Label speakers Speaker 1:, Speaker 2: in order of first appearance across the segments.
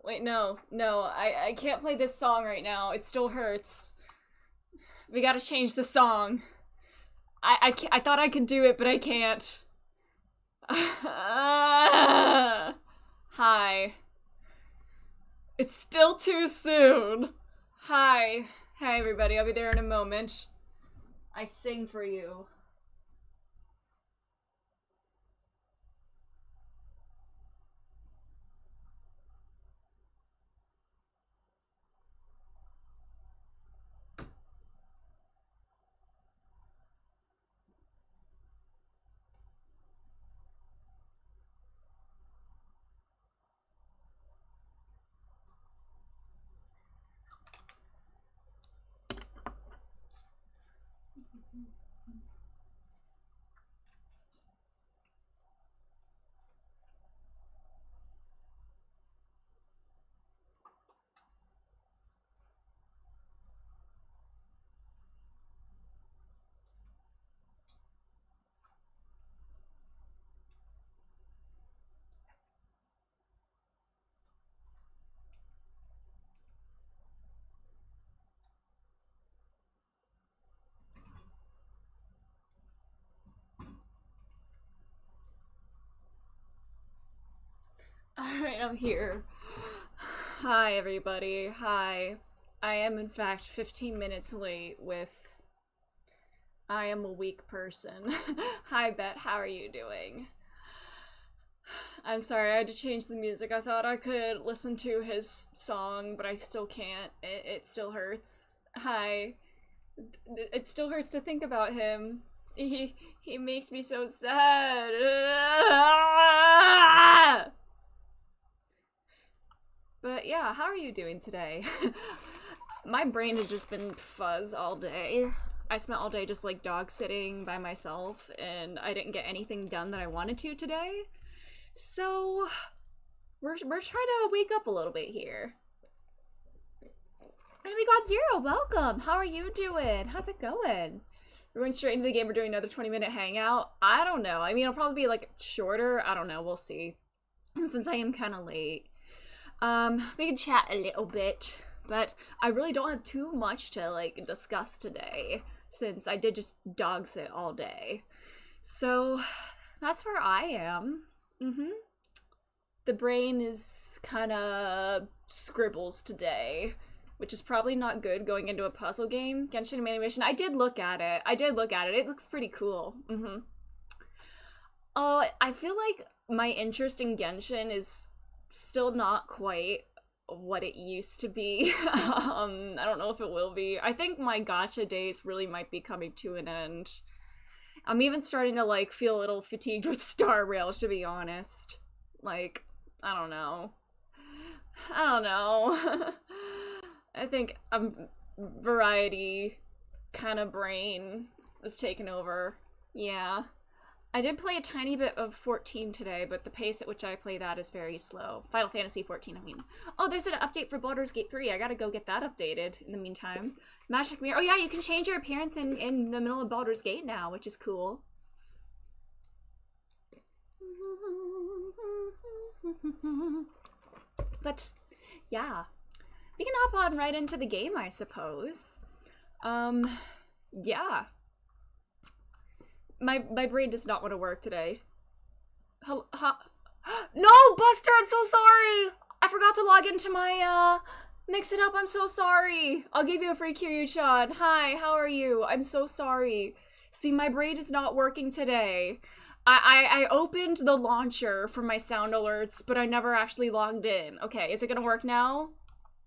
Speaker 1: Wait, no, I can't play this song right now. It still hurts. We gotta change the song. I thought I could do it, but I can't. Hi. It's still too soon. Hi. Hi, everybody. I'll be there in a moment. I sing for you. Alright, I'm here. Hi, everybody. Hi. I am, in fact, 15 minutes late with I am a weak person. Hi, Bet. How are you doing? I'm sorry, I had to change the music. I thought I could listen to his song, but I still can't. It still hurts. Hi. It still hurts to think about him. He makes me so sad. But yeah, how are you doing today? My brain has just been fuzz all day. I spent all day just like dog sitting by myself, and I didn't get anything done that I wanted to today. So we're trying to wake up a little bit here. And we got Zero, welcome! How are you doing? How's it going? We're going straight into the game, we're doing another 20-minute hangout? I don't know. I mean, it'll probably be like shorter. I don't know, we'll see. Since I am kind of late. We can chat a little bit, but I really don't have too much to, like, discuss today, since I did just dog sit all day. So, that's where I am. The brain is kinda scribbles today, which is probably not good going into a puzzle game. Genshin Animation, I did look at it. It looks pretty cool. Oh, I feel like my interest in Genshin is still not quite what it used to be. I don't know if it will be. I think my gacha days really might be coming to an end. I'm even starting to like feel a little fatigued with Star Rail, to be honest. Like, I don't know. I think variety kind of brain was taken over. Yeah. I did play a tiny bit of 14 today, but the pace at which I play that is very slow. Final Fantasy 14, I mean. Oh, there's an update for Baldur's Gate 3. I gotta go get that updated in the meantime. Magic Mirror. Oh yeah, you can change your appearance in the middle of Baldur's Gate now, which is cool. But, yeah. We can hop on right into the game, I suppose. Yeah. My brain does not want to work today. No, Buster, I'm so sorry! I forgot to log into my, Mix It Up, I'm so sorry! I'll give you a free Kiryu-chan. Hi, how are you? I'm so sorry. See, my brain is not working today. I opened the launcher for my sound alerts, but I never actually logged in. Okay, is it gonna work now?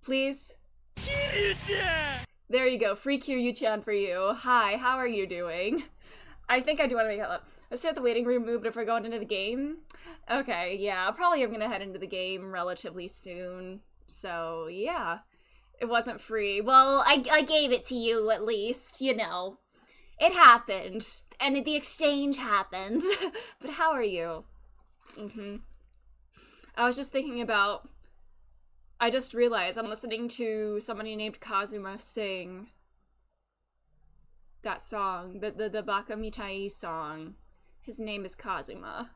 Speaker 1: Please? Kiryu-chan! There you go, free Kiryu-chan for you. Hi, how are you doing? I think I do want to make that up. I stay at the waiting room moved if we're going into the game. Okay, yeah, probably I'm gonna head into the game relatively soon. So, yeah. It wasn't free. Well, I gave it to you at least, you know. It happened. And the exchange happened. But how are you? I was just thinking about... I just realized I'm listening to somebody named Kazuma sing that song, the Baka Mitai song. His name is Kazuma.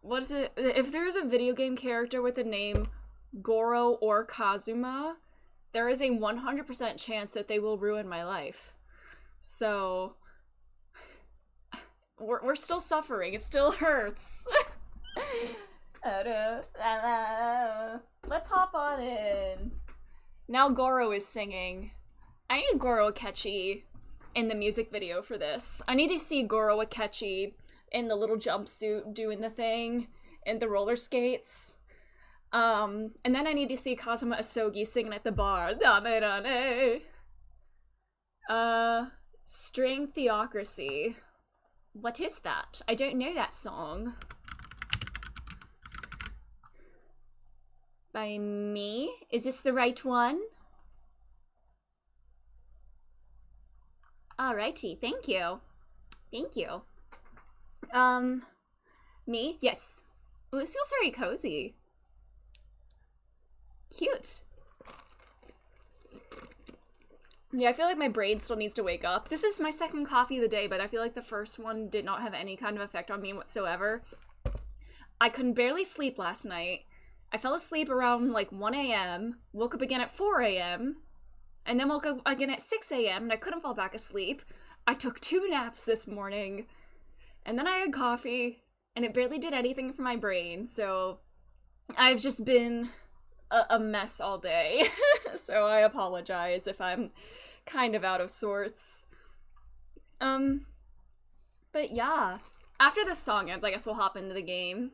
Speaker 1: what is it? If there's a video game character with the name Goro or Kazuma, there is a 100% chance that they will ruin my life. So we're still suffering. It still hurts. Let's hop on in. Now Goro is singing. I need Goro Akechi in the music video for this. I need to see Goro Akechi in the little jumpsuit doing the thing and the roller skates. And then I need to see Kazuma Asogi singing at the bar. Dame. String Theocracy. What is that? I don't know that song. By me? Is this the right one? Alrighty, thank you. Thank you. Me? Yes. Ooh, this feels very cozy. Cute. Yeah, I feel like my brain still needs to wake up. This is my second coffee of the day, but I feel like the first one did not have any kind of effect on me whatsoever. I couldn't barely sleep last night. I fell asleep around like 1 a.m., woke up again at 4 a.m., and then woke up again at 6 a.m., and I couldn't fall back asleep. I took 2 naps this morning, and then I had coffee, and it barely did anything for my brain, so I've just been a mess all day. So I apologize if I'm kind of out of sorts. But yeah. After this song ends, I guess we'll hop into the game.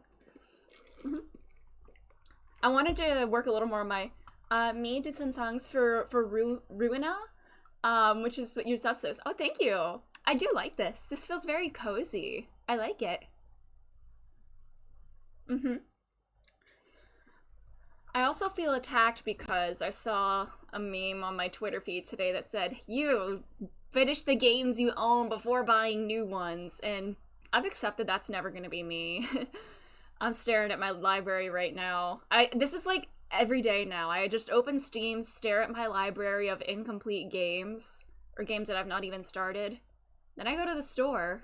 Speaker 1: I wanted to work a little more on my me did some songs for Ruina, which is what your stuff says. Oh, thank you. I do like this. This feels very cozy. I like it. I also feel attacked because I saw a meme on my Twitter feed today that said, you finish the games you own before buying new ones, and I've accepted that's never gonna be me. I'm staring at my library right now. This is like every day now. I just open Steam, stare at my library of incomplete games, or games that I've not even started. Then I go to the store.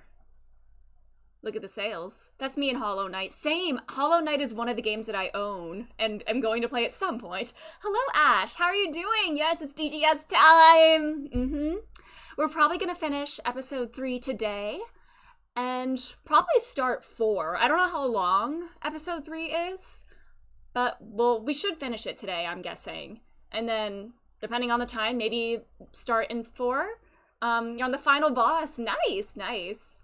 Speaker 1: Look at the sales. That's me and Hollow Knight. Same! Hollow Knight is one of the games that I own, and I'm going to play at some point. Hello, Ash! How are you doing? Yes, it's DGS time! We're probably gonna finish episode 3 today, and probably start 4. I don't know how long episode 3 is, but, well, we should finish it today, I'm guessing. And then, depending on the time, maybe start in 4. You're on the final boss. Nice, nice.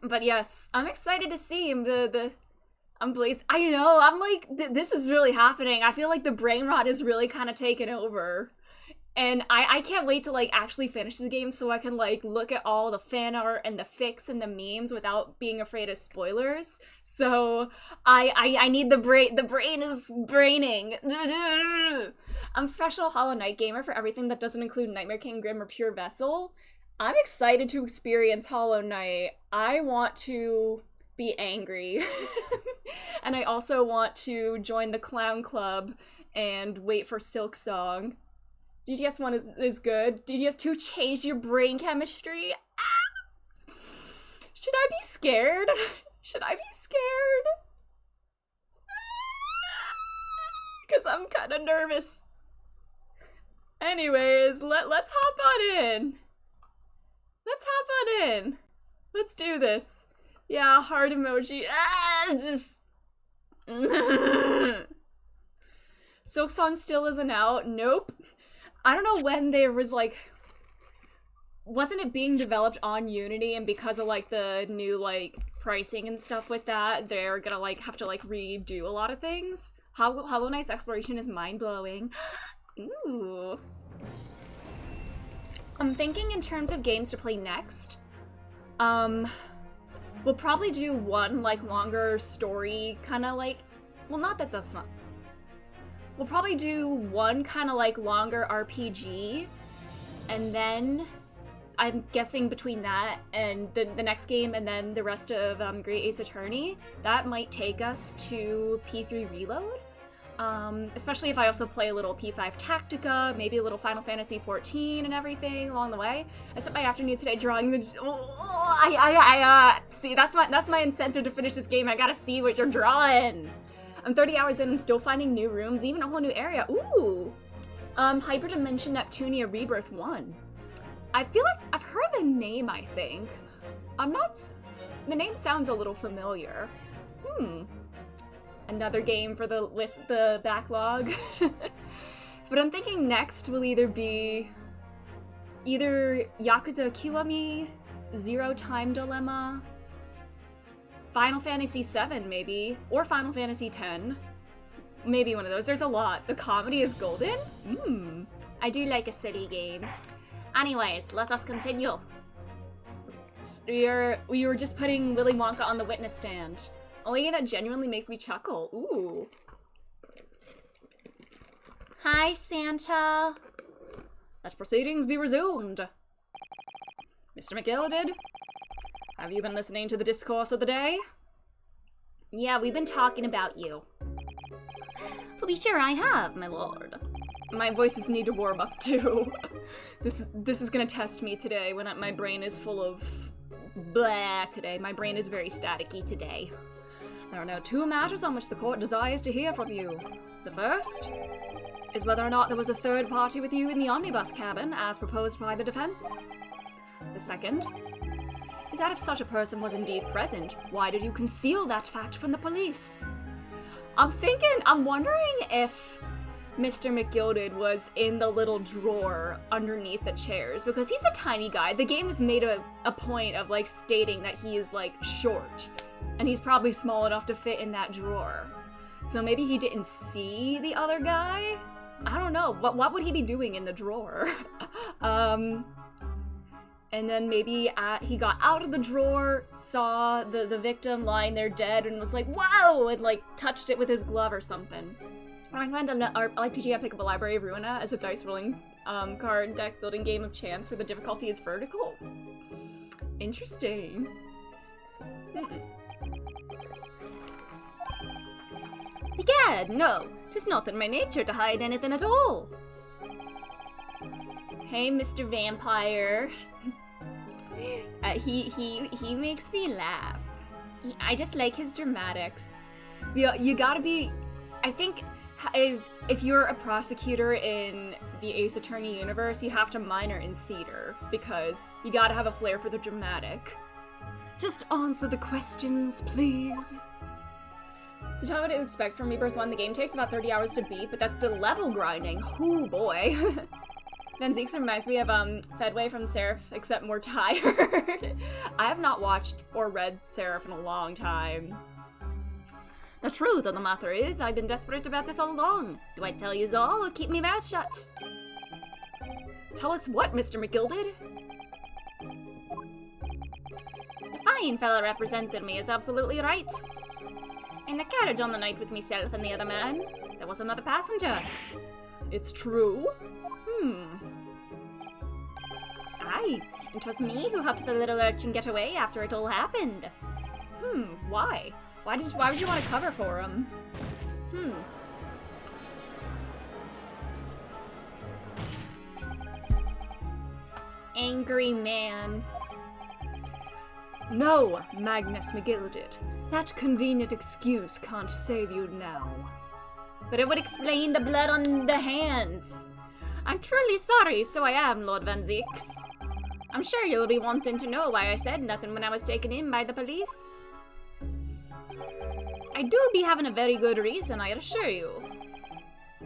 Speaker 1: But yes, I'm excited to see him. I'm blazed. I know, I'm like, this is really happening. I feel like the brain rot is really kind of taking over. And I can't wait to, like, actually finish the game so I can, like, look at all the fan art and the fics and the memes without being afraid of spoilers. So, I need the brain. The brain is braining. I'm a professional Hollow Knight gamer for everything that doesn't include Nightmare King, Grim, or Pure Vessel. I'm excited to experience Hollow Knight. I want to be angry. And I also want to join the Clown Club and wait for Silk Song. DGS 1 is good. DGS 2 changed your brain chemistry. Ah! Should I be scared? Should I be scared? Because I'm kind of nervous. Anyways, let's hop on in. Let's hop on in. Let's do this. Yeah, heart emoji. Ah, just... Silk Song still isn't out. Nope. I don't know when there was, like... Wasn't it being developed on Unity, and because of, like, the new, like, pricing and stuff with that, they're gonna, like, have to, like, redo a lot of things? Hollow Knight's exploration is mind-blowing. Ooh. I'm thinking in terms of games to play next. We'll probably do one, like, longer story kind of, like... Well, not that that's not... We'll probably do one kind of, like, longer RPG, and then I'm guessing between that and the next game and then the rest of Great Ace Attorney, that might take us to P3 Reload. Especially if I also play a little P5 Tactica, maybe a little Final Fantasy 14 and everything along the way. I spent my afternoon today drawing the... see, that's my incentive to finish this game. I gotta see what you're drawing. I'm 30 hours in and still finding new rooms, even a whole new area. Ooh! Hyperdimension Neptunia Rebirth 1. I feel like I've heard the name, I think. The name sounds a little familiar. Another game for the backlog. But I'm thinking next will either be Yakuza Kiwami, Zero Time Dilemma, Final Fantasy VII maybe, or Final Fantasy X. Maybe one of those. There's a lot. The comedy is golden? I do like a silly game. Anyways, let us continue. We were just putting Willy Wonka on the witness stand. Only thing that genuinely makes me chuckle. Ooh. Hi, Santa. Let proceedings be resumed. Mr. McGilded, have you been listening to the discourse of the day? Yeah, we've been talking about you. To be sure I have, my lord. My voices need to warm up too. This is gonna test me today when my brain is full of blah today. My brain is very staticky today. There are now two matters on which the court desires to hear from you. The first is whether or not there was a third party with you in the omnibus cabin as proposed by the defense. The second is that if such a person was indeed present, why did you conceal that fact from the police? I'm wondering if Mr. McGilded was in the little drawer underneath the chairs, because he's a tiny guy. The game has made a point of, like, stating that he is, like, short, and he's probably small enough to fit in that drawer. So maybe he didn't see the other guy? I don't know. What would he be doing in the drawer? And then maybe he got out of the drawer, saw the victim lying there dead, and was like, "Whoa!" and, like, touched it with his glove or something. I recommend an RPG I pick up a Library of Ruina as a dice rolling card deck building game of chance where the difficulty is vertical. Interesting. Egad, no, 'tis not in my nature to hide anything at all. Hey, Mr. Vampire. He makes me laugh. I just like his dramatics. You gotta be... I think if you're a prosecutor in the Ace Attorney universe, you have to minor in theater, because you gotta have a flair for the dramatic. Just answer the questions, please. To tell what to expect from Rebirth 1, the game takes about 30 hours to beat, but that's the level grinding. Ooh, boy. Then Zeke's reminds me of Fedway from Seraph, except more tired. I have not watched or read Seraph in a long time. The truth of the matter is, I've been desperate about this all along. Do I tell yous all or keep me mouth shut? Tell us what, Mr. McGilded? The fine fella represented me is absolutely right. In the carriage on the night with myself and the other man, there was another passenger. It's true? Aye, it was me who helped the little urchin get away after it all happened. Why? Why would you want to cover for him? Angry man. No, Magnus McGilded. That convenient excuse can't save you now. But it would explain the blood on the hands. I'm truly sorry, so I am, Lord Van Zeeks. I'm sure you'll be wanting to know why I said nothing when I was taken in by the police. I do be having a very good reason, I assure you.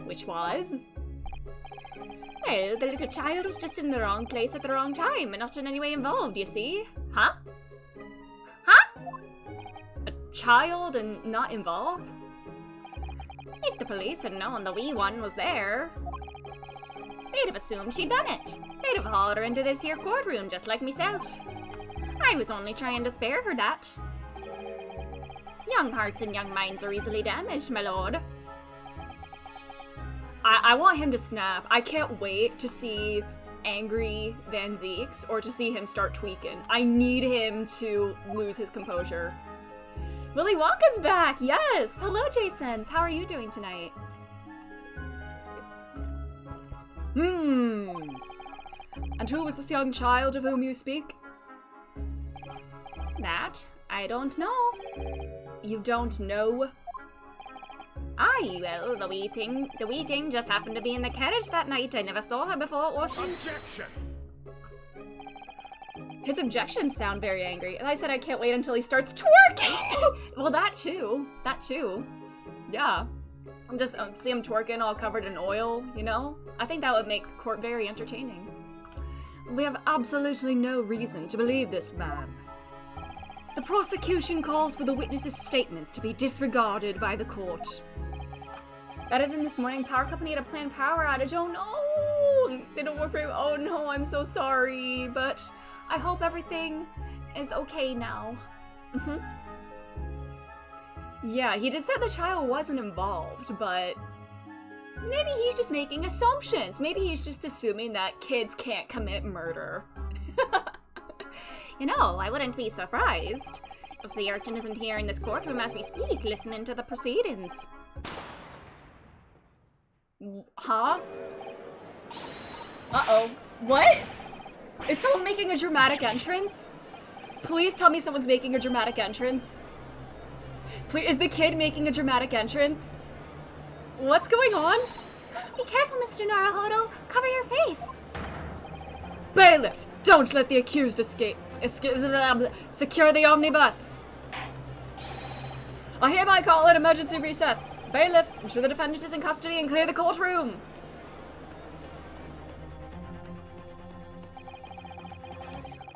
Speaker 1: Which was? Well, the little child was just in the wrong place at the wrong time and not in any way involved, you see? Huh? Huh? A child and not involved? If the police had known the wee one was there, they'd have assumed she'd done it. They'd have hauled her into this here courtroom just like myself. I was only trying to spare her that. Young hearts and young minds are easily damaged, my lord. I want him to snap. I can't wait to see angry Van Zeeks or to see him start tweaking. I need him to lose his composure. Willy Wonka's back! Yes! Hello, Jasons! How are you doing tonight? And who was this young child of whom you speak? That? I don't know. You don't know? Aye, well, the wee thing just happened to be in the carriage that night. I never saw her before or since.
Speaker 2: Objection!
Speaker 1: His objections sound very angry. And I said I can't wait until he starts twerking! Well, that too. That too. Yeah. I'm just see him twerking all covered in oil, you know? I think that would make court very entertaining. We have absolutely no reason to believe this man. The prosecution calls for the witness's statements to be disregarded by the court. Better than this morning, power company had a planned power outage. Oh no! They don't work for him. Oh no, I'm so sorry. But I hope everything is okay now. Yeah, he just said the child wasn't involved, but maybe he's just making assumptions. Maybe he's just assuming that kids can't commit murder. You know, I wouldn't be surprised if the urchin isn't here in this courtroom as we speak, listening to the proceedings. Huh? Uh-oh. What? Is someone making a dramatic entrance? Please tell me someone's making a dramatic entrance. Please, is the kid making a dramatic entrance? What's going on?
Speaker 3: Be careful, Mr. Naruhodo. Cover your face.
Speaker 1: Bailiff, don't let the accused escape. Secure the omnibus. I hereby call it emergency recess. Bailiff, ensure the defendant is in custody and clear the courtroom.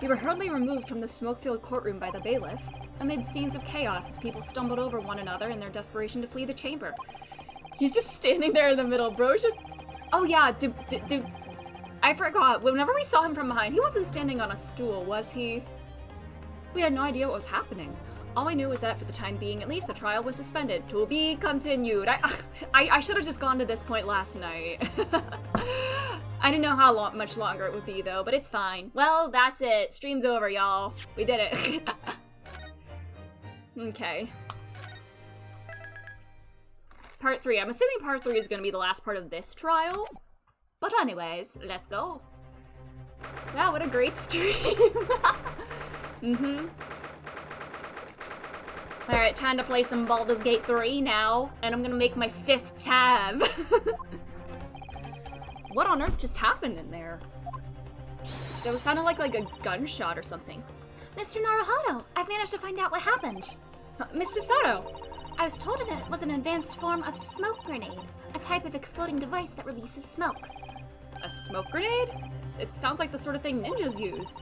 Speaker 1: We were hurriedly removed from the smoke-filled courtroom by the bailiff, amid scenes of chaos as people stumbled over one another in their desperation to flee the chamber. He's just standing there in the middle, bro. It's just... Oh yeah, I forgot. Whenever we saw him from behind, he wasn't standing on a stool, was he? We had no idea what was happening. All I knew was that for the time being, at least, the trial was suspended. To be continued. I should have just gone to this point last night. I didn't know how much longer it would be, though, but it's fine. Well, that's it. Stream's over, y'all. We did it. Okay. Part 3. I'm assuming part 3 is going to be the last part of this trial. But anyways, let's go. Wow, what a great stream. Alright, time to play some Baldur's Gate 3 now. And I'm gonna make my 5th tab. What on earth just happened in there? It was sounding like a gunshot or something.
Speaker 3: Mr. Naruhodo, I've managed to find out what happened.
Speaker 1: Mr. Soto!
Speaker 3: I was told it was an advanced form of smoke grenade, a type of exploding device that releases smoke.
Speaker 1: A smoke grenade? It sounds like the sort of thing ninjas use.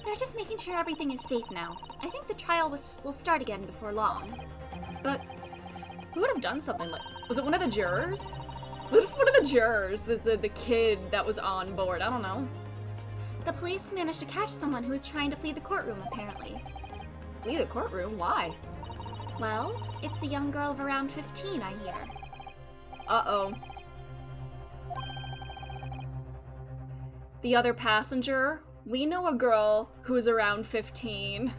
Speaker 3: They're just making sure everything is safe now. I think the trial will start again before long.
Speaker 1: But who would have done something like... Was it one of the jurors? What if one of the jurors is the kid that was on board? I don't know.
Speaker 3: The police managed to catch someone who was trying to flee the courtroom, apparently.
Speaker 1: Flee the courtroom? Why?
Speaker 3: Well, it's a young girl of around 15, I hear.
Speaker 1: Uh-oh. The other passenger? We know a girl who's around 15.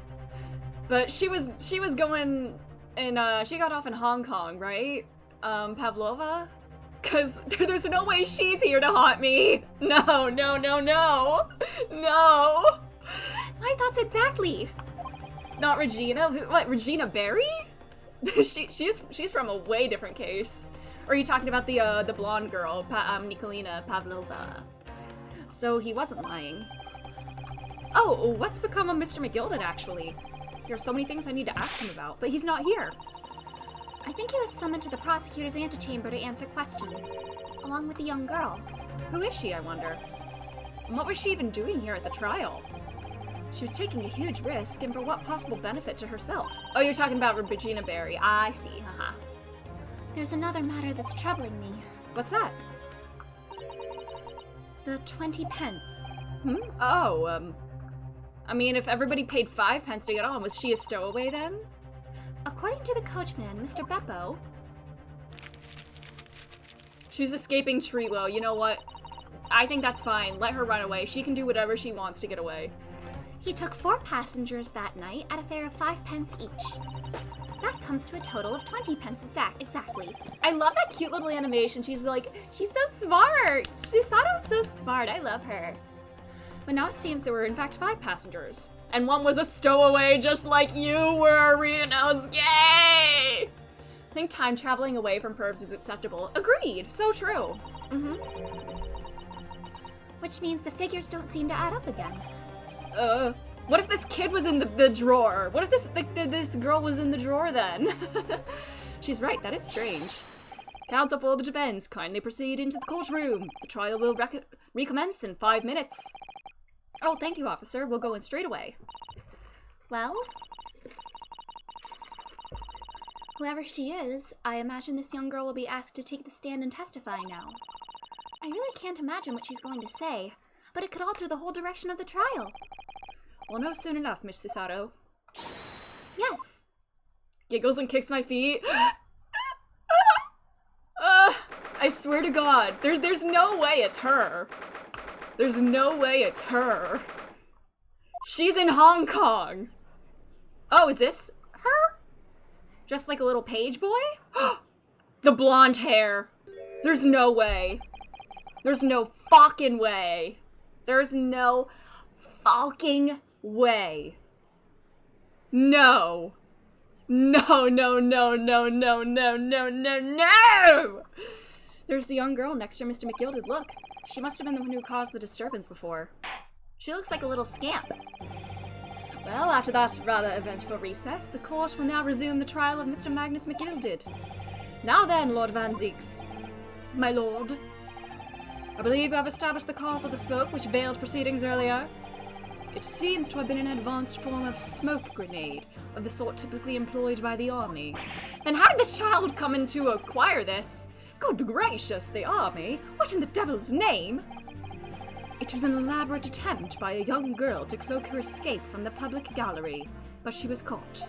Speaker 1: But she was going in, she got off in Hong Kong, right? Pavlova? Cause there's no way she's here to haunt me. No, no, no, no. No.
Speaker 3: My thoughts exactly.
Speaker 1: It's not Regina. What, Regina Berry? she's from a way different case. Or are you talking about the blonde girl, Nikolina Pavlova? So he wasn't lying. Oh, what's become of Mr. McGilded, actually? There are so many things I need to ask him about, but he's not here.
Speaker 3: I think he was summoned to the prosecutor's antechamber to answer questions, along with the young girl.
Speaker 1: Who is she, I wonder? And what was she even doing here at the trial? She was taking a huge risk, and for what possible benefit to herself? Oh, you're talking about Regina Berry. I see, haha.
Speaker 3: There's another matter that's troubling me.
Speaker 1: What's that?
Speaker 3: The 20 pence.
Speaker 1: Oh, I mean, if everybody paid 5 pence to get on, was she a stowaway then?
Speaker 3: According to the coachman, Mr. Beppo...
Speaker 1: She's escaping Trilo. You know what? I think that's fine. Let her run away. She can do whatever she wants to get away.
Speaker 3: He took 4 passengers that night at a fare of 5 pence each. That comes to a total of 20 pence exactly.
Speaker 1: I love that cute little animation. She's so smart. Chisato's so smart. I love her. But now it seems there were in fact 5 passengers. And one was a stowaway just like you were, Ryunosuke! I think time traveling away from pervs is acceptable. Agreed. So true.
Speaker 3: Which means the figures don't seem to add up again.
Speaker 1: What if this kid was in the drawer? What if this girl was in the drawer then? She's right, that is strange. Counsel for the defense, kindly proceed into the courtroom. The trial will recommence in 5 minutes. Oh, thank you, officer. We'll go in straight away.
Speaker 3: Well, whoever she is, I imagine this young girl will be asked to take the stand and testify now. I really can't imagine what she's going to say, but it could alter the whole direction of the trial.
Speaker 1: We'll know soon enough, Miss Chisato.
Speaker 3: Yes.
Speaker 1: Giggles and kicks my feet. I swear to God, there's no way it's her. There's no way it's her. She's in Hong Kong. Oh, is this her? Dressed like a little page boy? The blonde hair. There's no way. There's no fucking way. There's no fucking way. No. No, no, no, no, no, no, no, no, no! There's the young girl next to Mr. McGilded. Look, she must have been the one who caused the disturbance before. She looks like a little scamp. Well, after that rather eventful recess, the court will now resume the trial of Mr. Magnus McGilded. Now then, Lord Van Zeeks. My lord. I believe you have established the cause of the smoke which veiled proceedings earlier. It seems to have been an advanced form of smoke grenade, of the sort typically employed by the army. Then how did this child come in to acquire this? Good gracious, the army? What in the devil's name? It was an elaborate attempt by a young girl to cloak her escape from the public gallery, but she was caught.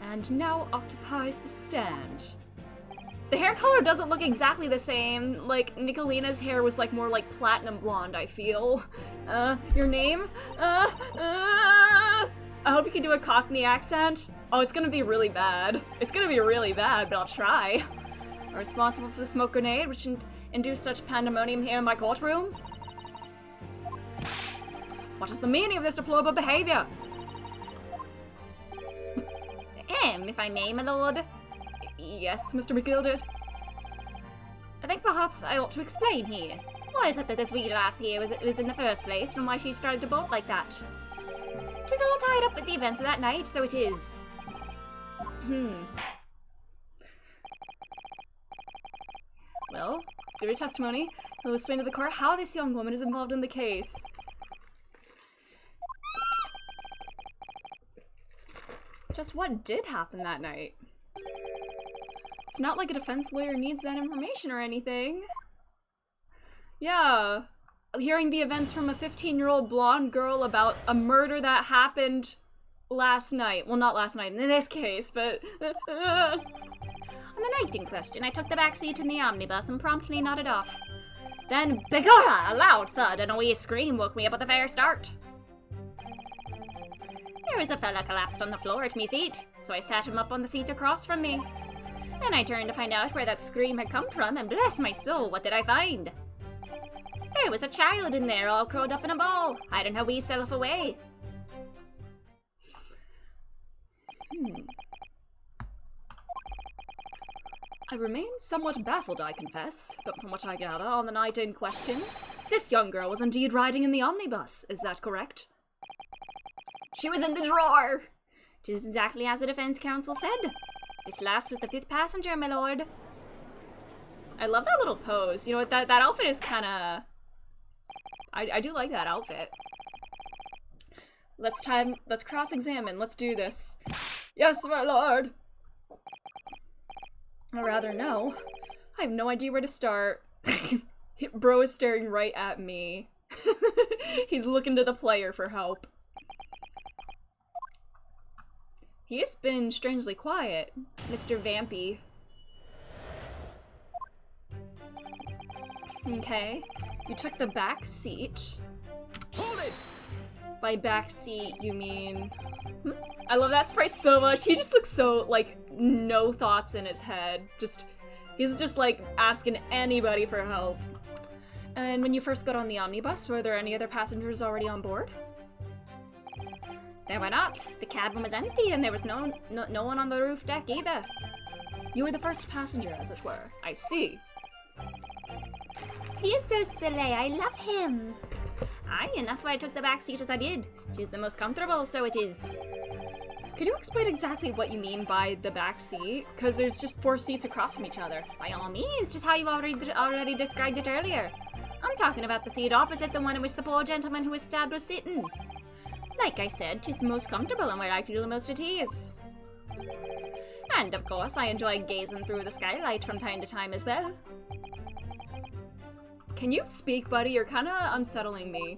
Speaker 1: And now occupies the stand. The hair color doesn't look exactly the same. Like, Nicolina's hair was more like platinum blonde, I feel. Your name? I hope you can do a Cockney accent. Oh, it's gonna be really bad. It's gonna be really bad, but I'll try. Are responsible for the smoke grenade, which induced such pandemonium here in my courtroom? What is the meaning of this deplorable behavior?
Speaker 3: If I may, my lord.
Speaker 1: Yes, Mr. McGilded.
Speaker 3: I think perhaps I ought to explain here. Why is it that this wee lass here was in the first place, and why she started to bolt like that? 'Tis all tied up with the events of that night, so it is.
Speaker 1: Well, give your testimony. We'll explain to the court how this young woman is involved in the case. Just what did happen that night? It's not like a defense lawyer needs that information or anything. Yeah, hearing the events from a 15-year-old blonde girl about a murder that happened last night. Well, not last night in this case, but...
Speaker 3: On the night in question, I took the back seat in the omnibus and promptly nodded off. Then, begorra, a loud thud and a wee scream woke me up at the fair start. There was a fella collapsed on the floor at me feet, so I sat him up on the seat across from me. Then I turned to find out where that scream had come from, and bless my soul, what did I find? There was a child in there all curled up in a ball, hiding her wee self away.
Speaker 1: I remain somewhat baffled, I confess, but from what I gather on the night in question, this young girl was indeed riding in the omnibus, is that correct?
Speaker 3: She was in the drawer! Just exactly as the defense counsel said. This last was the 5th passenger, my lord.
Speaker 1: I love that little pose. You know what, that outfit is kinda... I do like that outfit. Let's cross-examine, let's do this. Yes, my lord! Or rather, no. I have no idea where to start. Bro is staring right at me. He's looking to the player for help. He has been strangely quiet, Mr. Vampy. Okay, you took the back seat.
Speaker 2: Hold it!
Speaker 1: By backseat, you mean... I love that sprite so much. He just looks so, like, no thoughts in his head. He's just, like, asking anybody for help. And when you first got on the omnibus, were there any other passengers already on board?
Speaker 3: There were not. The cabin was empty and there was no one on the roof deck either.
Speaker 1: You were the first passenger, as it were. I see.
Speaker 3: He is so silly. I love him. Aye, and that's why I took the back seat as I did. She's the most comfortable, so it is.
Speaker 1: Could you explain exactly what you mean by the back seat? Because there's just 4 seats across from each other.
Speaker 3: By all means, just how you already described it earlier. I'm talking about the seat opposite the one in which the poor gentleman who was stabbed was sitting. Like I said, she's the most comfortable and where I feel the most at ease. And of course, I enjoy gazing through the skylight from time to time as well.
Speaker 1: Can you speak, buddy? You're kind of unsettling me.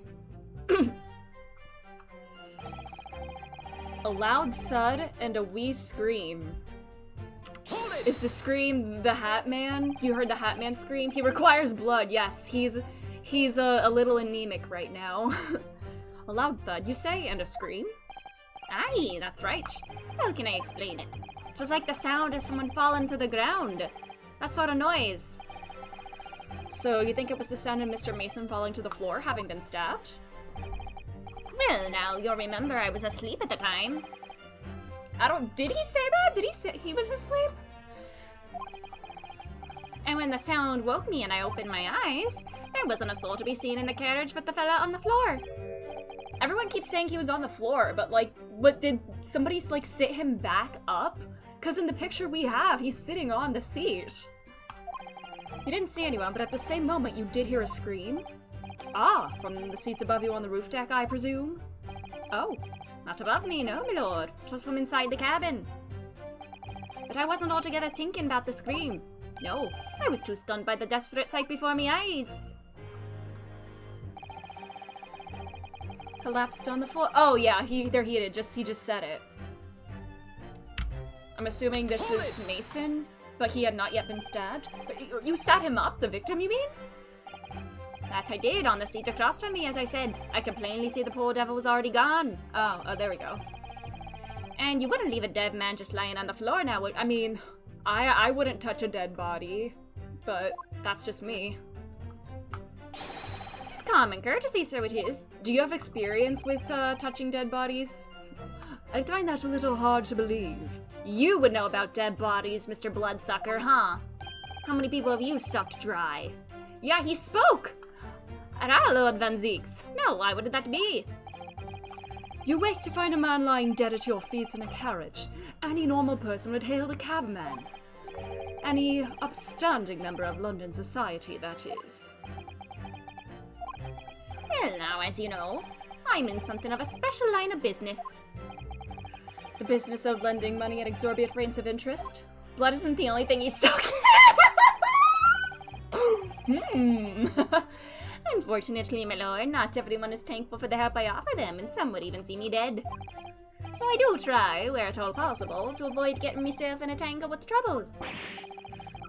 Speaker 1: A loud thud and a wee scream. Is the scream the Hat Man? You heard the Hat Man scream? He requires blood, yes. He's a little anemic right now. A loud thud, you say? And a scream?
Speaker 3: Aye, that's right. How can I explain it? It was like the sound of someone falling to the ground. That sort of noise.
Speaker 1: So you think it was the sound of Mr. Mason falling to the floor, having been stabbed?
Speaker 3: Well, now, you'll remember I was asleep at the time.
Speaker 1: Did he say that? Did he say he was asleep?
Speaker 3: And when the sound woke me and I opened my eyes, there wasn't a soul to be seen in the carriage but the fella on the floor.
Speaker 1: Everyone keeps saying he was on the floor, but did somebody, like, sit him back up? Because in the picture we have, he's sitting on the seat. You didn't see anyone, but at the same moment you did hear a scream. Ah, from the seats above you on the roof deck, I presume?
Speaker 3: Oh, not above me, no, my lord. It was from inside the cabin. But I wasn't altogether thinking about the scream. No, I was too stunned by the desperate sight before me eyes.
Speaker 1: Collapsed on the floor. Oh yeah, he just said it. I'm assuming this was Mason, but he had not yet been stabbed. But you sat him up, the victim, you mean?
Speaker 3: That I did, on the seat across from me, as I said. I could plainly see the poor devil was already gone.
Speaker 1: Oh, there we go.
Speaker 3: And you wouldn't leave a dead man just lying on the floor now, would...
Speaker 1: I mean, I wouldn't touch a dead body, but that's just me.
Speaker 3: It's common courtesy, so it is.
Speaker 1: Do you have experience with touching dead bodies? I find that a little hard to believe.
Speaker 3: You would know about dead bodies, Mr. Bloodsucker, huh? How many people have you sucked dry? Yeah, he spoke! And our Lord Van Zeeks. No, why would that be?
Speaker 1: You wake to find a man lying dead at your feet in a carriage. Any normal person would hail the cabman. Any upstanding member of London society, that is.
Speaker 3: Well now, as you know, I'm in something of a special line of business.
Speaker 1: The business of lending money at exorbitant rates of interest? Blood isn't the only thing he's sucking.
Speaker 3: Unfortunately, my lord, not everyone is thankful for the help I offer them, and some would even see me dead. So I do try, where at all possible, to avoid getting myself in a tangle with trouble.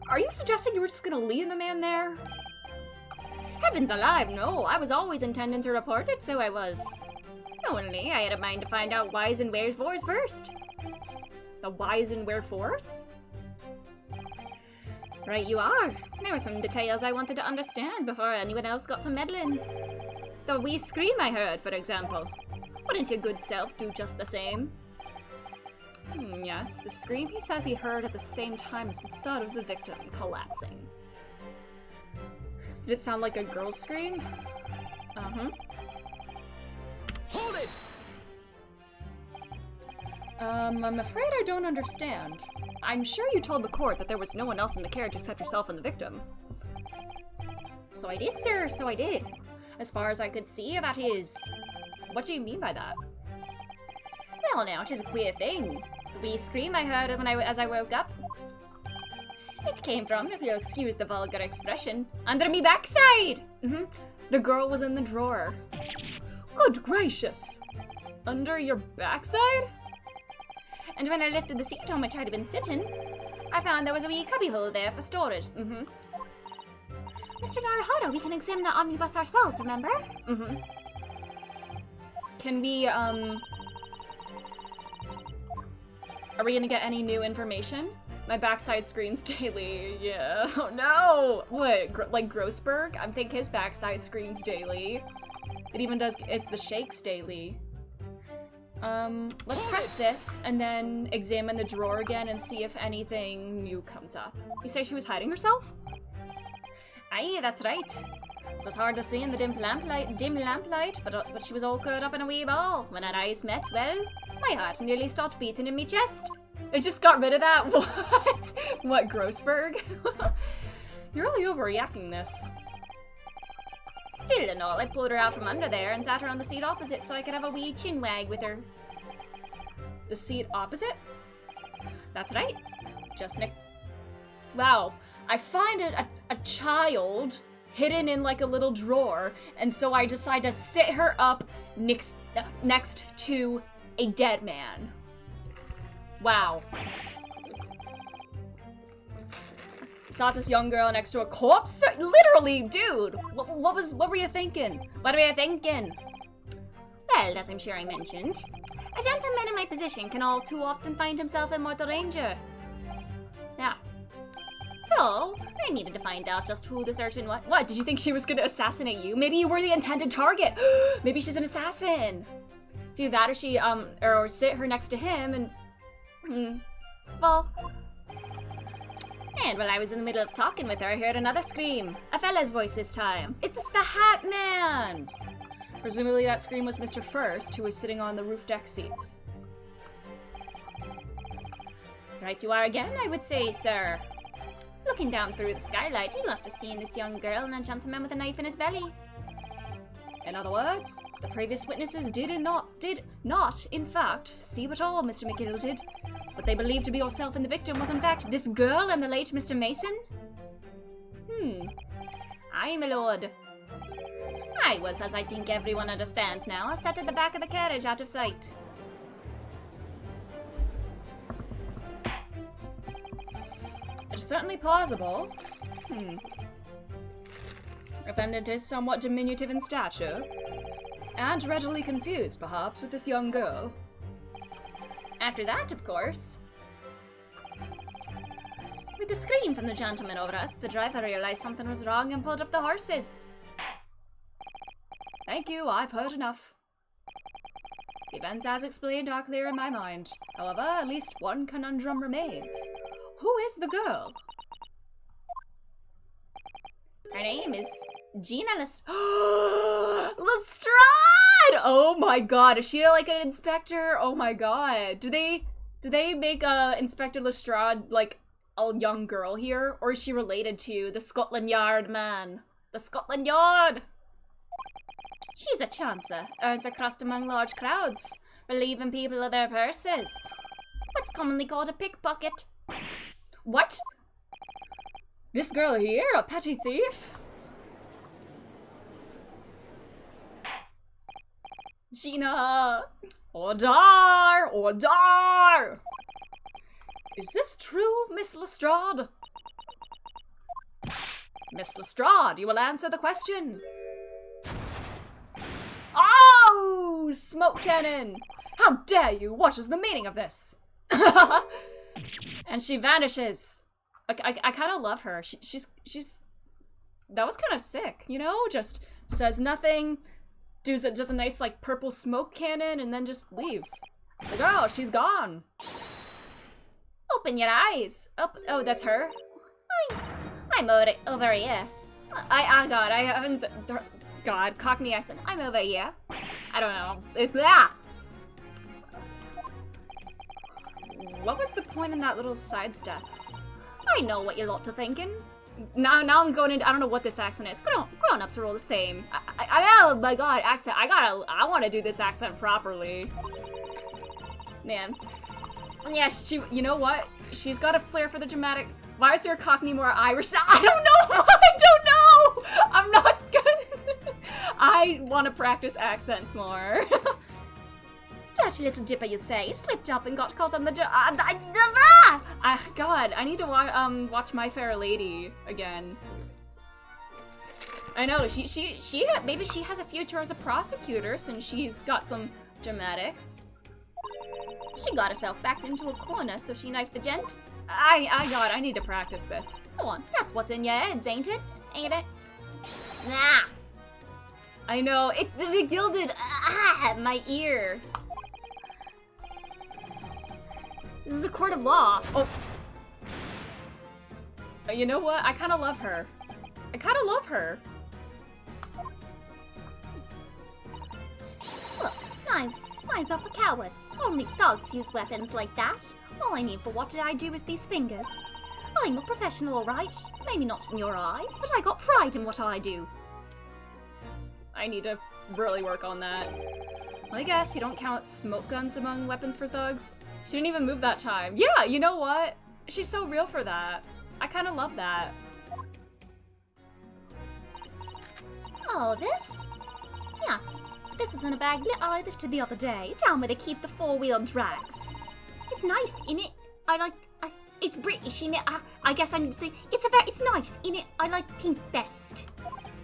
Speaker 1: Are you suggesting you were just gonna leave the man there?
Speaker 3: Heavens alive, no. I was always intending to report it, so I was. Only I had a mind to find out whys and wherefores first.
Speaker 1: The whys and wherefores?
Speaker 3: Right you are. There were some details I wanted to understand before anyone else got to meddling. The wee scream I heard, for example. Wouldn't your good self do just the same?
Speaker 1: Yes, the scream he says he heard at the same time as the thud of the victim collapsing. Did it sound like a girl's scream?
Speaker 2: Hold it!
Speaker 1: I'm afraid I don't understand. I'm sure you told the court that there was no one else in the carriage except yourself and the victim.
Speaker 3: So I did, sir, so I did. As far as I could see, that is.
Speaker 1: What do you mean by that?
Speaker 3: Well now, it is a queer thing. The wee scream I heard as I woke up. It came from, if you'll excuse the vulgar expression, under me backside!
Speaker 1: The girl was in the drawer. Good gracious! Under your backside?
Speaker 3: And when I lifted the seat on which I'd been sitting, I found there was a wee cubbyhole there for storage. Mr. Naruhodo, we can examine the omnibus ourselves, remember?
Speaker 1: Can we, Are we gonna get any new information? My backside screams daily. Yeah. Oh no! What? Like Grossberg? I think his backside screams daily. It even does. It's the shakes daily. Let's press this and then examine the drawer again and see if anything new comes up. You say she was hiding herself?
Speaker 3: Aye, that's right. It was hard to see in the dim lamplight, but she was all curled up in a wee ball. When our eyes met, well, my heart nearly stopped beating in me chest.
Speaker 1: It just got rid of that? What? What, Grossberg? You're really overreacting this.
Speaker 3: Still and all, I pulled her out from under there and sat her on the seat opposite so I could have a wee chin wag with her.
Speaker 1: The seat opposite?
Speaker 3: That's right. Just next.
Speaker 1: Wow. I find it a child hidden in like a little drawer, and so I decide to sit her up next to a dead man. Wow. Saw this young girl next to a corpse? Literally, dude! What were you thinking?
Speaker 3: What were you thinking? Well, as I'm sure I mentioned, a gentleman in my position can all too often find himself in mortal danger. Yeah. So, I needed to find out just who the certain was.
Speaker 1: What, did you think she was gonna assassinate you? Maybe you were the intended target. Maybe she's an assassin. It's either that or she, or sit her next to him and...
Speaker 3: Well... And while I was in the middle of talking with her, I heard another scream. A fella's voice this time.
Speaker 1: It's the Hat Man! Presumably that scream was Mr. First, who was sitting on the roof deck seats.
Speaker 3: Right you are again, I would say, sir. Looking down through the skylight, you must have seen this young girl and a gentleman with a knife in his belly.
Speaker 1: In other words, the previous witnesses did not, in fact, see what all Mr. McGill did. What they believed to be yourself and the victim was in fact this girl and the late Mr. Mason?
Speaker 3: Aye, my lord. I was, as I think everyone understands now, sat at the back of the carriage out of sight.
Speaker 1: It's certainly plausible. Defendant is somewhat diminutive in stature, and readily confused, perhaps, with this young girl.
Speaker 3: After that, of course. With the scream from the gentleman over us, the driver realized something was wrong and pulled up the horses.
Speaker 1: Thank you, I've heard enough. The events as explained are clear in my mind. However, at least one conundrum remains. Who is the girl?
Speaker 3: Her name is Gina
Speaker 1: Lestrade! Oh my god, is she like an inspector? Oh my god. Do they make Inspector Lestrade like a young girl here? Or is she related to the Scotland Yard man? The Scotland Yard!
Speaker 3: She's a chancer, earns her crust among large crowds, relieving people of their purses. What's commonly called a pickpocket.
Speaker 1: What? This girl here, a petty thief? Gina! Order! Order! Is this true, Miss Lestrade? Miss Lestrade, you will answer the question. Oh! Smoke cannon! How dare you! What is the meaning of this? And she vanishes. I kind of love her. She's that was kind of sick, you know? Just says nothing, does a nice like purple smoke cannon, and then just leaves. Like, oh, she's gone.
Speaker 3: Open your eyes. Oh, that's her. I'm over here.
Speaker 1: I haven't. God, Cockney accent.
Speaker 3: I'm over here.
Speaker 1: I don't know. Blah. What was the point in that little sidestep?
Speaker 3: I know what you're lot to thinking.
Speaker 1: Now I'm going into, I don't know what this accent is. Grown-ups are all the same. Oh my god, accent. I want to do this accent properly. Man. Yeah, you know what? She's got a flair for the dramatic. Why is there a Cockney more Irish? I don't know! I don't know! I'm not good. I want to practice accents more.
Speaker 3: Sturdy little dipper, you say, slipped up and got caught on the
Speaker 1: God, I need to watch My Fair Lady again. I know, maybe she has a future as a prosecutor since she's got some dramatics.
Speaker 3: She got herself backed into a corner, so she knifed the gent.
Speaker 1: I need to practice this.
Speaker 3: Go on, that's what's in your heads, ain't it? Ain't it? Nah!
Speaker 1: I know, the gilded, my ear. This is a court of law. Oh. You know what? I kind of love her. I kind of love her.
Speaker 3: Look, knives. Knives are for cowards. Only thugs use weapons like that. All I need for what I do is these fingers. I'm a professional, alright? Maybe not in your eyes, but I got pride in what I do.
Speaker 1: I need to really work on that. I guess you don't count smoke guns among weapons for thugs. She didn't even move that time. Yeah, you know what? She's so real for that. I kind of love that.
Speaker 3: Oh, this? Yeah, this is in a bag I lifted the other day, down where they keep the four-wheel drags. It's nice, innit? It's British, innit? I guess I need to say, it's nice, innit? I like pink best.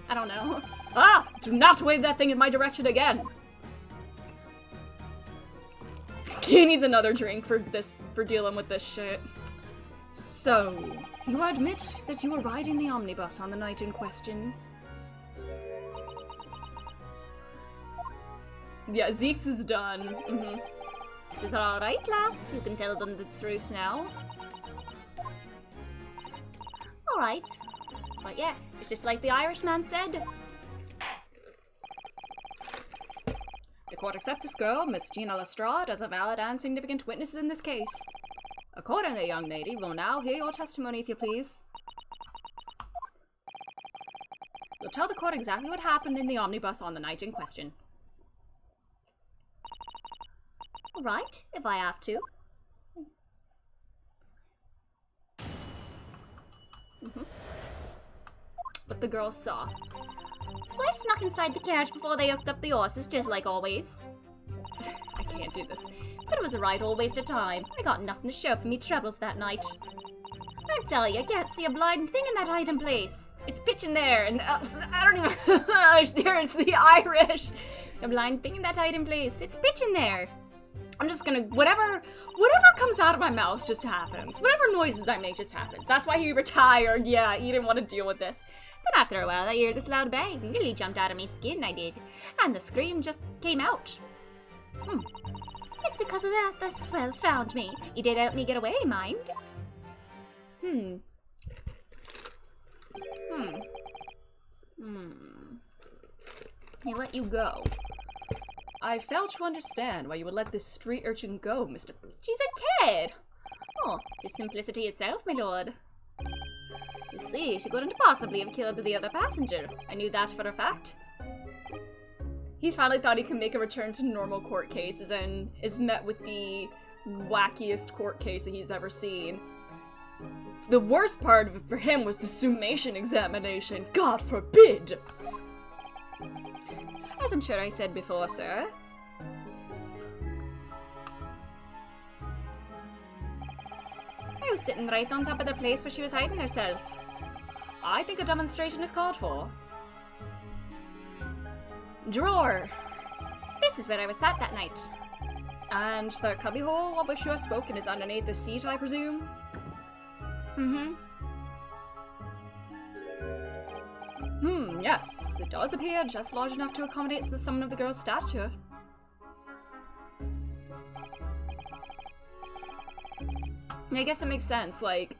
Speaker 1: I don't know. Ah! Do not wave that thing in my direction again! He needs another drink for dealing with this shit. So, you admit that you were riding the omnibus on the night in question? Yeah, Zeke's is done.
Speaker 3: It is alright, lass. You can tell them the truth now. Alright. But yeah, it's just like the Irishman said.
Speaker 1: The court accepts this girl, Miss Gina Lestrade, as a valid and significant witness in this case. Accordingly, young lady, we'll now hear your testimony, if you please. You'll tell the court exactly what happened in the omnibus on the night in question.
Speaker 3: Alright, if I have to.
Speaker 1: What the girls saw.
Speaker 3: So I snuck inside the carriage before they hooked up the horses, just like always.
Speaker 1: I can't do this.
Speaker 3: But it was a right old waste of time. I got nothing to show for me troubles that night. I tell you, I can't see a blind thing in that hiding place.
Speaker 1: It's pitch in there, and I don't even understand. It's the Irish.
Speaker 3: A blind thing in that hiding place. It's pitch in there.
Speaker 1: I'm just gonna, whatever comes out of my mouth just happens. Whatever noises I make just happens. That's why he retired. Yeah, he didn't want to deal with this.
Speaker 3: Then after a while, I heard this loud bang. It nearly jumped out of me skin, I did. And the scream just came out. It's because of that the swell found me. He did help me get away, mind.
Speaker 1: He let you go. I fail to understand why you would let this street urchin go, Mr.
Speaker 3: She's a kid! Oh, 'tis simplicity itself, my lord. You see, she couldn't possibly have killed the other passenger. I knew that for a fact.
Speaker 1: He finally thought he could make a return to normal court cases and is met with the wackiest court case that he's ever seen. The worst part of it for him was the summation examination. God forbid! As I'm sure I said before, sir.
Speaker 3: I was sitting right on top of the place where she was hiding herself.
Speaker 1: I think a demonstration is called for. Drawer!
Speaker 3: This is where I was sat that night.
Speaker 1: And the cubbyhole of which you have spoken is underneath the seat, I presume? Yes. It does appear just large enough to accommodate someone of the girl's stature. I guess it makes sense, like,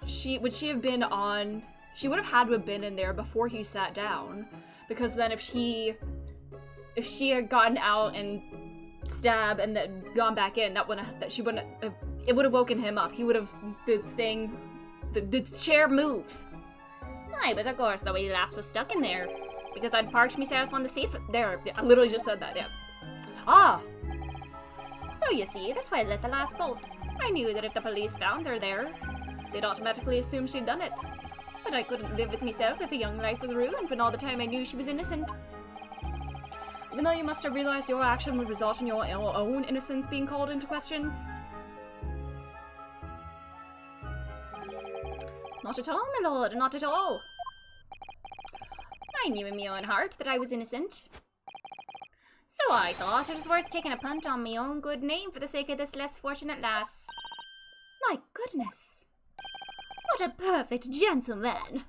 Speaker 1: she would have had to have been in there before he sat down, because then if she had gotten out and stabbed and then gone back in, it would have woken him up. He would have, the chair moves.
Speaker 3: Aye, but of course the wee lass was stuck in there, because I'd parked myself on the seat there.
Speaker 1: I literally just said that, yeah. Ah!
Speaker 3: So you see, that's why I let the lass bolt. I knew that if the police found her there, they'd automatically assume she'd done it. But I couldn't live with myself if a young life was ruined when all the time I knew she was innocent.
Speaker 1: Even though you must have realized your action would result in your own innocence being called into question?
Speaker 3: Not at all, my lord, not at all. I knew in my own heart that I was innocent. So I thought it was worth taking a punt on my own good name for the sake of this less fortunate lass. My goodness. What a perfect gentleman.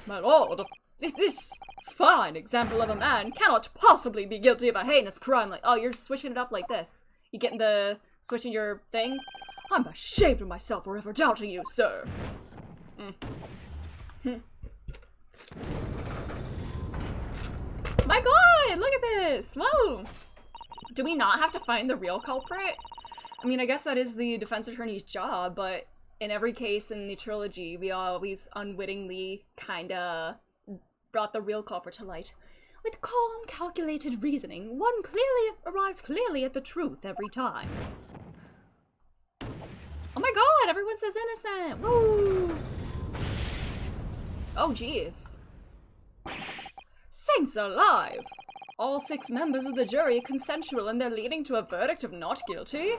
Speaker 1: My lord, this fine example of a man cannot possibly be guilty of a heinous crime like— oh, you're switching it up like this. You getting switching your thing? I'm ashamed of myself for ever doubting you, sir. My god, look at this! Whoa! Do we not have to find the real culprit? I mean, I guess that is the defense attorney's job, but in every case in the trilogy, we always unwittingly kinda brought the real culprit to light. With calm, calculated reasoning, one arrives clearly at the truth every time. Oh my god, everyone says innocent! Woo! Oh jeez. Saints alive! All 6 members of the jury are consensual and they're leading to a verdict of not guilty?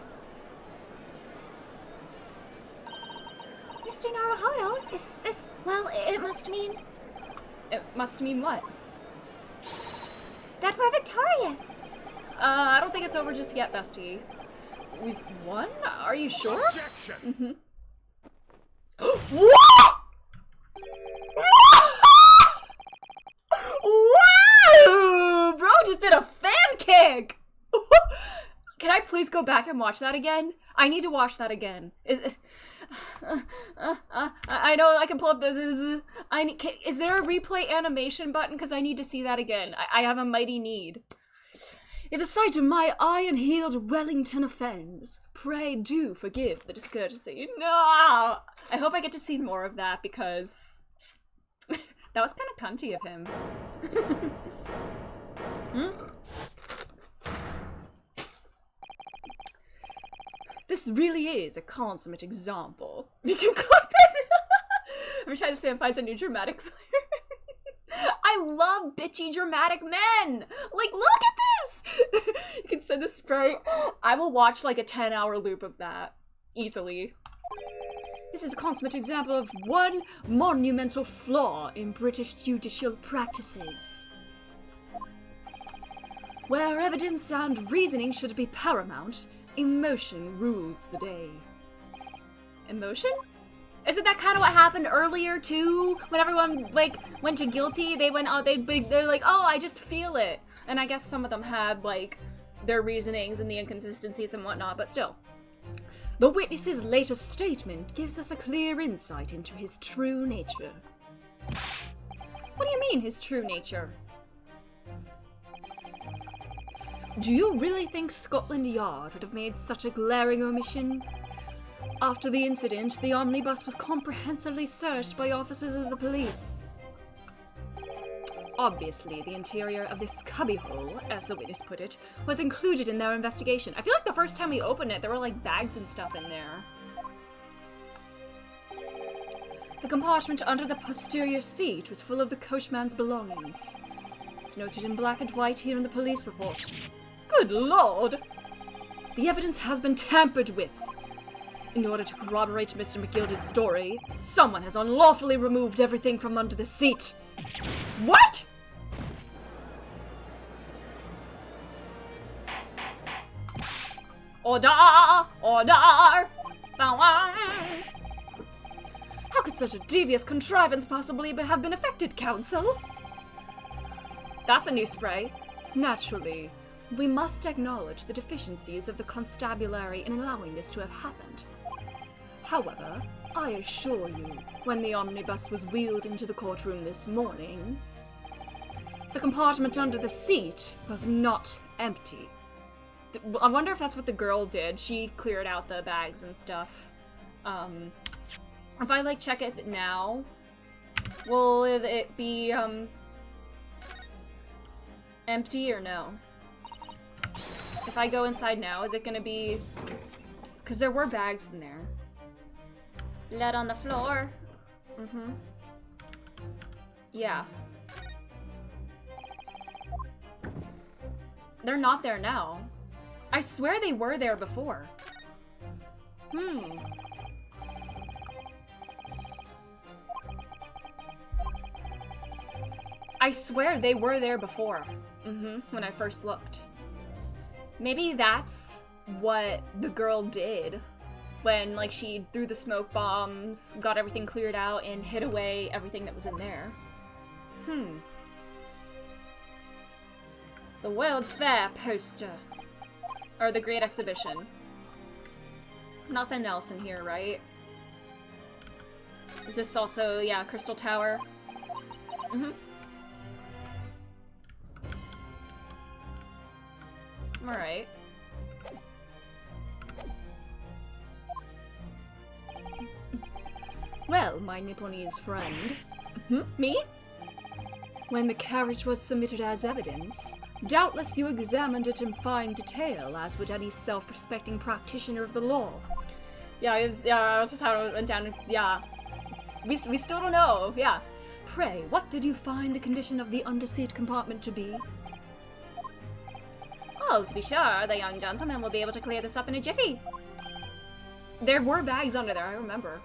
Speaker 3: Mr. Naruhodo, this, well, it must mean...
Speaker 1: It must mean what?
Speaker 3: that we're victorious.
Speaker 1: I don't think it's over just yet, bestie. We've won? Are you sure?
Speaker 2: Objection!
Speaker 1: What?! Wow! Bro just did a fan kick! Can I please go back and watch that again? I need to watch that again. I know I can pull up the... is there a replay animation button? Because I need to see that again. I have a mighty need. If the sight of my iron-heeled Wellington offends, pray do forgive the discourtesy. No! I hope I get to see more of that because... that was kind of cunty of him. This really is a consummate example. We can clip it! Every time this man finds a new dramatic player. I love bitchy dramatic men! Like, look at this! You can send the spray. I will watch like a 10-hour loop of that. Easily. This is a consummate example of one monumental flaw in British judicial practices. Where evidence and reasoning should be paramount, emotion rules the day. Emotion? Isn't that kind of what happened earlier too? When everyone like went to guilty, they went out, they're like, oh, I just feel it. And I guess some of them had like their reasonings and the inconsistencies and whatnot, but still. The witness's latest statement gives us a clear insight into his true nature. What do you mean, his true nature? Do you really think Scotland Yard would have made such a glaring omission? After the incident, the omnibus was comprehensively searched by officers of the police. Obviously, the interior of this cubbyhole, as the witness put it, was included in their investigation. I feel like the first time we opened it, there were like bags and stuff in there. The compartment under the posterior seat was full of the coachman's belongings. It's noted in black and white here in the police report. Good lord! The evidence has been tampered with. In order to corroborate Mr. McGilden's story, someone has unlawfully removed everything from under the seat. What?! Order! Order! How could such a devious contrivance possibly have been effected, counsel? That's a new spray. Naturally, we must acknowledge the deficiencies of the constabulary in allowing this to have happened. However, I assure you, when the omnibus was wheeled into the courtroom this morning, the compartment under the seat was not empty. I wonder if that's what the girl did. She cleared out the bags and stuff. If I, like, check it now, will it be, empty or no? If I go inside now, is it gonna be... Because there were bags in there.
Speaker 3: Blood on the floor.
Speaker 1: Mm-hmm. Yeah. They're not there now. I swear they were there before. I swear they were there before. When I first looked. Maybe that's what the girl did. When, like, she threw the smoke bombs, got everything cleared out, and hid away everything that was in there. The World's Fair poster. Or the Great Exhibition. Nothing else in here, right? Is this also, yeah, Crystal Tower? Alright. Well, my Nipponese friend. Me? When the carriage was submitted as evidence, doubtless you examined it in fine detail, as would any self-respecting practitioner of the law. Yeah, that's just how it went down. Yeah. We still don't know. Yeah. Pray, what did you find the condition of the underseat compartment to be?
Speaker 3: Oh, to be sure, the young gentleman will be able to clear this up in a jiffy.
Speaker 1: There were bags under there, I remember.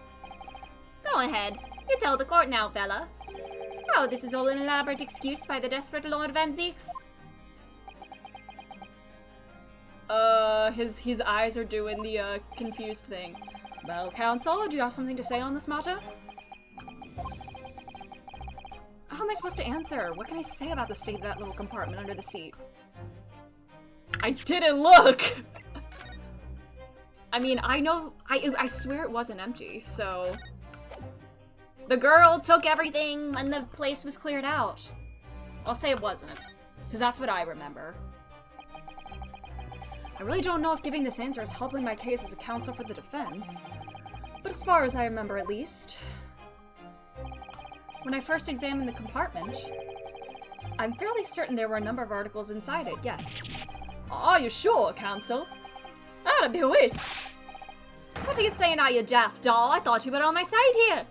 Speaker 3: Go ahead. You tell the court now, fella. Oh, this is all an elaborate excuse by the desperate Lord Van Zeeks.
Speaker 1: His eyes are doing the, confused thing. Well, counsel, do you have something to say on this matter? How am I supposed to answer? What can I say about the state of that little compartment under the seat? I didn't look! I mean, I know, I swear it wasn't empty, so... The girl took everything and the place was cleared out. I'll say it wasn't, because that's what I remember. I really don't know if giving this answer is helping my case as a counsel for the defense, but as far as I remember at least. When I first examined the compartment, I'm fairly certain there were a number of articles inside it, yes. Are you sure, counsel? That'd be a waste.
Speaker 3: What are you saying now, you daft doll? I thought you were on my side here.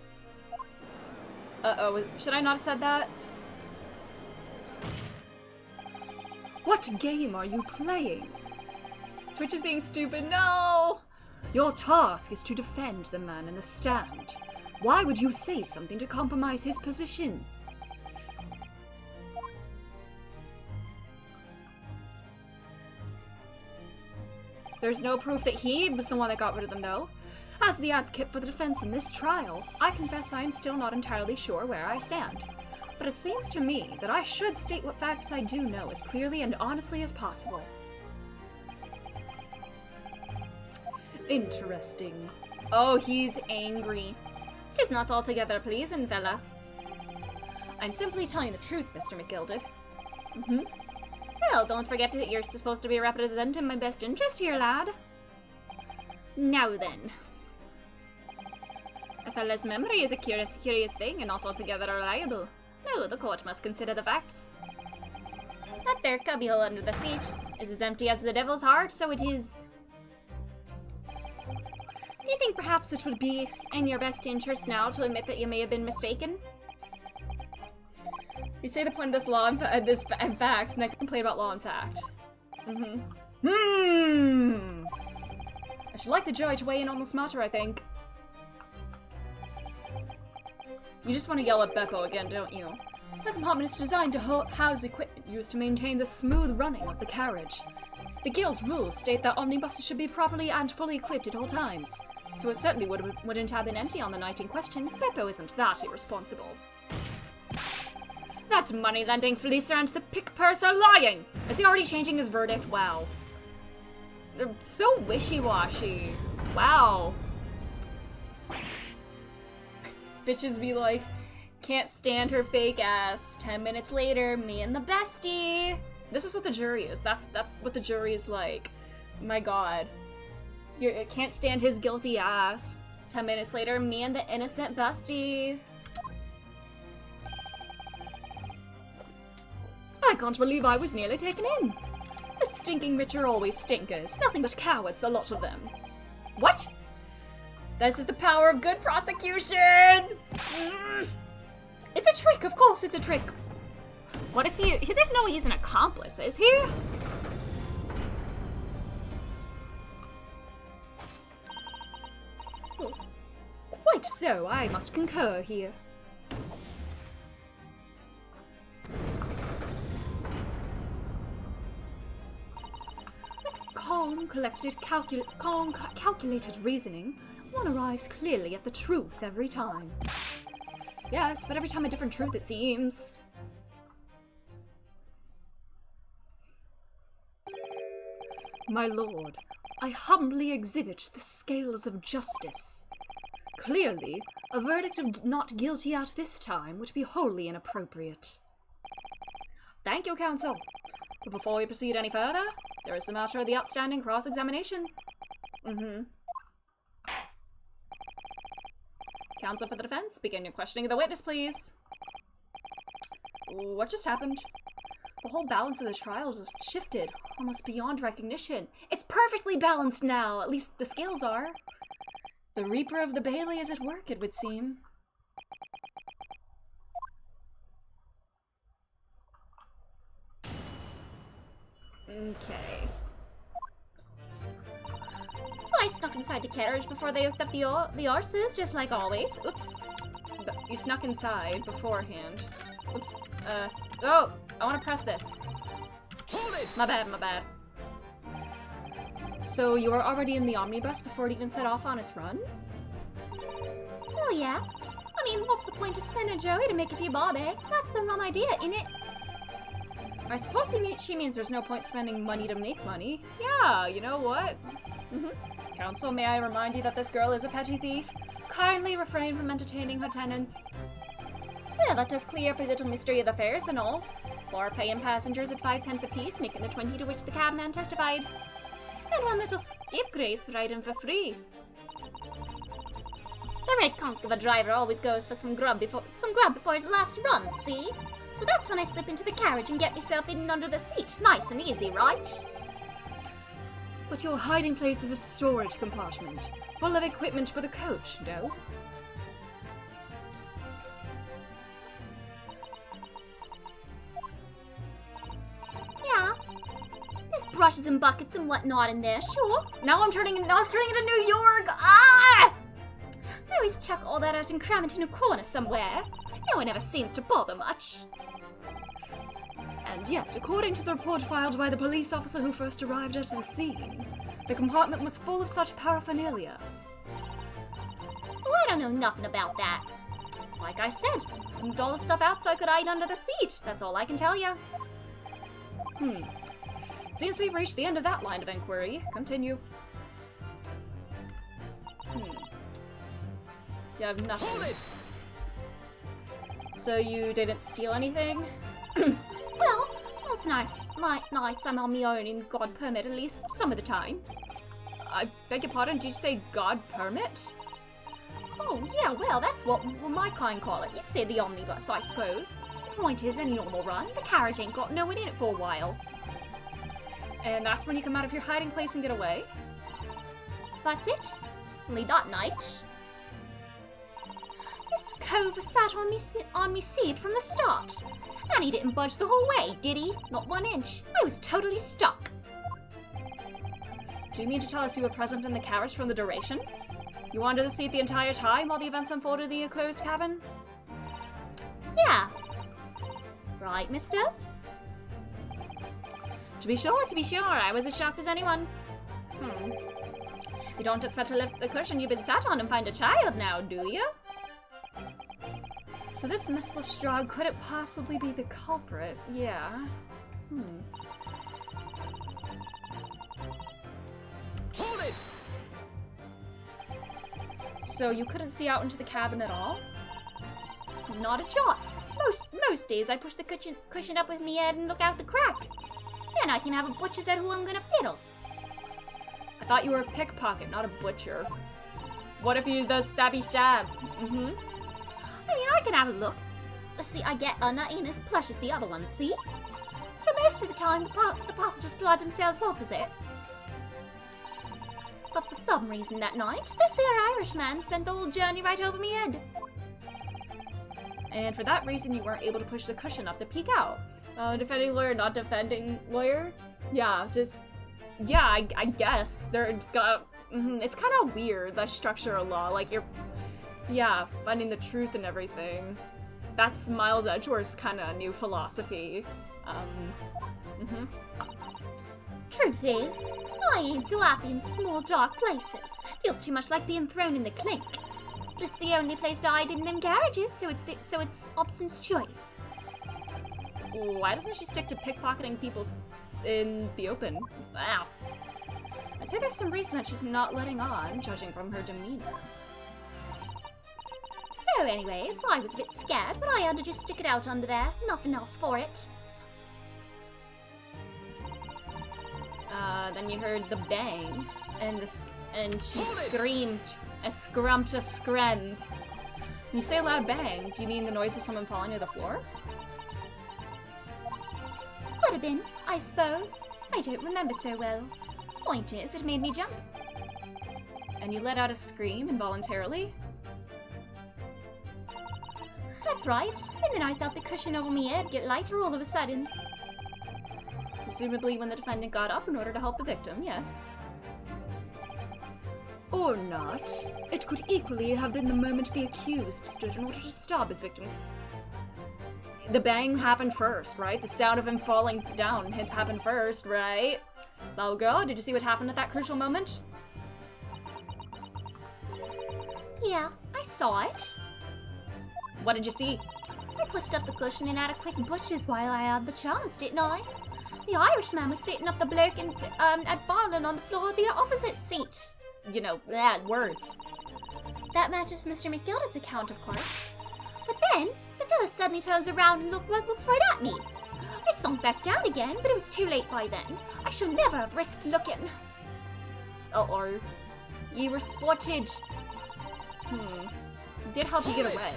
Speaker 1: Uh-oh, should I not have said that? What game are you playing? Twitch is being stupid, no! Your task is to defend the man in the stand. Why would you say something to compromise his position? There's no proof that he was the one that got rid of them, though. As the advocate for the defense in this trial, I confess I am still not entirely sure where I stand. But it seems to me that I should state what facts I do know as clearly and honestly as possible. Interesting. Oh, he's angry.
Speaker 3: 'Tis not altogether pleasing, fella.
Speaker 1: I'm simply telling the truth, Mr. McGilded.
Speaker 3: Well, don't forget that you're supposed to be representing my best interest here, lad. Now then. A fella's memory is a curious thing and not altogether reliable. No, the court must consider the facts. That there cubbyhole under the seat is as empty as the devil's heart, so it is. Do you think perhaps it would be in your best interest now to admit that you may have been mistaken?
Speaker 1: You say the point of this law and facts, and then complain about law and fact. I should like the jury to weigh in on this matter, I think. You just want to yell at Beppo again, don't you? The compartment is designed to house equipment used to maintain the smooth running of the carriage. The Guild's rules state that omnibuses should be properly and fully equipped at all times, so it certainly wouldn't have been empty on the night in question. Beppo isn't that irresponsible.
Speaker 3: That money-lending fleecer and the pick-purse are lying!
Speaker 1: Is he already changing his verdict? Wow. They're so wishy-washy. Wow. Bitches be like, can't stand her fake ass. 10 minutes later, me and the bestie. This is what the jury is. That's what the jury is like. My god. You can't stand his guilty ass. 10 minutes later, me and the innocent bestie. I can't believe I was nearly taken in. The stinking rich are always stinkers. Nothing but cowards, the lot of them. What? This is the power of good prosecution! It's a trick, of course it's a trick.
Speaker 3: What if there's no way he's an accomplice, is he?
Speaker 1: Quite so, I must concur here. calculated reasoning, one arrives clearly at the truth every time. Yes, but every time a different truth it seems. My lord, I humbly exhibit the scales of justice. Clearly, a verdict of not guilty at this time would be wholly inappropriate. Thank you, counsel. But before we proceed any further, there is the matter of the outstanding cross-examination. Counsel for the defense, begin your questioning of the witness, please. What just happened? The whole balance of the trials has shifted, almost beyond recognition. It's perfectly balanced now, at least the scales are. The Reaper of the Bailey is at work, it would seem. Okay.
Speaker 3: So I snuck inside the carriage before they hooked up the horses, just like always. Oops.
Speaker 1: But you snuck inside beforehand. Oops. Oh! I want to press this.
Speaker 2: Hold it!
Speaker 1: My bad, my bad. So you were already in the omnibus before it even set off on its run?
Speaker 3: Well, yeah. I mean, what's the point of spending Joey to make a few bob, eh? That's the wrong idea, innit?
Speaker 1: I suppose she means there's no point spending money to make money. Yeah, you know what? Counsel, may I remind you that this girl is a petty thief? Kindly refrain from entertaining her tenants.
Speaker 3: Well, that does clear up a little mystery of the fares and all. Or paying passengers at 5 pence apiece, making the 20 to which the cabman testified. And one little scapegrace riding for free. The red conch of a driver always goes for some grub before his last run, see? So that's when I slip into the carriage and get myself hidden under the seat. Nice and easy, right?
Speaker 1: But your hiding place is a storage compartment, full of equipment for the coach, no?
Speaker 3: Yeah. There's brushes and buckets and whatnot in there, sure.
Speaker 1: Now it's turning into New York! Ah!
Speaker 3: I always chuck all that out and cram it in a corner somewhere. No one ever seems to bother much.
Speaker 1: And yet, according to the report filed by the police officer who first arrived at the scene, the compartment was full of such paraphernalia.
Speaker 3: Well, I don't know nothing about that. Like I said, I moved all the stuff out so I could hide under the seat. That's all I can tell you.
Speaker 1: Seems we've reached the end of that line of inquiry. Continue. You have nothing.
Speaker 2: Hold it!
Speaker 1: So you didn't steal anything?
Speaker 3: Well, most nights I'm on my own in God permit, at least some of the time.
Speaker 1: I beg your pardon, did you say God permit?
Speaker 3: Oh, yeah, well, that's what my kind call it. You say the omnibus, I suppose. The point is, any normal run, the carriage ain't got no one in it for a while.
Speaker 1: And that's when you come out of your hiding place and get away?
Speaker 3: That's it. Only that night. This cove sat on me seat from the start. And he didn't budge the whole way, did he? Not 1 inch. I was totally stuck.
Speaker 1: Do you mean to tell us you were present in the carriage from the duration? You were under the seat the entire time while the events unfolded in the enclosed cabin?
Speaker 3: Yeah. Right, mister?
Speaker 1: To be sure, I was as shocked as anyone. You don't expect to lift the cushion you've been sat on and find a child now, do you? So this Miss Lestrade couldn't possibly be the culprit. Yeah.
Speaker 2: Hold it!
Speaker 1: So you couldn't see out into the cabin at all?
Speaker 3: Not a jot. Most days I push the cushion up with me head and look out the crack. Then I can have a butcher's at who I'm gonna fiddle.
Speaker 1: I thought you were a pickpocket, not a butcher. What if you used the stabby stab?
Speaker 3: I mean, I can have a look. Let's see, I get not in as plush as the other ones, see? So most of the time, the passengers plod themselves opposite. But for some reason that night, this here Irishman spent the whole journey right over me head.
Speaker 1: And for that reason, you weren't able to push the cushion up to peek out. Defending lawyer, not defending lawyer? Yeah, I guess. It's kind of weird, the structure of law. Like, finding the truth and everything. That's Miles Edgeworth's kind of new philosophy.
Speaker 3: Truth is, I ain't too happy in small dark places. Feels too much like being thrown in the clink. But it's the only place to hide in them garages, so it's Obson's choice.
Speaker 1: Why doesn't she stick to pickpocketing people in the open? Wow. I'd say there's some reason that she's not letting on, judging from her demeanor.
Speaker 3: So anyways, I was a bit scared, but I had to just stick it out under there. Nothing else for it.
Speaker 1: Then you heard the bang, and she screamed, a scrumptious screm. When you say a loud bang, do you mean the noise of someone falling to the floor?
Speaker 3: Could have been, I suppose. I don't remember so well. Point is, it made me jump.
Speaker 1: And you let out a scream involuntarily?
Speaker 3: That's right. And then I felt the cushion over my head get lighter all of a sudden.
Speaker 1: Presumably when the defendant got up in order to help the victim, yes. Or not. It could equally have been the moment the accused stood in order to stop his victim. The bang happened first, right? The sound of him falling down happened first, right? Little girl, did you see what happened at that crucial moment?
Speaker 3: Yeah, I saw it.
Speaker 1: What did you see?
Speaker 3: I pushed up the cushion and had a quick butches while I had the chance, didn't I? The Irishman was sitting up the bloke and had fallen on the floor of the opposite seat.
Speaker 1: You know, words.
Speaker 3: That matches Mr. McGilden's account, of course. But then, the fella suddenly turns around and looks right at me. I sunk back down again, but it was too late by then. I should never have risked looking.
Speaker 1: Or you were spotted. Did help you get away.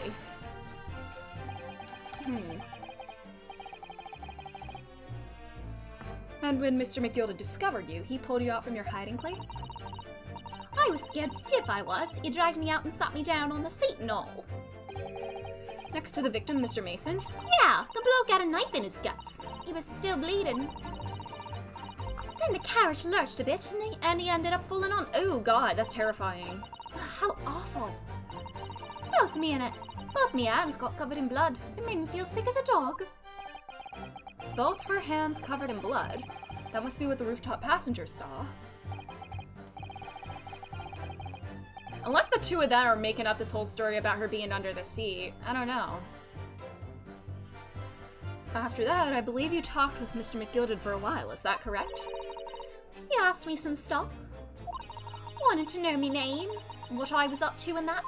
Speaker 1: And when Mr. McGilden discovered you, he pulled you out from your hiding place?
Speaker 3: I was scared stiff, I was. He dragged me out and sat me down on the seat and all.
Speaker 1: Next to the victim, Mr. Mason?
Speaker 3: Yeah, the bloke had a knife in his guts. He was still bleeding. Then the carriage lurched a bit, and he ended up falling on.
Speaker 1: Oh god, that's terrifying.
Speaker 3: How awful. Both me hands got covered in blood. It made me feel sick as a dog.
Speaker 1: Both her hands covered in blood? That must be what the rooftop passengers saw. Unless the two of them are making up this whole story about her being under the seat. I don't know. After that, I believe you talked with Mr. McGilden for a while, is that correct?
Speaker 3: He asked me some stuff. Wanted to know me name, what I was up to and that.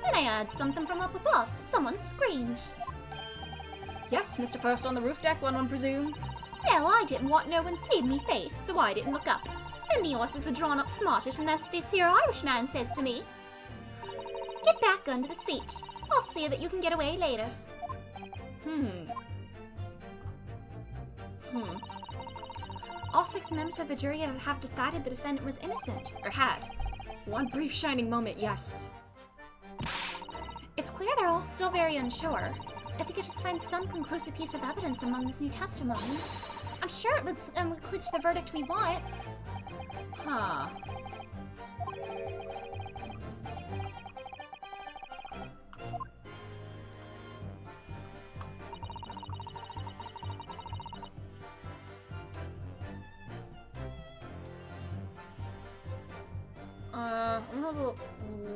Speaker 3: Then I heard something from up above. Someone screamed.
Speaker 1: Yes, Mr. First on the roof deck, one presume?
Speaker 3: Well, I didn't want no one seeing me face, so I didn't look up. And the horses were drawn up smartish, and this here Irishman says to me, "Get back under the seat. I'll see that you can get away later."
Speaker 1: All 6 members of the jury have decided the defendant was innocent, or had. One brief shining moment, yes.
Speaker 3: It's clear they're all still very unsure. If we could just find some conclusive piece of evidence among this new testimony, I'm sure it would clinch the verdict we want.
Speaker 1: Huh. I'm gonna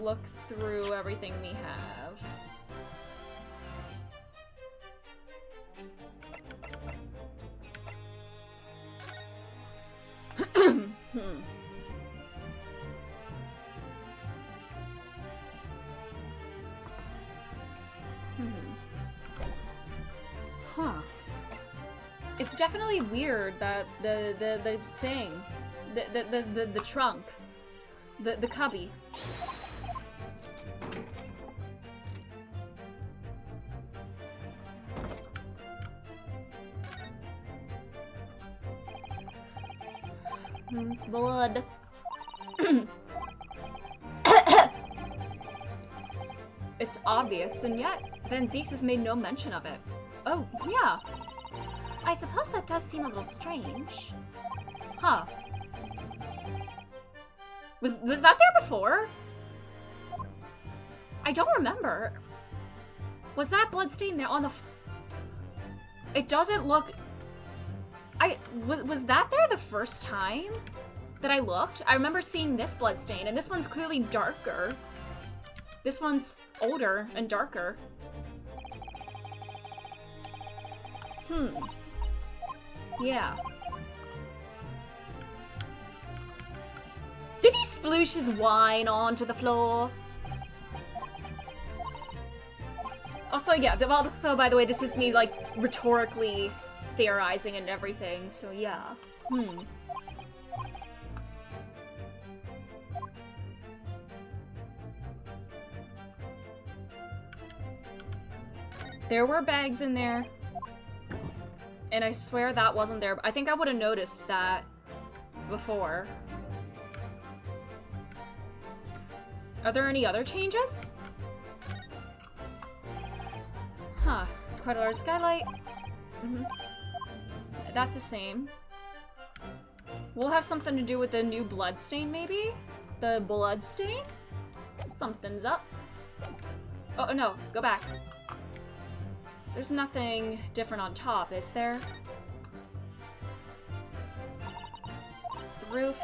Speaker 1: look through everything we have. Huh. It's definitely weird that the thing, the trunk, the cubby. It's blood. It's obvious, and yet Van Zeeks has made no mention of it. Oh, yeah.
Speaker 3: I suppose that does seem a little strange.
Speaker 1: Huh. Was that there before? I don't remember. Was that bloodstain there on the... It doesn't look... Was that there the first time that I looked? I remember seeing this bloodstain, and this one's clearly darker. This one's older and darker. Yeah. Did he sploosh his wine onto the floor? Also, yeah, also, by the way, this is me, like, rhetorically theorizing and everything, so yeah. There were bags in there. And I swear that wasn't there. I think I would have noticed that before. Are there any other changes? Huh. It's quite a large skylight. That's the same. We'll have something to do with the new bloodstain, maybe? The bloodstain? Something's up. Oh, no. Go back. There's nothing different on top, is there? The roof.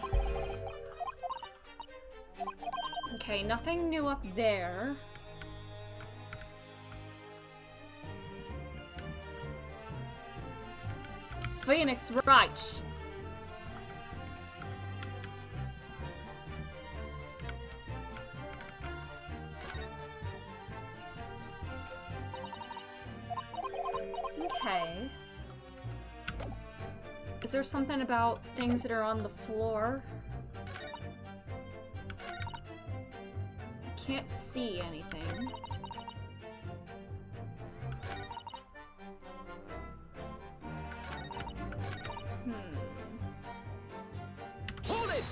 Speaker 1: Okay, nothing new up there. Phoenix, right. Okay. Is there something about things that are on the floor? I can't see anything.
Speaker 2: Hold it!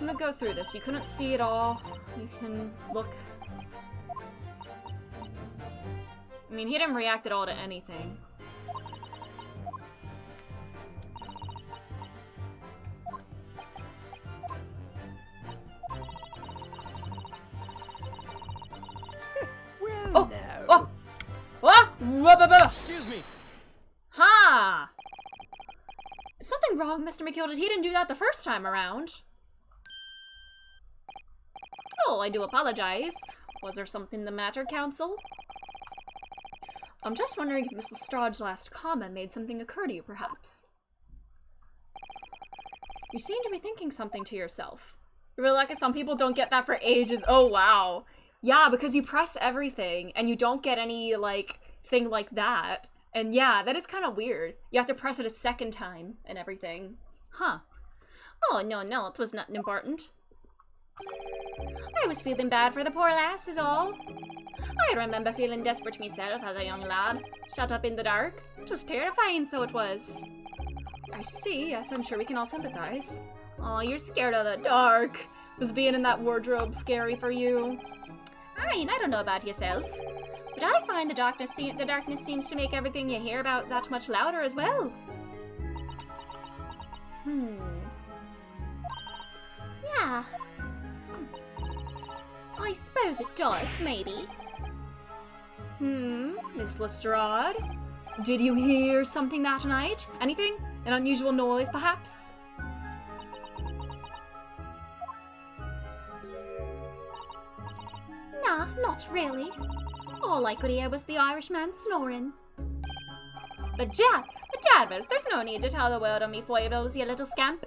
Speaker 1: I'm gonna go through this. You couldn't see it all. You can look. I mean, he didn't react at all to anything.
Speaker 2: Well, now.
Speaker 1: Oh! What?
Speaker 2: Excuse me.
Speaker 1: Ha! Is something wrong, Mr. McGilded? He didn't do that the first time around. Oh, I do apologize. Was there something the matter, Council? I'm just wondering if Mr. Lestrade's last comment made something occur to you, perhaps. You seem to be thinking something to yourself. Really, like, some people don't get that for ages. Oh, wow. Yeah, because you press everything, and you don't get any, like, thing like that. And yeah, that is kind of weird. You have to press it a second time and everything. Huh. Oh, no, it was nothing important. I was feeling bad for the poor lass is all. I remember feeling desperate myself as a young lad, shut up in the dark. It was terrifying, so it was. I see, yes, I'm sure we can all sympathize. Oh, you're scared of the dark. Was being in that wardrobe scary for you? I don't know about yourself, but I find the darkness seems to make everything you hear about that much louder as well. Yeah. I suppose it does, maybe. Miss Lestrade? Did you hear something that night? Anything? An unusual noise, perhaps? Nah, not really. All I could hear was the Irishman snoring. The Jabbers, there's no need to tell the world on me foibles, you little scamp.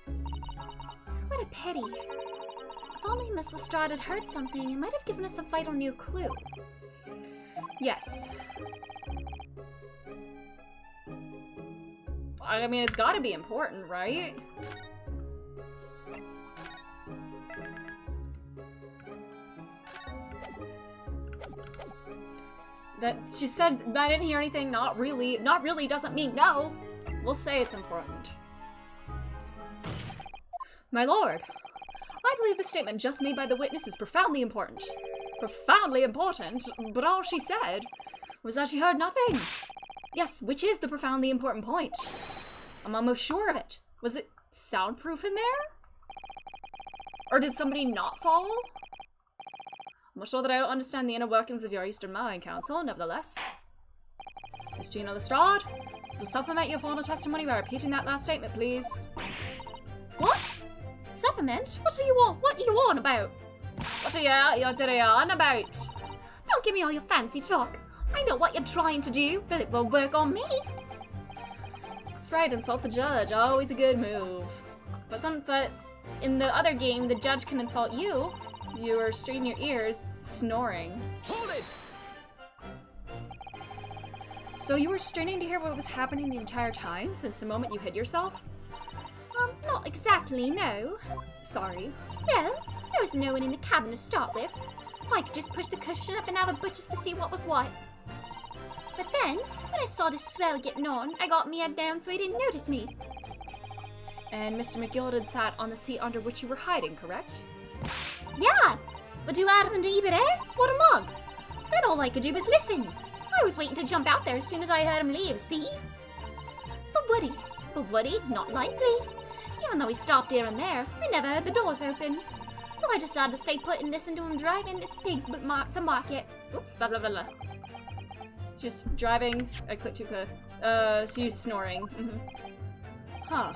Speaker 1: What a pity. If only Miss Lestrade had heard something, it might have given us a vital new clue. Yes. I mean, it's gotta be important, right? That she said, I didn't hear anything, not really doesn't mean no. We'll say it's important. My lord, I believe the statement just made by the witness is profoundly important. Profoundly important, but all she said was that she heard nothing. Yes, which is the profoundly important point. I'm almost sure of it. Was it soundproof in there? Or did somebody not fall? I'm sure that I don't understand the inner workings of your Eastern mind, Council, nevertheless. Miss Gina Lestrade, Will supplement your formal testimony by repeating that last statement, please.
Speaker 3: What? Supplement? What are you on about?
Speaker 1: What are you on about?
Speaker 3: Don't give me all your fancy talk. I know what you're trying to do, but it won't work on me.
Speaker 1: That's right, insult the judge. Always a good move. But in the other game, the judge can insult you. You are straining your ears, snoring.
Speaker 2: Hold it!
Speaker 1: So you were straining to hear what was happening the entire time, since the moment you hid yourself?
Speaker 3: Not exactly, no.
Speaker 1: Sorry.
Speaker 3: Well, there was no one in the cabin to start with. I could just push the cushion up and have a butcher's to see what was what. But then, when I saw this swell getting on, I got me head down so he didn't notice me.
Speaker 1: And Mr. McGilded sat on the seat under which you were hiding, correct?
Speaker 3: Yeah, but do Adam and Eve there? What a mug! So then all I could do was listen. I was waiting to jump out there as soon as I heard him leave, see? But Woody, not likely. Even though he stopped here and there, I never heard the doors open. So I just had to stay put and listen to him driving its pigs to market.
Speaker 1: Oops, blah blah blah blah. Just driving. I clicked too quick. So you snoring. Huh.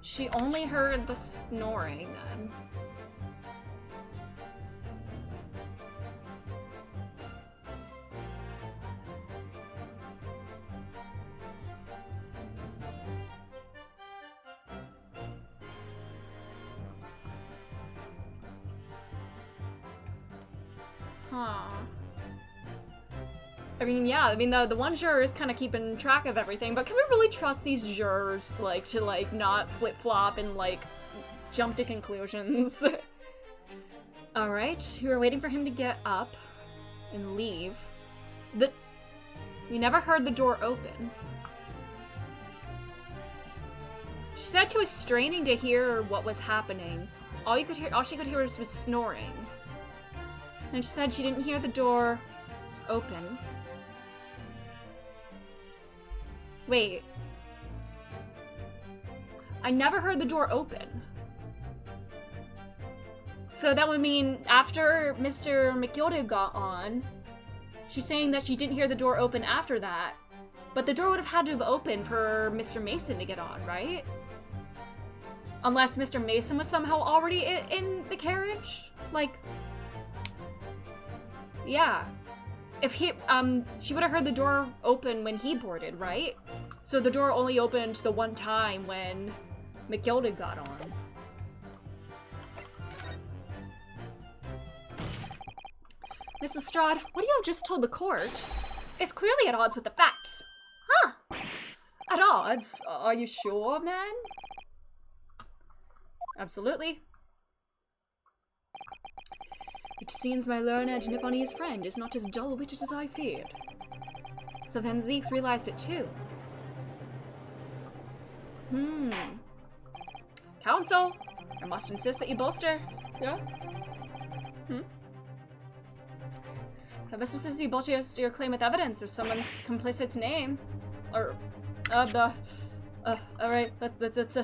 Speaker 1: She only heard the snoring then. Huh. I mean, yeah, I mean, the one juror is kind of keeping track of everything, but can we really trust these jurors, like, to, like, not flip-flop and, like, jump to conclusions? Alright, we were waiting for him to get up and leave. We never heard the door open. She said she was straining to hear what was happening. All she could hear was snoring. And she said she didn't hear the door open. Wait. I never heard the door open. So that would mean after Mr. McGilded got on, she's saying that she didn't hear the door open after that. But the door would have had to have opened for Mr. Mason to get on, right? Unless Mr. Mason was somehow already in the carriage? Like... Yeah. If he, she would have heard the door open when he boarded, right? So the door only opened the one time when McGilded got on. Mrs. Strahd, what you just told the court is clearly at odds with the facts.
Speaker 3: Huh?
Speaker 1: At odds? Are you sure, man? Absolutely. It seems my learned Nipponese friend is not as dull-witted as I feared. So then Zeke's realized it too. Counsel, I must insist that you bolster. Yeah? I must insist you bolster your claim with evidence or someone's complicit's name. Or, alright, that's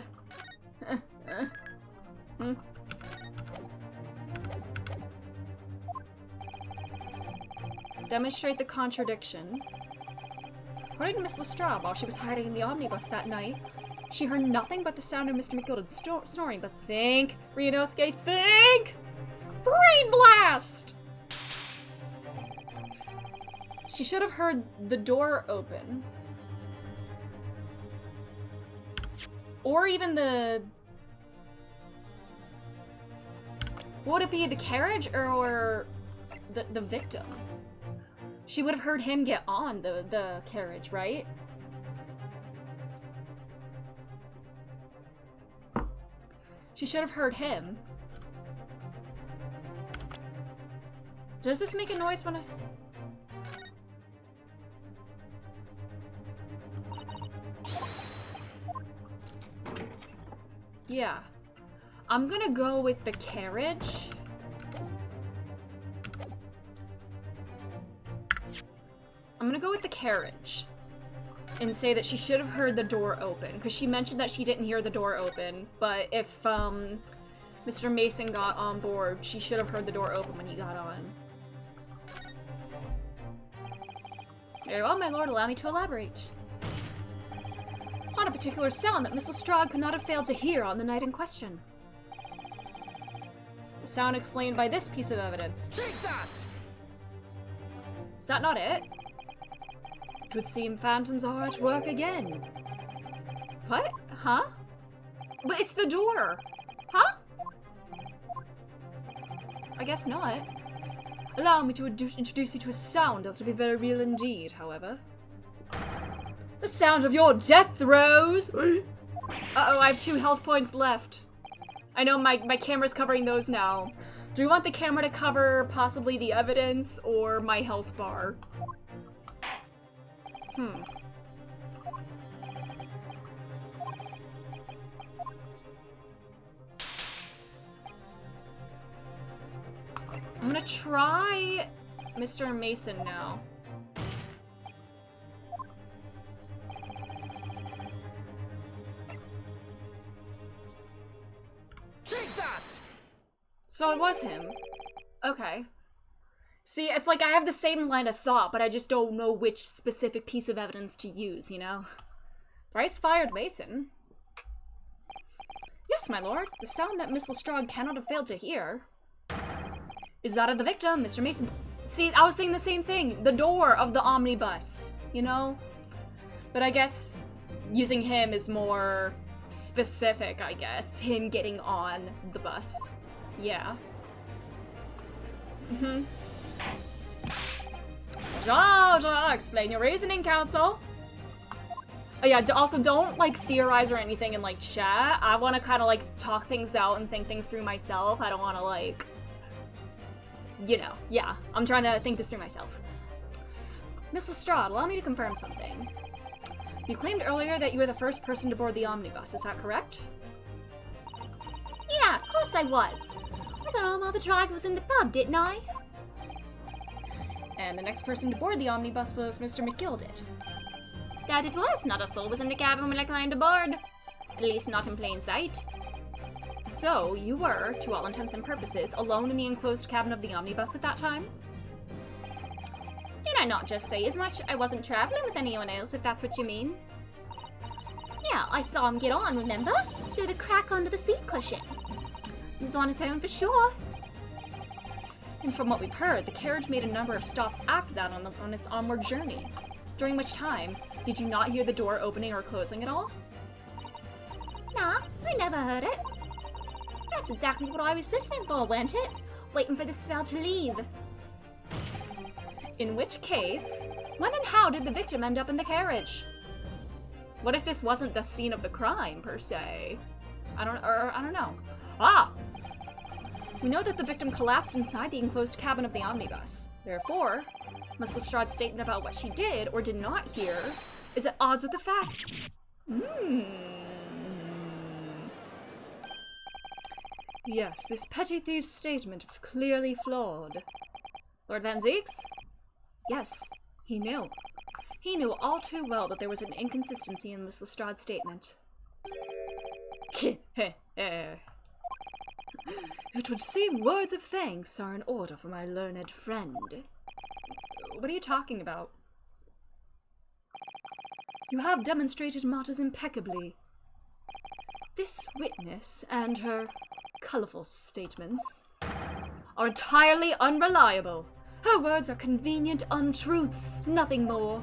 Speaker 1: Demonstrate the contradiction. According to Miss Lestrade, while she was hiding in the omnibus that night, she heard nothing but the sound of Mr. McGilded snoring. But think, Ryunosuke, think! Brain blast! She should have heard the door open. Or even the... Would it be the carriage or the victim? She would have heard him get on the carriage, right? She should have heard him. Does this make a noise when I... Yeah. I'm gonna go with the carriage. I'm gonna go with the carriage and say that she should have heard the door open, because she mentioned that she didn't hear the door open, but if Mr. Mason got on board, she should have heard the door open when he got on. Very well, my lord, allow me to elaborate. On a particular sound that Miss Lestrade could not have failed to hear on the night in question. The sound explained by this piece of evidence.
Speaker 2: Take that!
Speaker 1: Is that not it? It would seem phantoms are at work again. What? Huh? But it's the door! Huh? I guess not. Allow me to introduce you to a sound that will be very real indeed, however. The sound of your death throes! Uh-oh, I have 2 health points left. I know my camera's covering those now. Do we want the camera to cover possibly the evidence or my health bar? I'm gonna try Mr. Mason now.
Speaker 2: Take that!
Speaker 1: So it was him. Okay. See, it's like I have the same line of thought, but I just don't know which specific piece of evidence to use, you know? Thrice fired Mason. Yes, my lord. The sound that Miss Lestrade cannot have failed to hear is that of the victim, Mr. Mason. See, I was thinking the same thing. The door of the omnibus, you know? But I guess using him is more specific, I guess. Him getting on the bus. Yeah. Explain your reasoning, counsel. Oh yeah, also don't, like, theorize or anything in, like, chat. I want to kind of, like, talk things out and think things through myself. I don't want to, like, you know, yeah. I'm trying to think this through myself. Miss Lestrade, allow me to confirm something. You claimed earlier that you were the first person to board the omnibus, is that correct?
Speaker 3: Yeah, of course I was. I got all the drive was in the pub, didn't I?
Speaker 1: And the next person to board the omnibus was Mr. McGilded.
Speaker 3: That it was. Not a soul was in the cabin when I climbed aboard. At least not in plain sight.
Speaker 1: So, you were, to all intents and purposes, alone in the enclosed cabin of the omnibus at that time?
Speaker 3: Did I not just say as much? I wasn't traveling with anyone else, if that's what you mean. Yeah, I saw him get on, remember? Through the crack under the seat cushion. He was on his own for sure.
Speaker 1: And from what we've heard, the carriage made a number of stops after that on its onward journey. During which time, did you not hear the door opening or closing at all?
Speaker 3: Nah, I never heard it. That's exactly what I was listening for, weren't it? Waiting for the spell to leave.
Speaker 1: In which case, when and how did the victim end up in the carriage? What if this wasn't the scene of the crime, per se? I don't know. Ah! We know that the victim collapsed inside the enclosed cabin of the omnibus. Therefore, Miss Lestrade's statement about what she did or did not hear is at odds with the facts. Yes, this petty thief's statement was clearly flawed. Lord Van Zeeks? Yes, he knew. He knew all too well that there was an inconsistency in Miss Lestrade's statement. It would seem words of thanks are in order for my learned friend. What are you talking about? You have demonstrated matters impeccably. This witness and her colorful statements are entirely unreliable. Her words are convenient untruths, nothing more.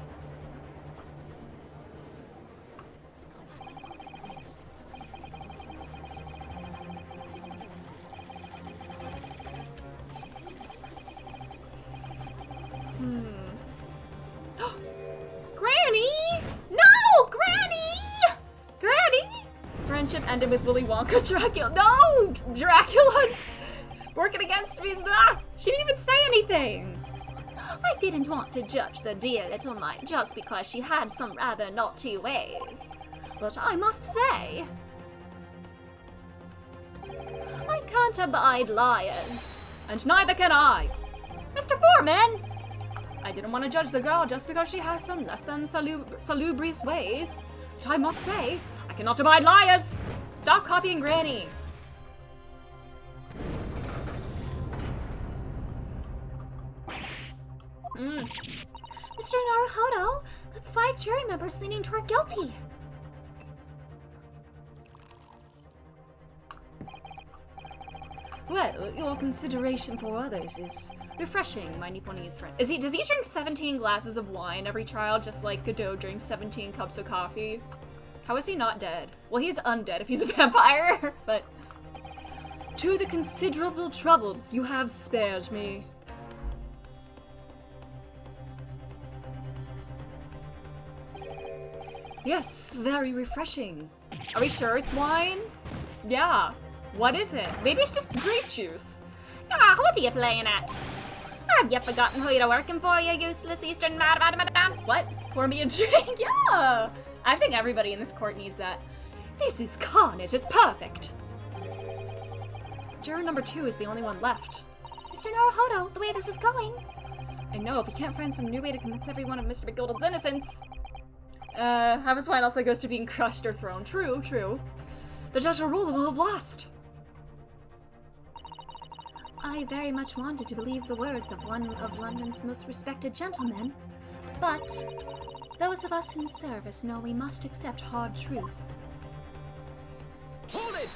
Speaker 1: Granny! No! Granny! Granny! Friendship ended with Willy Wonka. Dracula. No! Dracula's working against me. She didn't even say anything.
Speaker 3: I didn't want to judge the dear little mite just because she had some rather naughty ways. But I must say, I can't abide liars.
Speaker 1: And neither can I. Mr. Foreman! I didn't want to judge the girl just because she has some less than salubrious ways. But I must say, I cannot abide liars! Stop copying Granny!
Speaker 3: Mr. Naruhodo, that's 5 jury members leaning toward guilty.
Speaker 1: Well, your consideration for others is refreshing, my Nipponese friend. Does he drink 17 glasses of wine every trial, just like Godot drinks 17 cups of coffee? How is he not dead? Well, he's undead if he's a vampire, but... To the considerable troubles you have spared me. Yes, very refreshing. Are we sure it's wine? Yeah. What is it? Maybe it's just grape juice.
Speaker 3: Ah, what are you playing at? Have you forgotten who you're working for, you useless Eastern madam?
Speaker 1: What? Pour me a drink? Yeah! I think everybody in this court needs that. This is carnage, it's perfect! Juror number 2 is the only one left.
Speaker 3: Mr. Naruhodo, the way this is going.
Speaker 1: I know, if we can't find some new way to convince everyone of Mr. McGilden's innocence. Habit's wine also goes to being crushed or thrown. True, true. The judge will rule and will have lost.
Speaker 3: I very much wanted to believe the words of one of London's most respected gentlemen, but those of us in service know we must accept hard truths.
Speaker 2: Hold it!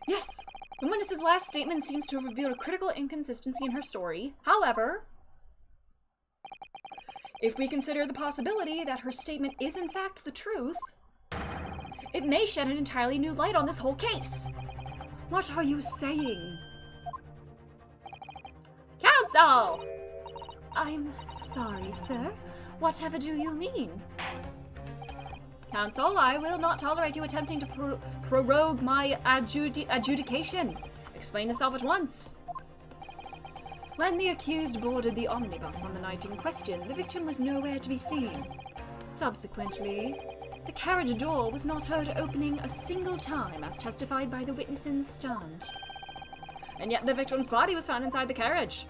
Speaker 1: Yes! The witness's last statement seems to have revealed a critical inconsistency in her story. However, if we consider the possibility that her statement is in fact the truth, it may shed an entirely new light on this whole case. What are you saying?
Speaker 3: Counsel!
Speaker 1: I'm sorry, sir. Whatever do you mean? Counsel, I will not tolerate you attempting to prorogue my adjudication. Explain yourself at once. When the accused boarded the omnibus on the night in question, the victim was nowhere to be seen. Subsequently, the carriage door was not heard opening a single time, as testified by the witness in the stand. And yet the victim's body was found inside the carriage.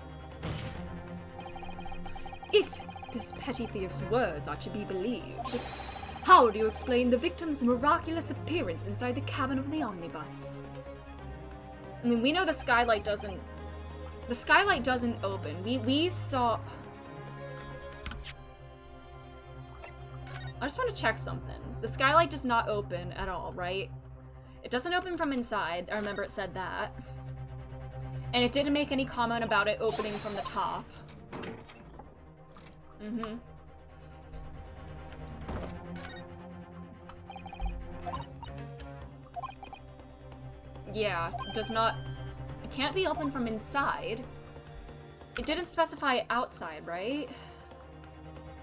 Speaker 1: If this petty thief's words are to be believed, how do you explain the victim's miraculous appearance inside the cabin of the omnibus? I mean, we know the skylight doesn't... The skylight doesn't open. We saw... I just want to check something. The skylight does not open at all, right? It doesn't open from inside. I remember it said that. And it didn't make any comment about it opening from the top. Mm-hmm. Yeah, does not... It can't be open from inside. It didn't specify outside, right?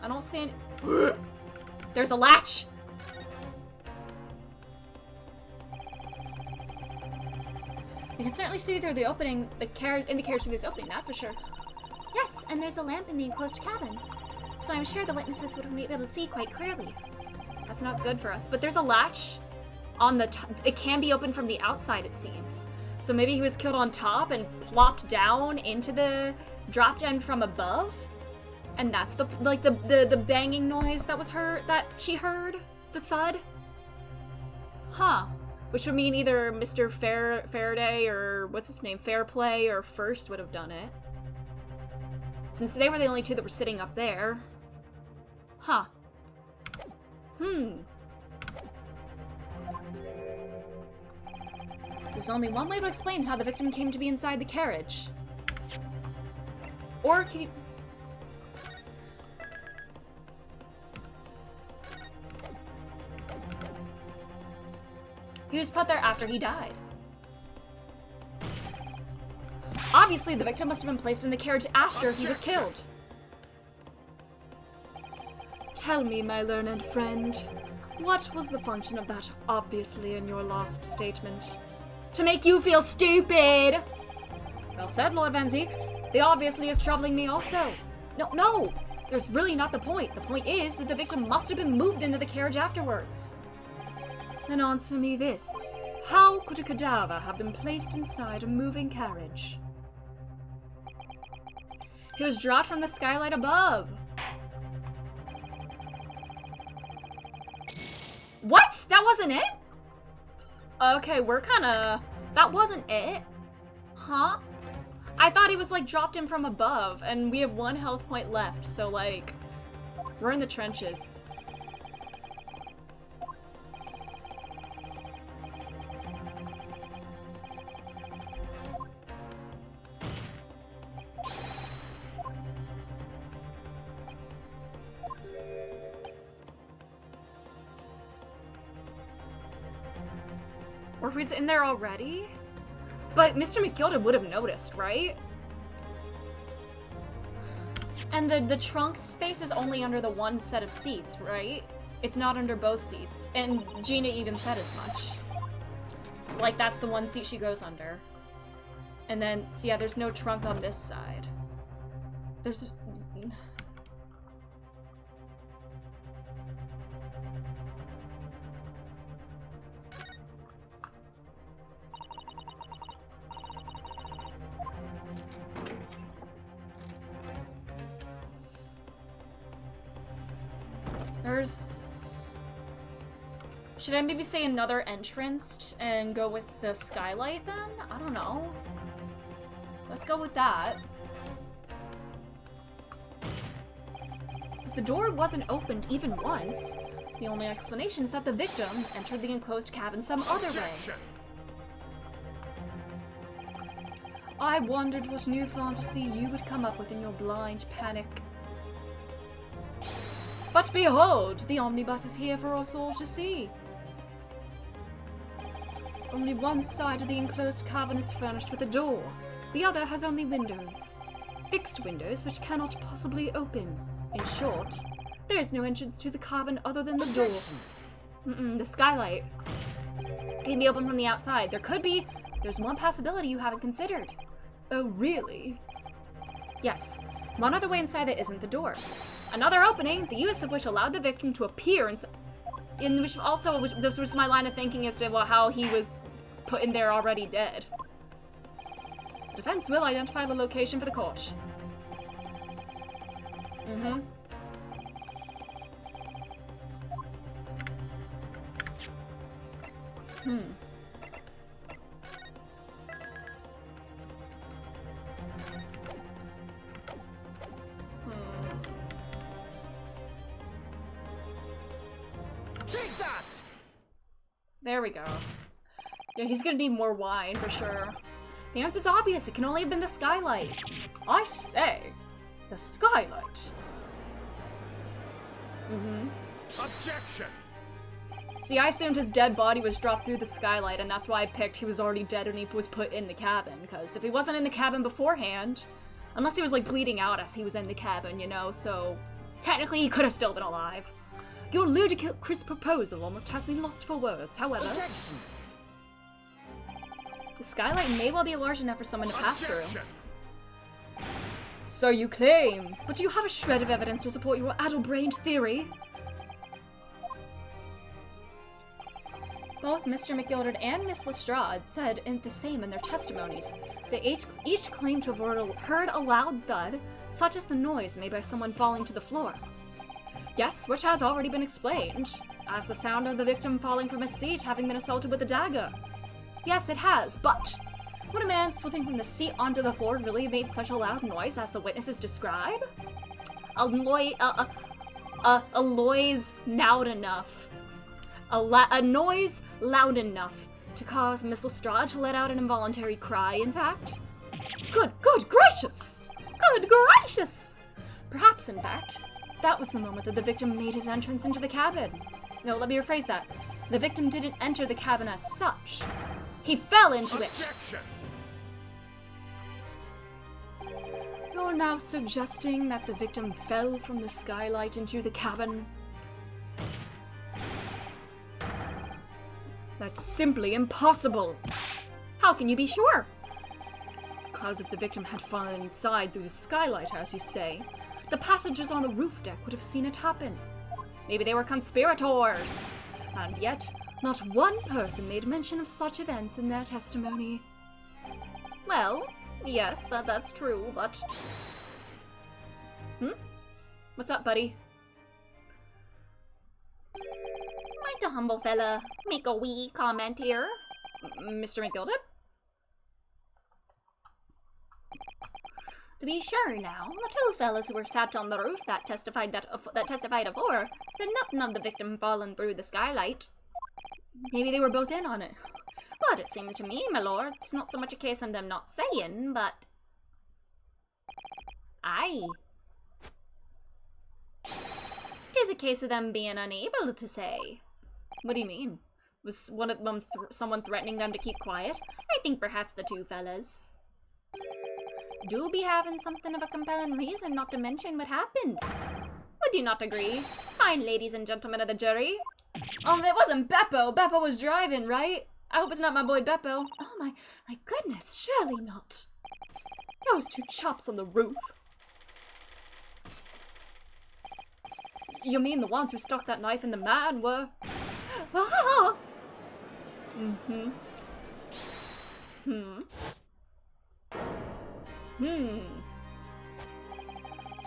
Speaker 1: I don't see any... There's a latch! We can certainly see through the opening, in the carriage through this opening, that's for sure.
Speaker 3: Yes, and there's a lamp in the enclosed cabin, so I'm sure the witnesses would be able to see quite clearly.
Speaker 1: That's not good for us, but there's a latch on the it can be opened from the outside, it seems. So maybe he was killed on top and plopped down into the drop down from above? And that's the banging noise that was that she heard? The thud? Huh. Which would mean either Mr. Faraday or what's his name? Fairplay or First would have done it. Since they were the only two that were sitting up there. Huh. There's only one way to explain how the victim came to be inside the carriage. Or he was put there after he died. Obviously, the victim must have been placed in the carriage after he was killed. Tell me, my learned friend, what was the function of that obviously in your last statement? To make you feel stupid! Well said, Lord Van Zeeks. The obviously is troubling me also. No! There's really not the point. The point is that the victim must have been moved into the carriage afterwards. Then answer me this. How could a cadaver have been placed inside a moving carriage? He was dropped from the skylight above. What? That wasn't it? Okay, we're kinda... That wasn't it. Huh? I thought he was, like, dropped in from above, and we have 1 health point left, so, like, we're in the trenches. Or who's in there already? But Mr. McGilded would have noticed, right? And the trunk space is only under the 1 set of seats, right? It's not under both seats. And Gina even said as much. Like, that's the 1 seat she goes under. And then, so yeah, there's no trunk on this side. There's... Should I maybe say another entrance and go with the skylight then? I don't know. Let's go with that. If the door wasn't opened even once, the only explanation is that the victim entered the enclosed cabin some other way. I wondered what new fantasy you would come up with in your blind panic. But behold, the omnibus is here for us all to see. Only one side of the enclosed cabin is furnished with a door. The other has only windows. Fixed windows which cannot possibly open. In short, there is no entrance to the cabin other than the door. The skylight. It can be opened from the outside. There's one possibility you haven't considered. Oh, really? Yes. One other way inside that isn't the door. Another opening, the use of which allowed the victim to appear this was my line of thinking as to how he was put in there already dead. The defense will identify the location for the court.
Speaker 2: Take that!
Speaker 1: There we go. Yeah, he's gonna need more wine for sure. The answer's obvious. It can only have been the skylight. I say, the skylight.
Speaker 2: Objection!
Speaker 1: See, I assumed his dead body was dropped through the skylight, and that's why I picked he was already dead when he was put in the cabin, because if he wasn't in the cabin beforehand, unless he was, like, bleeding out as he was in the cabin, you know, so technically he could have still been alive. Your ludicrous proposal almost has me lost for words, however.
Speaker 2: Objection!
Speaker 1: The skylight may well be large enough for someone to pass
Speaker 2: Objection!
Speaker 1: through. So you claim, but do you have a shred of evidence to support your addle-brained theory? Both Mr. McGilded and Miss Lestrade said the same in their testimonies. They each claimed to have heard a loud thud, such as the noise made by someone falling to the floor. Yes, which has already been explained, as the sound of the victim falling from his seat having been assaulted with a dagger. Yes, it has, but would a man slipping from the seat onto the floor really have made such a loud noise as the witnesses describe? A noise loud enough. A noise loud enough to cause Miss Lestrade to let out an involuntary cry, in fact. Good gracious! Good gracious! Perhaps, in fact, that was the moment that the victim made his entrance into the cabin. No, let me rephrase that. The victim didn't enter the cabin as such. He fell into it. You're now suggesting that the victim fell from the skylight into the cabin? That's simply impossible. How can you be sure? Because if the victim had fallen inside through the skylight, as you say, the passengers on the roof deck would have seen it happen. Maybe they were conspirators. And yet, not one person made mention of such events in their testimony. Well, yes, that's true, but... What's up, buddy?
Speaker 3: Might the humble fella make a wee comment here?
Speaker 1: Mr. McGilded?
Speaker 3: To be sure now, the two fellas who were sat on the roof that testified afore said nothing of the victim falling through the skylight.
Speaker 1: Maybe they were both in on it.
Speaker 3: But it seems to me, my lord, it's not so much a case of them not saying, but... Aye. 'Tis a case of them being unable to say.
Speaker 1: What do you mean? Was one of them someone threatening them to keep quiet?
Speaker 3: I think perhaps the two fellas do be having something of a compelling reason not to mention what happened. Would you not agree, fine ladies and gentlemen of the jury?
Speaker 1: It wasn't Beppo. Beppo was driving, right? I hope it's not my boy Beppo. Oh my goodness, surely not. Those two chops on the roof. You mean the ones who stuck that knife in the man were... Ah!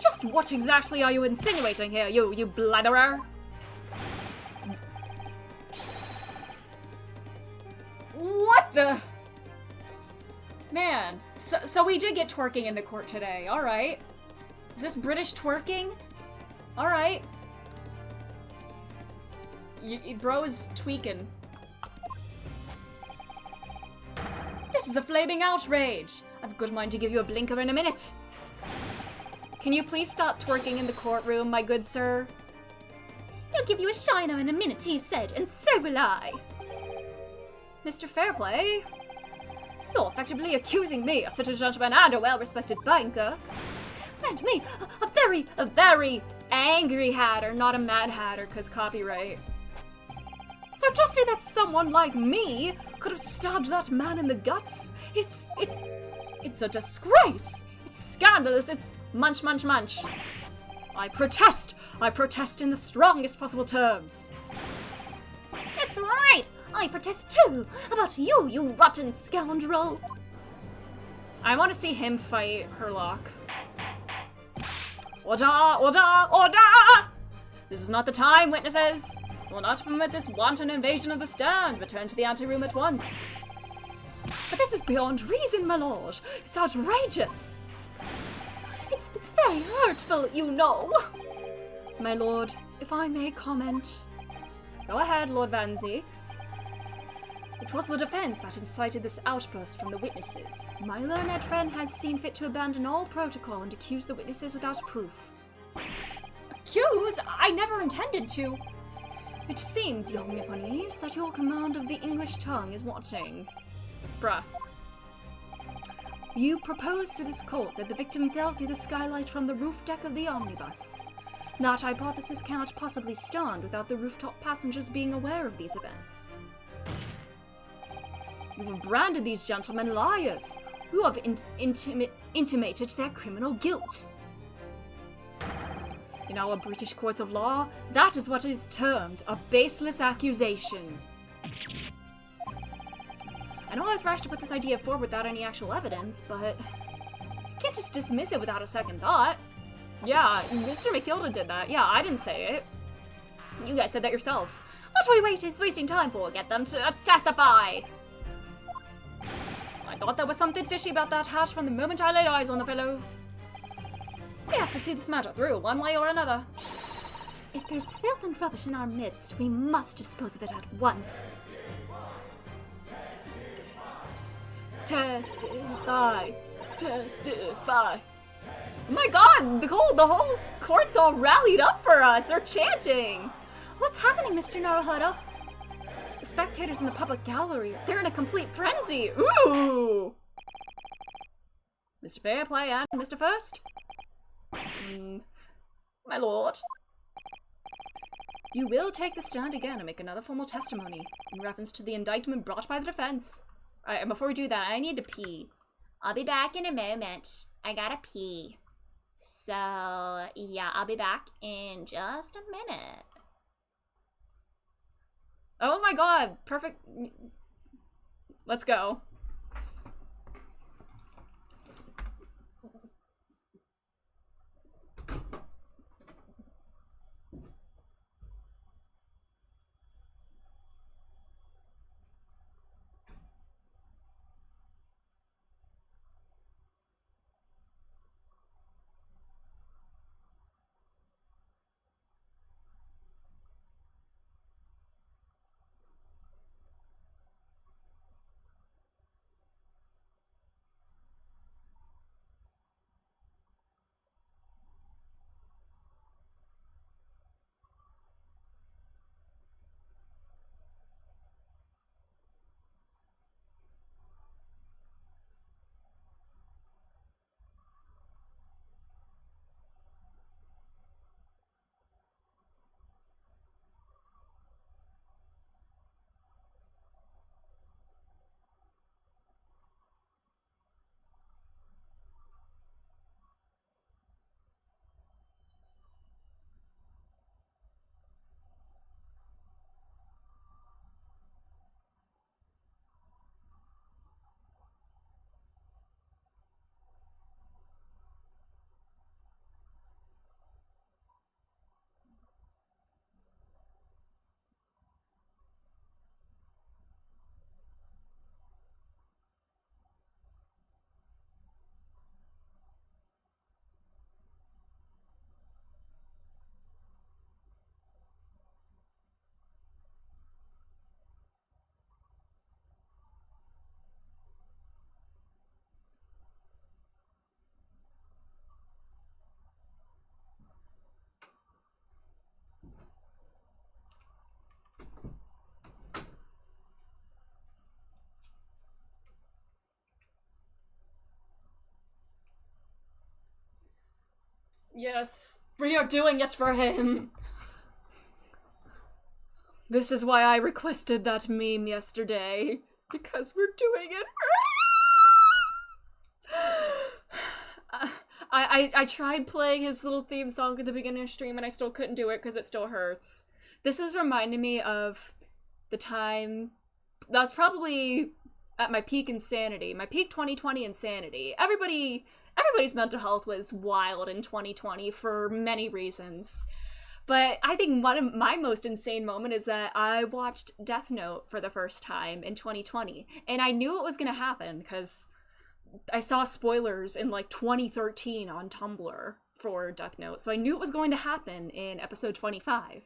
Speaker 1: Just what exactly are you insinuating here, you blatterer? What the... Man, so we did get twerking in the court today, alright. Is this British twerking? Alright. Bro is tweaking. This is a flaming outrage! I've a good mind to give you a blinker in a minute. Can you please stop twerking in the courtroom, my good sir?
Speaker 3: He'll give you a shiner in a minute, he said, and so will I.
Speaker 1: Mr. Fairplay? You're effectively accusing me, a city gentleman and a well-respected banker. And me, a very angry hatter, not a mad hatter, 'cause copyright. Suggesting that someone like me could have stabbed that man in the guts? It's a disgrace! It's scandalous, it's munch. I protest in the strongest possible terms.
Speaker 3: It's right! I protest too, about you rotten scoundrel!
Speaker 1: I want to see him fight Herlock. Order! This is not the time, witnesses! Will not permit this wanton invasion of the stand. Return to the anteroom at once. But this is beyond reason, my lord. It's outrageous. It's very hurtful, you know. My lord, if I may comment. Go ahead, Lord Van Zeeks. It was the defense that incited this outburst from the witnesses. My learned friend has seen fit to abandon all protocol and accuse the witnesses without proof. Accuse? I never intended to. It seems, young Nipponese, that your command of the English tongue is wanting. Bruh. You propose to this court that the victim fell through the skylight from the roof deck of the omnibus. That hypothesis cannot possibly stand without the rooftop passengers being aware of these events. You have branded these gentlemen liars, who have intimated their criminal guilt. In our British courts of law, that is what is termed a baseless accusation. I know I was rash to put this idea forward without any actual evidence, but you can't just dismiss it without a second thought. Yeah, Mr. McGilda did that. Yeah, I didn't say it. You guys said that yourselves. What are we wasting time for? Get them to testify! I thought there was something fishy about that hat from the moment I laid eyes on the fellow. We have to see this matter through, one way or another. If there's filth and rubbish in our midst, we must dispose of it at once. Testify. Oh my god, the whole court's all rallied up for us. They're chanting. What's happening, Mr. Naruhodo? The spectators in the public gallery, they're in a complete frenzy. Ooh! Mr. Fairplay and Mr. First? My lord. You will take the stand again and make another formal testimony in reference to the indictment brought by the defense. Alright, and before we do that, I need to pee. I'll be back in a moment. I gotta pee. So, yeah, I'll be back in just a minute. Oh my god, perfect. Let's go. Yes, we are doing it for him. This is why I requested that meme yesterday. Because we're doing it for him. I tried playing his little theme song at the beginning of stream and I still couldn't do it because it still hurts. This is reminding me of the time that was probably at my peak insanity, my peak 2020 insanity. Everybody's mental health was wild in 2020 for many reasons. But I think one of my most insane moment is that I watched Death Note for the first time in 2020. And I knew it was going to happen because I saw spoilers in like 2013 on Tumblr for Death Note. So I knew it was going to happen in episode 25.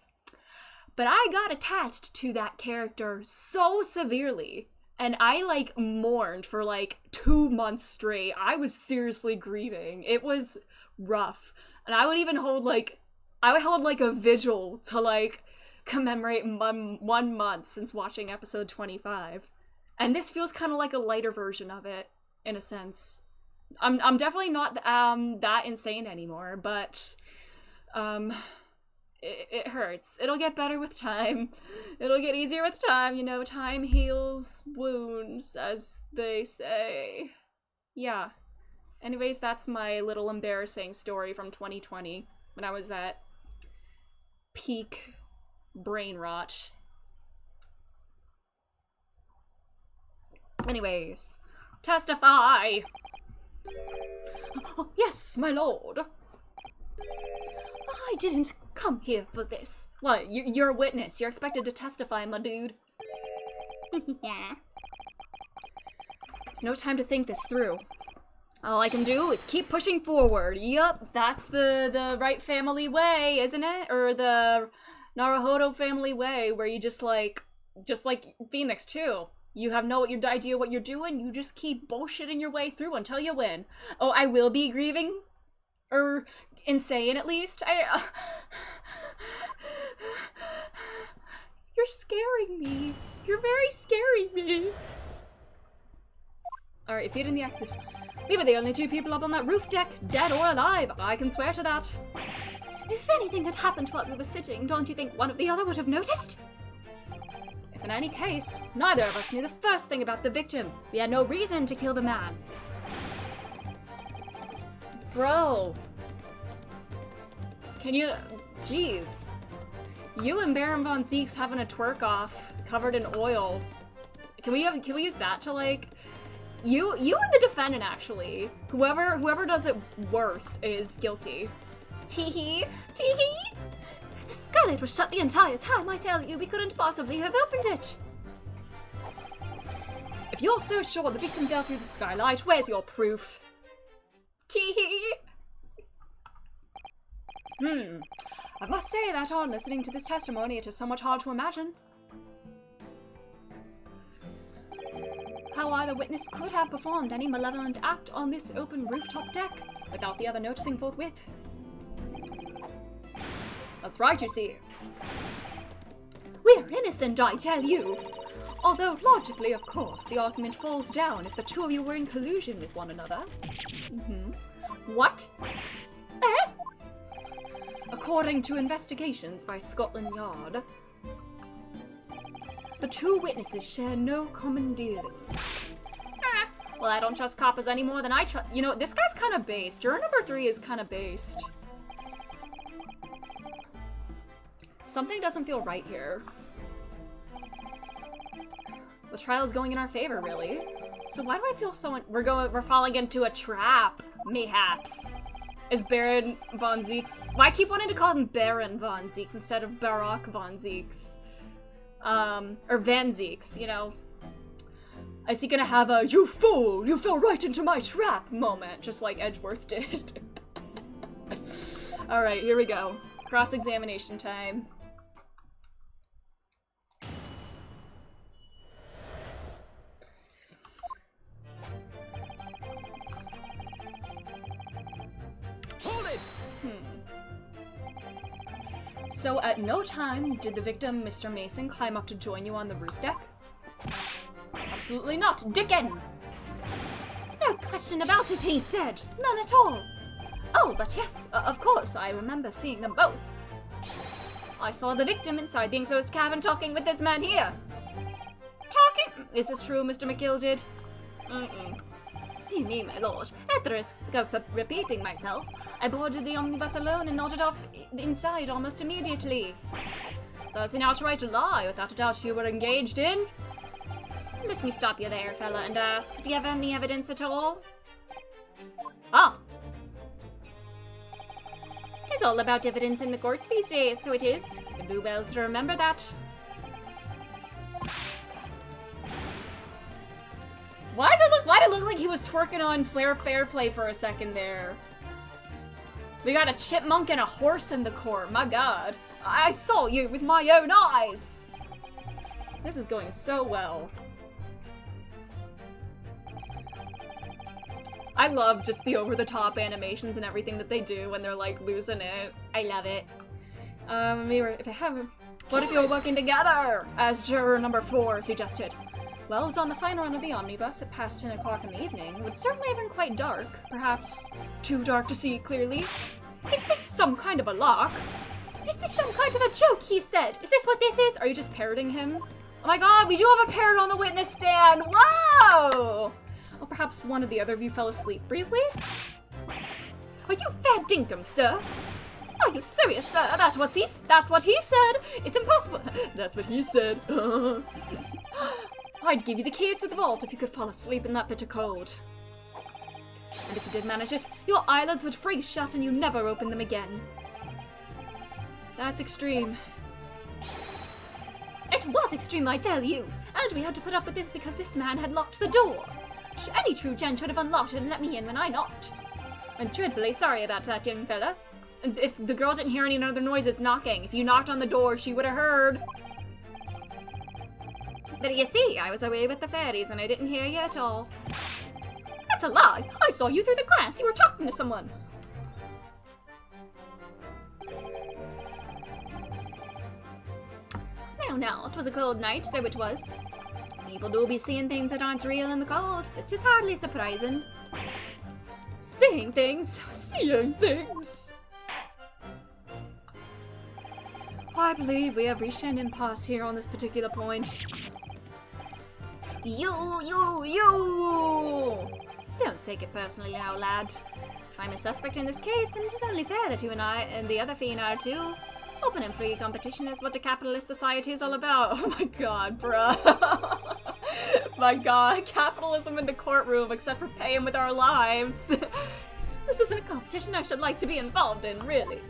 Speaker 1: But I got attached to that character so severely. And I, like, mourned for, like, 2 months straight. I was seriously grieving. It was rough. And I would even hold, like, a vigil to, like, commemorate 1 month since watching episode 25. And this feels kind of like a lighter version of it, in a sense. I'm definitely not that insane anymore, but it hurts. It'll get better with time. It'll get easier with time, you know, time heals wounds, as they say. Yeah. Anyways, that's my little embarrassing story from 2020, when I was at peak brain rot. Anyways, testify! Oh, yes, my lord. I didn't come here for this. What? You're a witness. You're expected to testify, my dude.
Speaker 3: Yeah.
Speaker 1: There's no time to think this through. All I can do is keep pushing forward. Yup, that's the right family way, isn't it? Or the Naruhodo family way, where you just like Phoenix too. You have no idea what you're doing. You just keep bullshitting your way through until you win. Oh, I will be grieving, or insane at least. You're scaring me. You're very scaring me. Alright, feet in the exit. We were the only 2 people up on that roof deck, dead or alive. I can swear to that. If anything had happened while we were sitting, don't you think one or the other would have noticed? If in any case, neither of us knew the first thing about the victim. We had no reason to kill the man. Bro. Can you... Jeez. You and Baron Von Zeke's having a twerk off, covered in oil. Can we use that to, like... You and the defendant, actually. Whoever does it worse is guilty. Teehee. Teehee. The skylight was shut the entire time, I tell you. We couldn't possibly have opened it. If you're so sure the victim fell through the skylight, where's your proof? Teehee. I must say that on listening to this testimony, it is somewhat hard to imagine how either witness could have performed any malevolent act on this open rooftop deck without the other noticing forthwith. That's right, you see. We're innocent, I tell you. Although, logically, of course, the argument falls down if the 2 of you were in collusion with one another. What? Eh? According to investigations by Scotland Yard, the 2 witnesses share no common dealings. Well, I don't trust coppers any more than I trust. You know, this guy's kind of based. Juror number 3 is kind of based. Something doesn't feel right here. The trial is going in our favor, really. So why do I feel so... We're falling into a trap, mayhaps. Is Baron Von Zeeks... Why I keep wanting to call him Baron Von Zeeks instead of Barack Von Zeeks? Or Van Zeeks, you know. Is he gonna have a, "You fool, you fell right into my trap" moment, just like Edgeworth did? Alright, here we go. Cross-examination time.
Speaker 2: Hold it!
Speaker 1: So at no time did the victim, Mr. Mason, climb up to join you on the roof deck? Absolutely not, Dickon! No question about it, he said. None at all. Oh, but yes, of course, I remember seeing them both. I saw the victim inside the enclosed cabin talking with this man here. Talking? Is this true, Mr. McGilded? Dear me, my lord. At the risk of repeating myself, I boarded the omnibus alone and nodded off inside almost immediately. That's an outright lie, without a doubt you were engaged in. Let me stop you there, fella, and ask, do you have any evidence at all? Ah! It's all about evidence in the courts these days, so it is. You do well to remember that. Why did it look like he was twerking on Fairplay for a second there? We got a chipmunk and a horse in the court, my god. I saw you with my own eyes! This is going so well. I love just the over-the-top animations and everything that they do when they're like losing it. I love it. What if you were working together? As juror number 4 suggested. Well, it was on the final run of the omnibus at past 10 o'clock in the evening. It would certainly have been quite dark. Perhaps too dark to see clearly. Is this some kind of a lock? Is this some kind of a joke, he said? Is this what this is? Are you just parroting him? Oh my god, we do have a parrot on the witness stand! Whoa! Oh, perhaps one of the other of you fell asleep briefly? Are you fair dinkum, sir? Are you serious, sir? That's what he said! It's impossible! That's what he said. I'd give you the keys to the vault if you could fall asleep in that bitter cold. And if you did manage it, your eyelids would freeze shut and you never open them again. That's extreme. It was extreme, I tell you! And we had to put up with this because this man had locked the door. Any true gent would have unlocked it and let me in when I knocked. I'm dreadfully sorry about that, young fella. And if the girl didn't hear any other noises knocking, if you knocked on the door, she would have heard. But you see, I was away with the fairies and I didn't hear you at all. That's a lie! I saw you through the glass! You were talking to someone! Now, it was a cold night, so it was. People do be seeing things that aren't real in the cold. That is hardly surprising. Seeing things! Seeing things! I believe we have reached an impasse here on this particular point. You! Don't take it personally now, lad. If I'm a suspect in this case, then it is only fair that you and I and the other fiend are too. Open and free competition is what a capitalist society is all about. Oh my god, bruh. My god, capitalism in the courtroom, except for paying with our lives. This isn't a competition I should like to be involved in, really.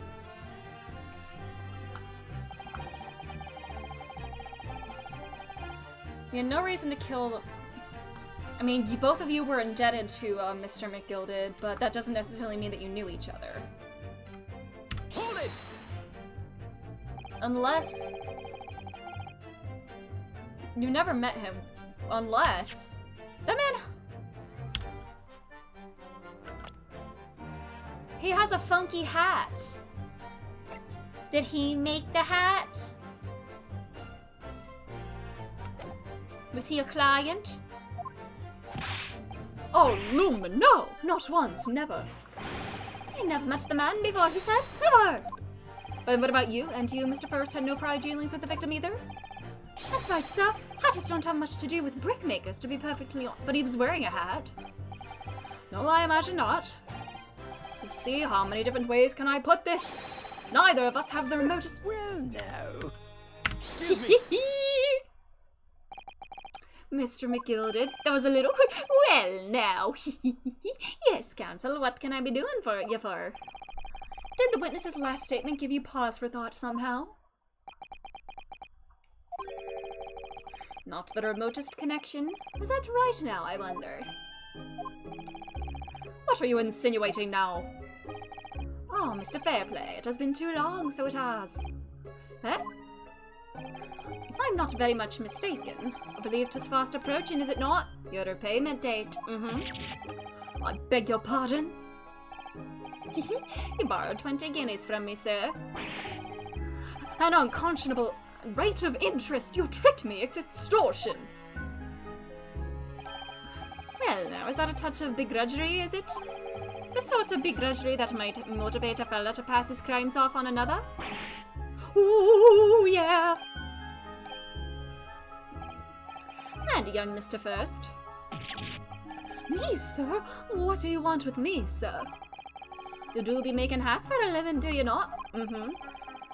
Speaker 1: You had no reason to kill... I mean, both of you were indebted to Mr. McGilded, but that doesn't necessarily mean that you knew each other.
Speaker 2: Hold it!
Speaker 1: Unless... You never met him. Unless... That man... He has a funky hat. Did he make the hat? Was he a client? Oh, Lumen, no! Not once, never. I never met the man before, he said. Never! But what about you? And you, Mr. First, had no prior dealings with the victim either? That's right, sir. Hatters don't have much to do with brickmakers, to be perfectly honest. But he was wearing a hat. No, I imagine not. You see, how many different ways can I put this? Neither of us have the remotest...
Speaker 2: Well, no. Excuse me.
Speaker 1: Mr. McGilded, that was a little... Well, now. Yes, counsel, what can I be doing for you for? Did the witness's last statement give you pause for thought somehow? Not the remotest connection. Is that right now, I wonder? What are you insinuating now? Oh, Mr. Fairplay, it has been too long, so it has. Eh? If I'm not very much mistaken, I believe 'tis fast approaching, is it not? Your repayment date. I beg your pardon? You borrowed 20 guineas from me, sir. An unconscionable rate of interest! You tricked me! It's extortion! Well, now, is that a touch of begrudgery, is it?
Speaker 3: The sort of begrudgery that might motivate a fella to pass his crimes off on another. Ooh, yeah. And young Mr. First. Me, sir? What do you want with me, sir? You do be making hats for a living, do you not? Mm-hmm.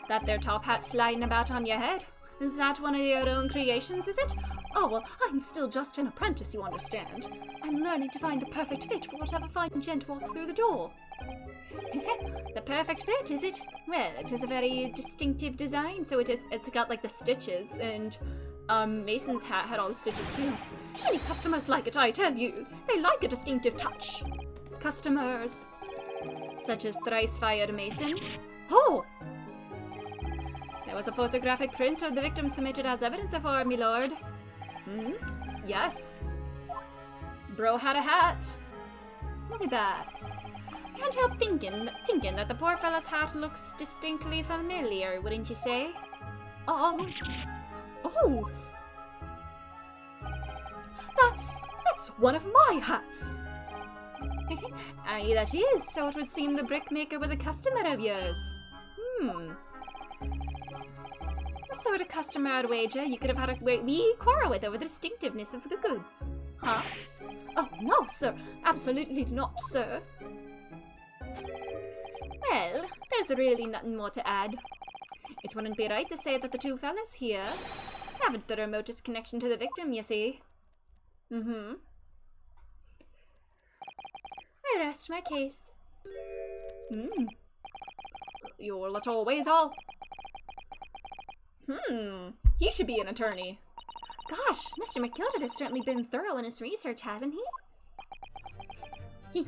Speaker 3: That there top hat sliding about on your head. Is that one of your own creations, is it? Oh, well, I'm still just an apprentice, you understand. I'm learning to find the perfect fit for whatever fine gent walks through the door. The perfect fit, is it? Well, it is a very distinctive design, so it is. It's got, like, the stitches, and, Mason's hat had all the stitches, too. Many customers like it, I tell you. They like a distinctive touch. Customers such as thrice-fired Mason. Oh! There was a photographic print of the victim submitted as evidence of her, my lord. Hmm? Yes. Bro had a hat. Look at that. Can't help thinking that the poor fella's hat looks distinctly familiar, wouldn't you say? Oh. That's one of my hats. Aye, that is. So it would seem the brickmaker was a customer of yours. The sort of customer, I'd wager, you could have had a wee quarrel with over the distinctiveness of the goods. Huh? Oh, no, sir. Absolutely not, sir. Well, there's really nothing more to add. It wouldn't be right to say that the two fellas here haven't the remotest connection to the victim, you see. Mm-hmm. I rest my case. Your little weasel. He should be an attorney. Gosh, Mr. McGilded has certainly been thorough in his research, hasn't he?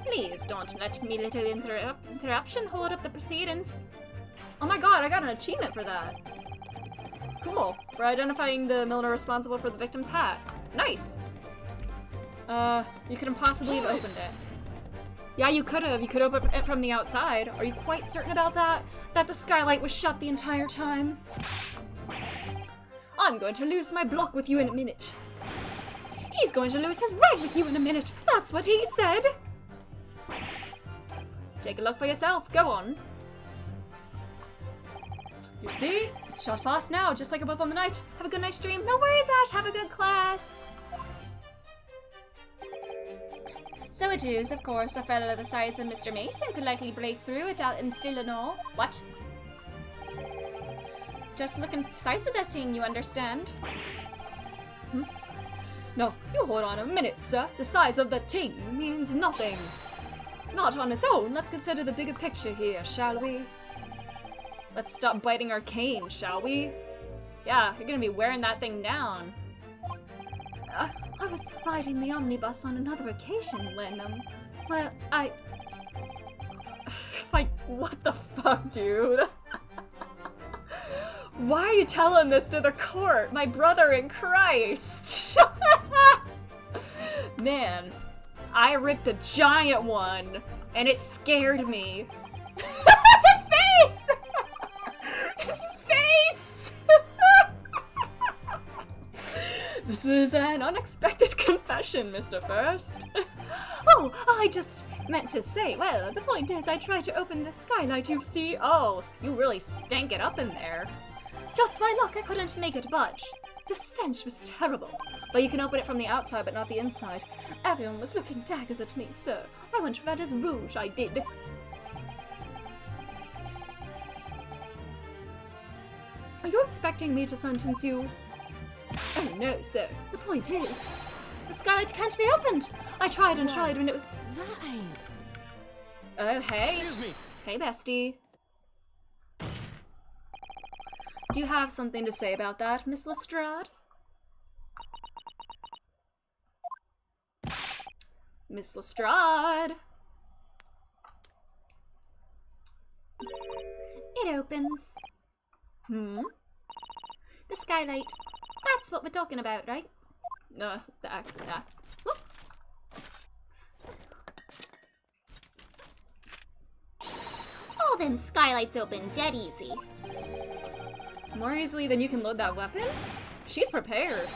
Speaker 3: Please don't let me little interruption hold up the proceedings.
Speaker 1: Oh my god, I got an achievement for that. Cool. For identifying the milliner responsible for the victim's hat. Nice! You couldn't possibly have opened it. Yeah, you could have. You could open it from the outside. Are you quite certain about that? That the skylight was shut the entire time? I'm going to lose my block with you in a minute. He's going to lose his rag with you in a minute. That's what he said. Take a look for yourself. Go on. You see? It's shut fast now, just like it was on the night. Have a good night's dream. No worries, Ash. Have a good class. So it is, of course, a fellow the size of Mr. Mason could likely break through it and still and all. What? Just look at the size of that thing, you understand? No, you hold on a minute, sir. The size of the ting means nothing. Not on its own. Let's consider the bigger picture here, shall we? Let's stop biting our cane, shall we? Yeah, you're gonna be wearing that thing down. I was riding the omnibus on another occasion when, well, like, what the fuck, dude? Why are you telling this to the court? My brother in Christ! Man, I ripped a giant one, and it scared me. The face! His face! This is an unexpected confession, Mr. First. Oh, I just meant to say, well, the point is I tried to open the skylight, you see. Oh, you really stank it up in there. Just my luck, I couldn't make it budge. The stench was terrible. But you can open it from the outside, but not the inside. Everyone was looking daggers at me, sir. I went red as rouge, I did. Are you expecting me to sentence you? Oh no, sir. The point is, the skylight can't be opened. I tried and tried when it was...
Speaker 2: That ain't...
Speaker 1: Oh, hey.
Speaker 2: Excuse me.
Speaker 1: Hey, bestie. Do you have something to say about that, Miss Lestrade? Miss Lestrade.
Speaker 3: It opens.
Speaker 1: Hmm?
Speaker 3: The skylight. That's what we're talking about, right?
Speaker 1: The accent, yeah.
Speaker 3: All them skylights open dead easy.
Speaker 1: More easily than you can load that weapon? She's prepared.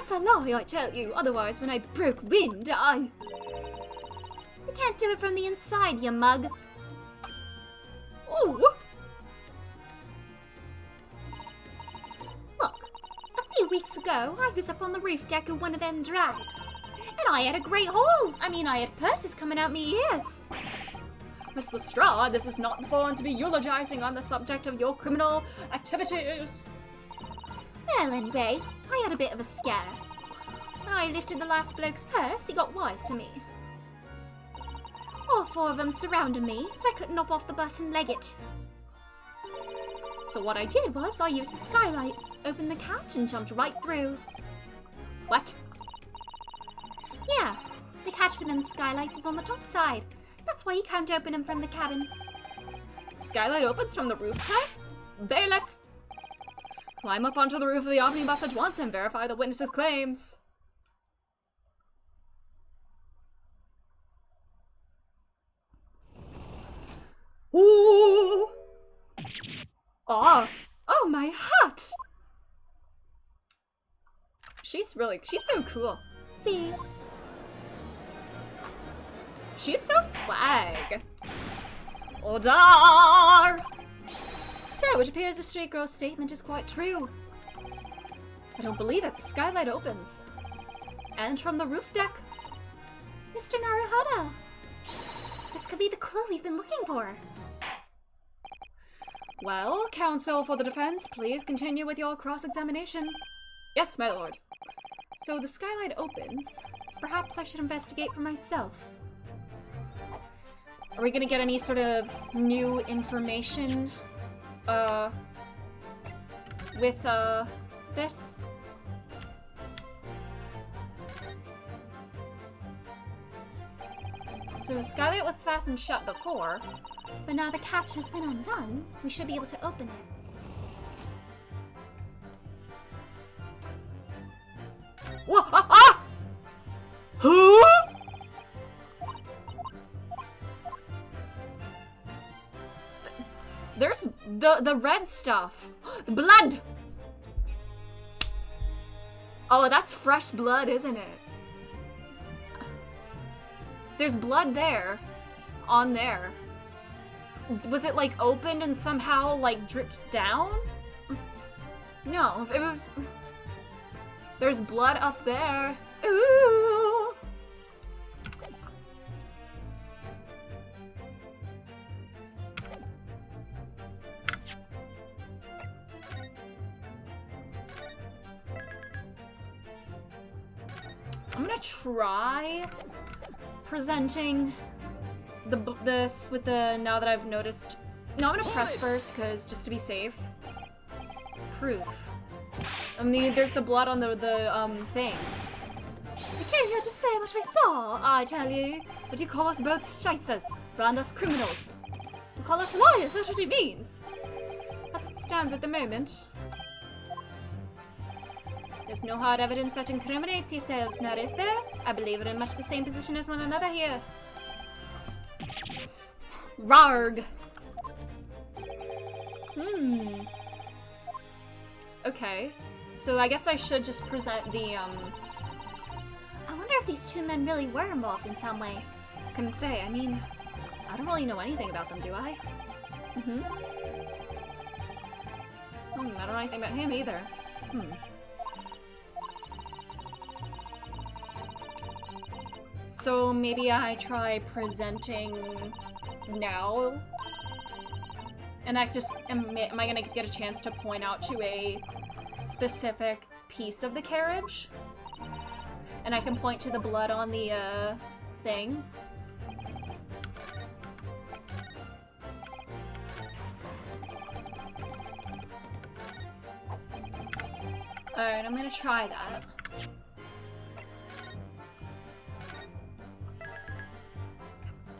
Speaker 3: That's a lie, I tell you. Otherwise, when I broke wind, I... You can't do it from the inside, you mug. Ooh. Look, a few weeks ago, I was up on the roof deck of one of them drags. And I had a great haul. I mean, I had purses coming out me ears.
Speaker 1: Miss Lestrade, this is not the forum to be eulogizing on the subject of your criminal activities.
Speaker 3: Well, anyway, I had a bit of a scare. When I lifted the last bloke's purse, he got wise to me. All four of them surrounded me, so I couldn't hop off the bus and leg it. So what I did was I used a skylight, opened the catch, and jumped right through.
Speaker 1: What?
Speaker 3: Yeah, the catch for them skylights is on the top side. That's why you can't open them from the cabin.
Speaker 1: Skylight opens from the rooftop? Bailiff! Climb up onto the roof of the omnibus at once and verify the witness's claims. Ooh! Oh! Oh, my hat! She's so cool.
Speaker 3: See?
Speaker 1: She's so swag. Odar! So, it appears the street girl's statement is quite true. I don't believe it. The skylight opens. And from the roof deck.
Speaker 3: Mr. Naruhodo! This could be the clue we've been looking for.
Speaker 1: Well, counsel for the defense, please continue with your cross-examination. Yes, my lord. So the skylight opens. Perhaps I should investigate for myself. Are we gonna get any sort of new information, with, this? So the skylight was fastened shut before,
Speaker 3: But now the catch has been undone, we should be able to open it.
Speaker 1: Whoa, ah! Who? There's the red stuff. Blood! Oh, that's fresh blood, isn't it? There's blood there. On there. Was it, like, opened and somehow, like, dripped down? No, it was... There's blood up there. Ooh! I'm gonna try presenting this with the, now that I've noticed. No, I'm gonna press first, because just to be safe. Proof. I mean, there's the blood on the thing.
Speaker 3: I came here to say what we saw, I tell you.
Speaker 1: But you call us both shysters, brand us criminals. You call us liars, that's what he means. As it stands at the moment, there's no hard evidence that incriminates yourselves, now is there? I believe we're in much the same position as one another here. Rarg! Okay. So I guess I should just present the,
Speaker 3: I wonder if these two men really were involved in some way.
Speaker 1: Couldn't say, I mean, I don't really know anything about them, do I? I don't know anything about him either. So maybe I try presenting now? And I just, am I gonna get a chance to point out to a specific piece of the carriage? And I can point to the blood on the, thing? Alright, I'm gonna try that.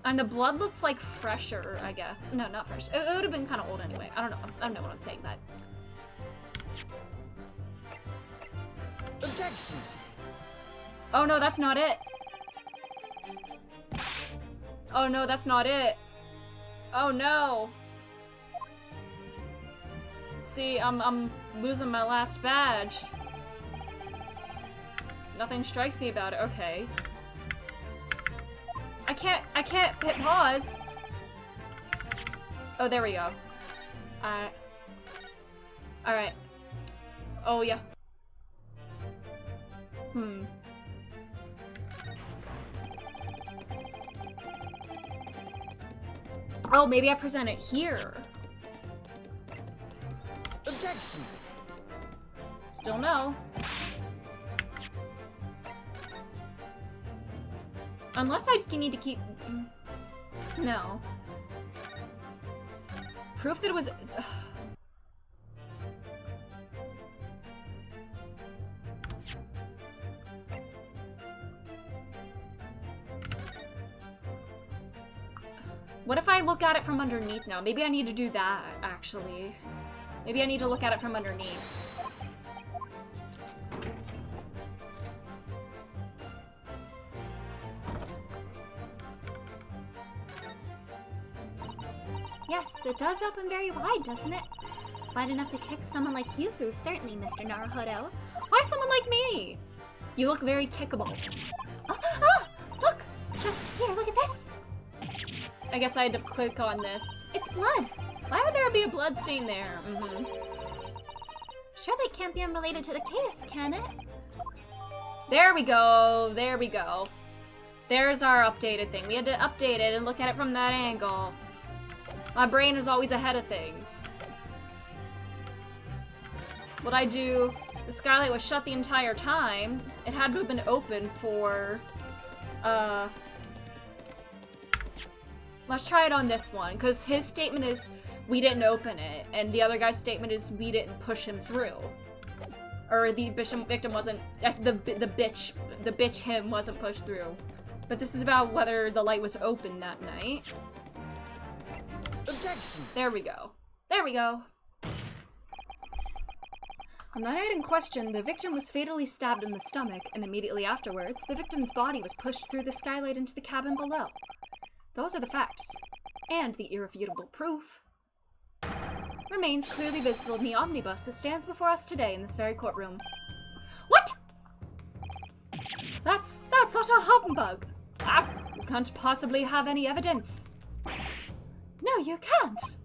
Speaker 1: And the blood looks like fresher, I guess. No, not fresh. It would have been kind of old anyway. I don't know. I don't know what I'm saying that.
Speaker 2: Objection!
Speaker 1: Oh no, that's not it. Oh no, that's not it. Oh no. See, I'm losing my last badge. Nothing strikes me about it. Okay. I can't hit pause. Oh, there we go. Alright. Oh, yeah. Oh, maybe I present it here.
Speaker 2: Objection.
Speaker 1: Still no. Unless I need to keep... No. Proof that it was... What if I look at it from underneath now? Maybe I need to do that, actually. Maybe I need to look at it from underneath.
Speaker 3: Yes, it does open very wide, doesn't it? Wide enough to kick someone like you through, certainly, Mr. Naruhodo.
Speaker 1: Why someone like me? You look very kickable.
Speaker 3: Look! Just here, look at this!
Speaker 1: I guess I had to click on this. It's blood! Why would there be a blood stain there?
Speaker 3: Surely it can't be unrelated to the case, can it?
Speaker 1: There we go. There we go. There's our updated thing. We had to update it and look at it from that angle. My brain is always ahead of things. What I do... The skylight was shut the entire time. It had to have been open for... Let's try it on this one, because his statement is, we didn't open it, and the other guy's statement is, we didn't push him through. Or the victim wasn't, the bitch him wasn't pushed through. But this is about whether the light was open that night.
Speaker 2: Objection.
Speaker 1: There we go. There we go. On the night in question, the victim was fatally stabbed in the stomach, and immediately afterwards, the victim's body was pushed through the skylight into the cabin below. Those are the facts, and the irrefutable proof remains clearly visible in the omnibus that stands before us today in this very courtroom. What? That's utter humbug. You can't possibly have any evidence.
Speaker 3: No, you can't.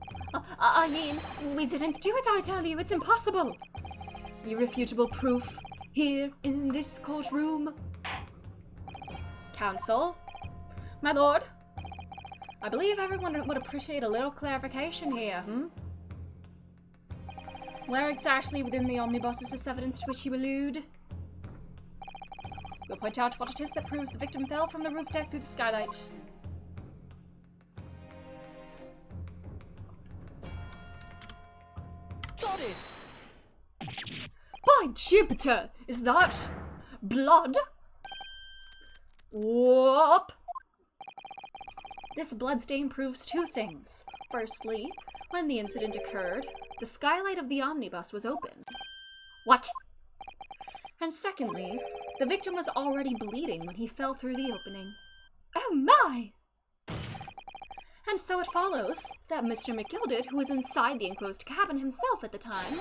Speaker 3: I mean, we didn't do it, I tell you. It's impossible.
Speaker 1: Irrefutable proof here in this courtroom. Counsel, my lord. I believe everyone would appreciate a little clarification here, Where exactly within the omnibus is this evidence to which you allude? We'll point out what it is that proves the victim fell from the roof deck through the skylight.
Speaker 2: Got it!
Speaker 1: By Jupiter! Is that blood? Whoop! This bloodstain proves two things. Firstly, when the incident occurred, the skylight of the omnibus was open. What? And secondly, the victim was already bleeding when he fell through the opening.
Speaker 3: Oh my!
Speaker 1: And so it follows that Mr. McGilded, who was inside the enclosed cabin himself at the time,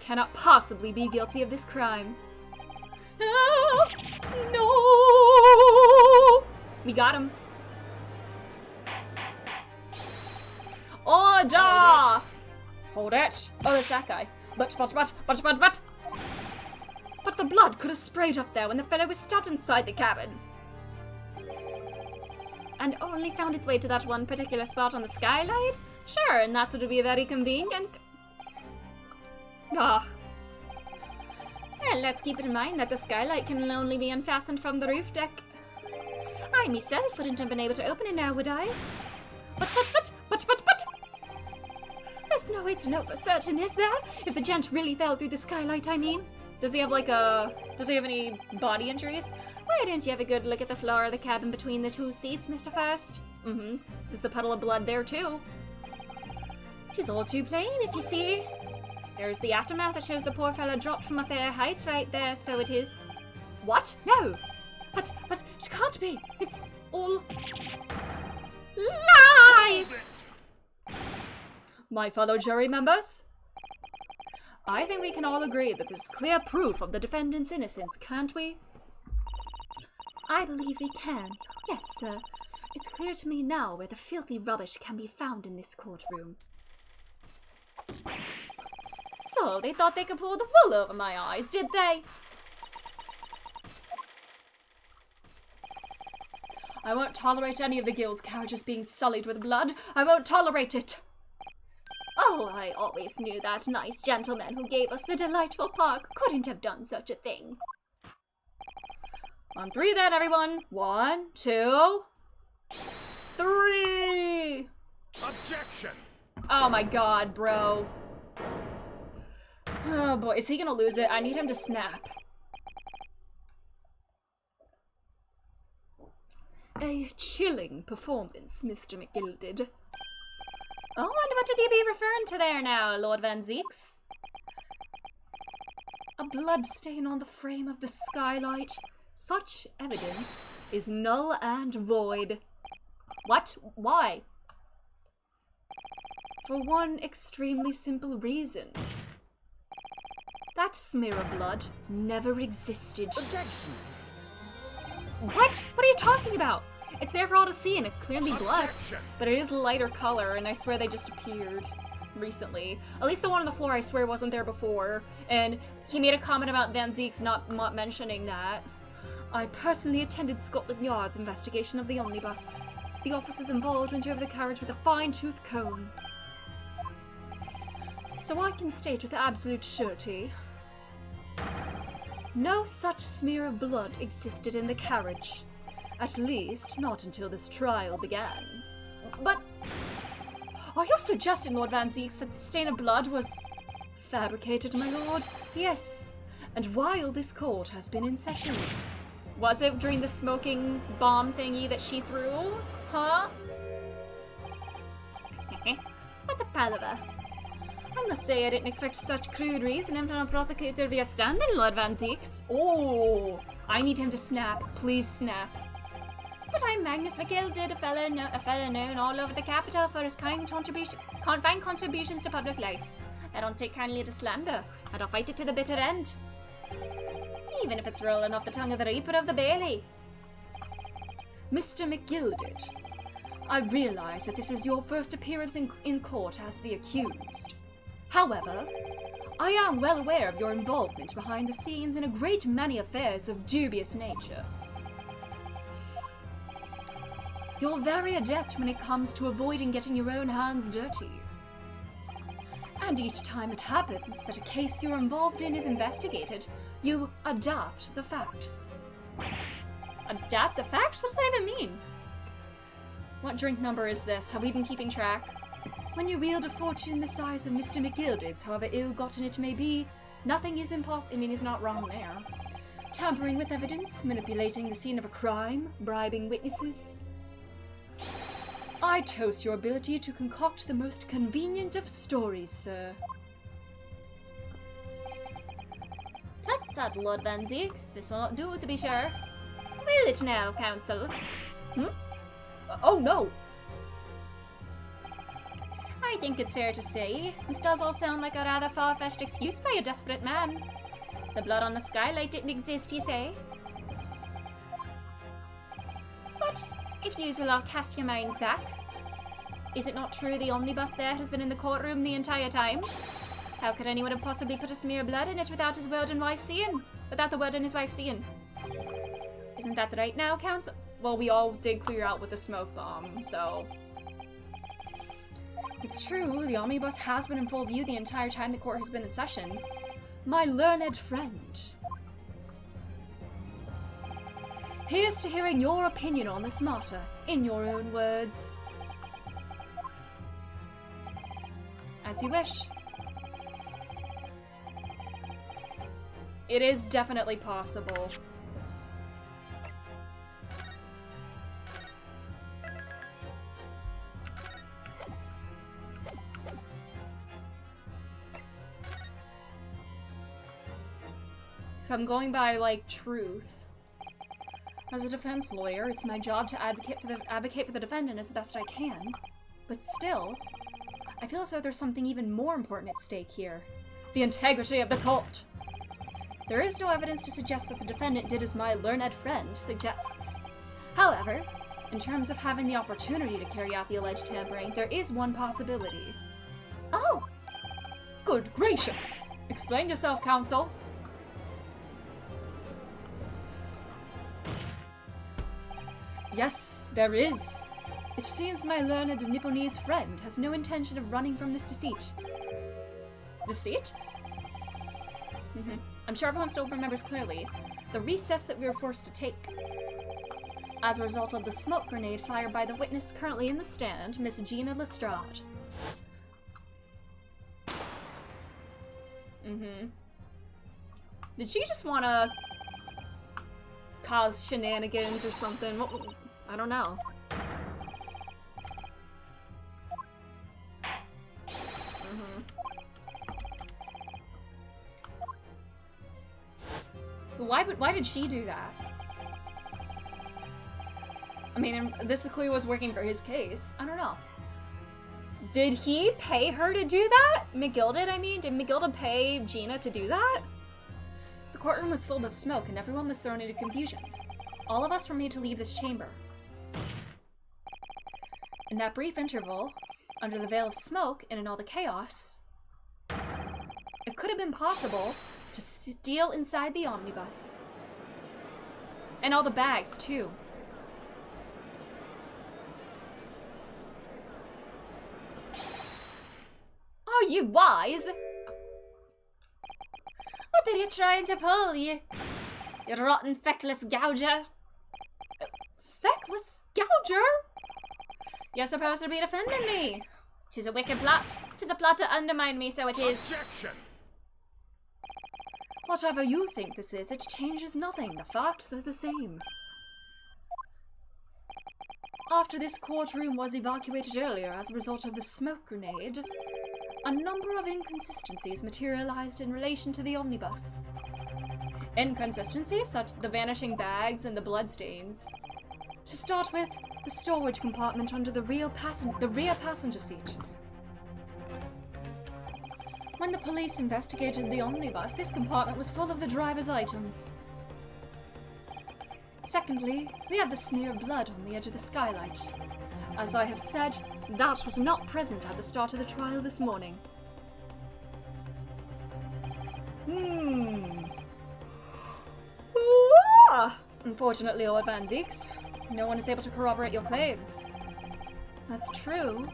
Speaker 1: cannot possibly be guilty of this crime. Ah, no! We got him. Order! Hold it. Oh, there's that guy. But. But the blood could have sprayed up there when the fellow was stabbed inside the cabin. And only found its way to that one particular spot on the skylight? Sure, and that would be very convenient. Ah. Well, let's keep in mind that the skylight can only be unfastened from the roof deck. I myself wouldn't have been able to open it now, would I? But. There's no way to know for certain, is there? If the gent really fell through the skylight, I mean. Does he have any body injuries? Why didn't you have a good look at the floor of the cabin between the two seats, Mr. First? There's a puddle of blood there, too. Tis all too plain, if you see. There's the aftermath that shows the poor fellow dropped from a fair height right there, so it is. What? No! But it can't be! It's all... lies! My fellow jury members? I think we can all agree that this is clear proof of the defendant's innocence, can't we?
Speaker 3: I believe we can. Yes, sir. It's clear to me now where the filthy rubbish can be found in this courtroom. So, they thought they could pull the wool over my eyes, did they?
Speaker 1: I won't tolerate any of the guild's carriages being sullied with blood. I won't tolerate it.
Speaker 3: Oh, I always knew that nice gentleman who gave us the delightful park couldn't have done such a thing.
Speaker 1: On 3 then, everyone. 1, 2, 3.
Speaker 2: Objection!
Speaker 1: Oh my god, bro. Oh boy, is he gonna lose it? I need him to snap. A chilling performance, Mr. McGilded.
Speaker 3: Oh, and what did you be referring to there now, Lord Van Zeeks?
Speaker 1: A blood stain on the frame of the skylight. Such evidence is null and void. What? Why? For one extremely simple reason. That smear of blood never existed.
Speaker 2: Objection!
Speaker 1: What? What are you talking about? It's there for all to see and it's clearly blood.
Speaker 2: Objection!
Speaker 1: But it is lighter color and I swear they just appeared recently. At least the one on the floor I swear wasn't there before. And he made a comment about Van Zeeks not mentioning that. I personally attended Scotland Yard's investigation of the omnibus. The officers involved went over the carriage with a fine-tooth comb. So I can state with absolute surety, no such smear of blood existed in the carriage. At least, not until this trial began. But are you suggesting, Lord Van Zeeks, that the stain of blood was fabricated, my lord? Yes, and while this court has been in session. Was it during the smoking bomb thingy that she threw? Huh?
Speaker 3: What a palaver.
Speaker 1: I must say I didn't expect such crude reasoning from a prosecutor of your standing, Lord Van Zeeks. Oh, I need him to snap. Please snap.
Speaker 3: But I'm Magnus McGilded, a fellow known all over the capital for his fine contributions to public life. I don't take kindly to slander, and I'll fight it to the bitter end. Even if it's rolling off the tongue of the Reaper of the Bailey.
Speaker 1: Mr. McGilded, I realize that this is your first appearance in court as the accused. However, I am well aware of your involvement behind the scenes in a great many affairs of dubious nature. You're very adept when it comes to avoiding getting your own hands dirty. And each time it happens that a case you're involved in is investigated, you adapt the facts.
Speaker 3: Adapt the facts? What does that even mean?
Speaker 1: What drink number is this? Have we been keeping track? When you wield a fortune the size of Mr. McGilded's, however ill-gotten it may be, nothing is impossible. I mean, he's not wrong there. Tampering with evidence, manipulating the scene of a crime, bribing witnesses. I toast your ability to concoct the most convenient of stories, sir.
Speaker 3: Tut tut, Lord Van Zeeks. This will not do, to be sure. Will it now, counsel?
Speaker 1: Oh no!
Speaker 3: I think it's fair to say, this does all sound like a rather far-fetched excuse by a desperate man. The blood on the skylight didn't exist, you say? But if yous will all cast your minds back, is it not true the omnibus there has been in the courtroom the entire time? How could anyone have possibly put a smear of blood in it without his word and wife seeing? Without the word and his wife seeing? Isn't that right now, counsel?
Speaker 1: Well, we all did clear out with the smoke bomb, so... It's true, the omnibus has been in full view the entire time the court has been in session. My learned friend. Here's to hearing your opinion on this matter, in your own words. As you wish. It is definitely possible. If I'm going by, like, truth. As a defense lawyer, it's my job to advocate for the defendant as best I can. But still, I feel as though there's something even more important at stake here. The integrity of the court! There is no evidence to suggest that the defendant did as my learned friend suggests. However, in terms of having the opportunity to carry out the alleged tampering, there is one possibility. Oh! Good gracious! Explain yourself, counsel. Yes, there is. It seems my learned Nipponese friend has no intention of running from this deceit. Deceit? I'm sure everyone still remembers clearly the recess that we were forced to take. As a result of the smoke grenade fired by the witness currently in the stand, Miss Gina Lestrade. Did she just want to cause shenanigans or something? I don't know. Why did she do that? I mean, this clearly was working for his case. I don't know. Did he pay her to do that? McGill did, I mean? Did McGill pay Gina to do that? The courtroom was filled with smoke and everyone was thrown into confusion. All of us were made to leave this chamber. In that brief interval, under the veil of smoke and in all the chaos, it could have been possible to steal inside the omnibus. And all the bags, too. Are you wise? What are you trying to pull, you rotten feckless gouger? Feckless gouger? You're supposed to be defending me. 'Tis a wicked plot. 'Tis a plot to undermine me, so it is.
Speaker 2: Objection!
Speaker 1: Whatever you think this is, it changes nothing. The facts are the same. After this courtroom was evacuated earlier as a result of the smoke grenade, a number of inconsistencies materialized in relation to the omnibus. Inconsistencies such as the vanishing bags and the bloodstains. To start with, the storage compartment under the rear passenger seat. When the police investigated the omnibus, this compartment was full of the driver's items. Secondly, we had the smear of blood on the edge of the skylight. As I have said, that was not present at the start of the trial this morning. Unfortunately, Lord Van Zeeks, no one is able to corroborate your claims. That's true.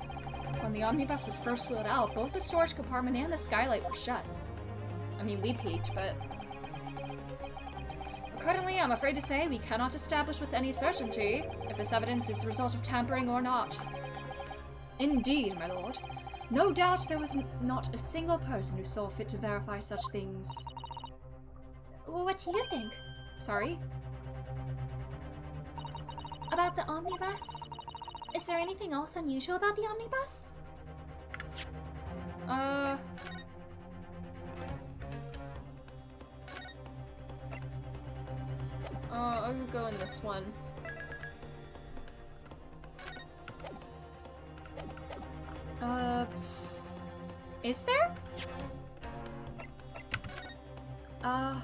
Speaker 1: When the omnibus was first wheeled out, both the storage compartment and the skylight were shut. I mean, we peeked, but... Accordingly, I'm afraid to say we cannot establish with any certainty if this evidence is the result of tampering or not. Indeed, my lord. No doubt there was not a single person who saw fit to verify such things. What do you think? Sorry? About the omnibus? Is there anything else unusual about the omnibus? I'll go in this one. Is there? Huh?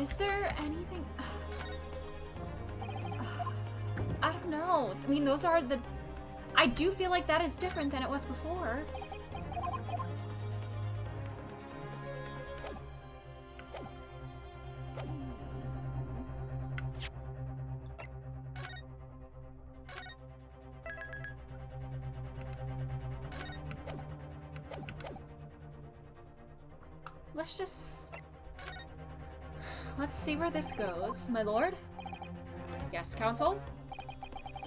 Speaker 1: Is there anything... I don't know. I mean, those are the... I do feel like that is different than it was before. Let's see where this goes, my lord. Yes, counsel?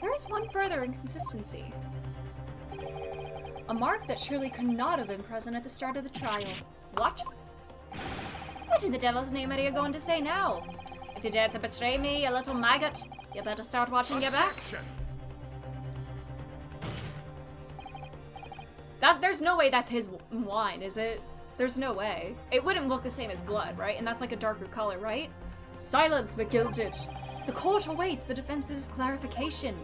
Speaker 1: There is one further inconsistency. A mark that surely could not have been present at the start of the trial. What? What in the devil's name are you going to say now? If you dare to betray me, you little maggot, you better start watching your back. There's no way that's his wine, is it? There's no way. It wouldn't look the same as blood, right? And that's like a darker color, right? Silence, McGilded. The court awaits the defense's clarification.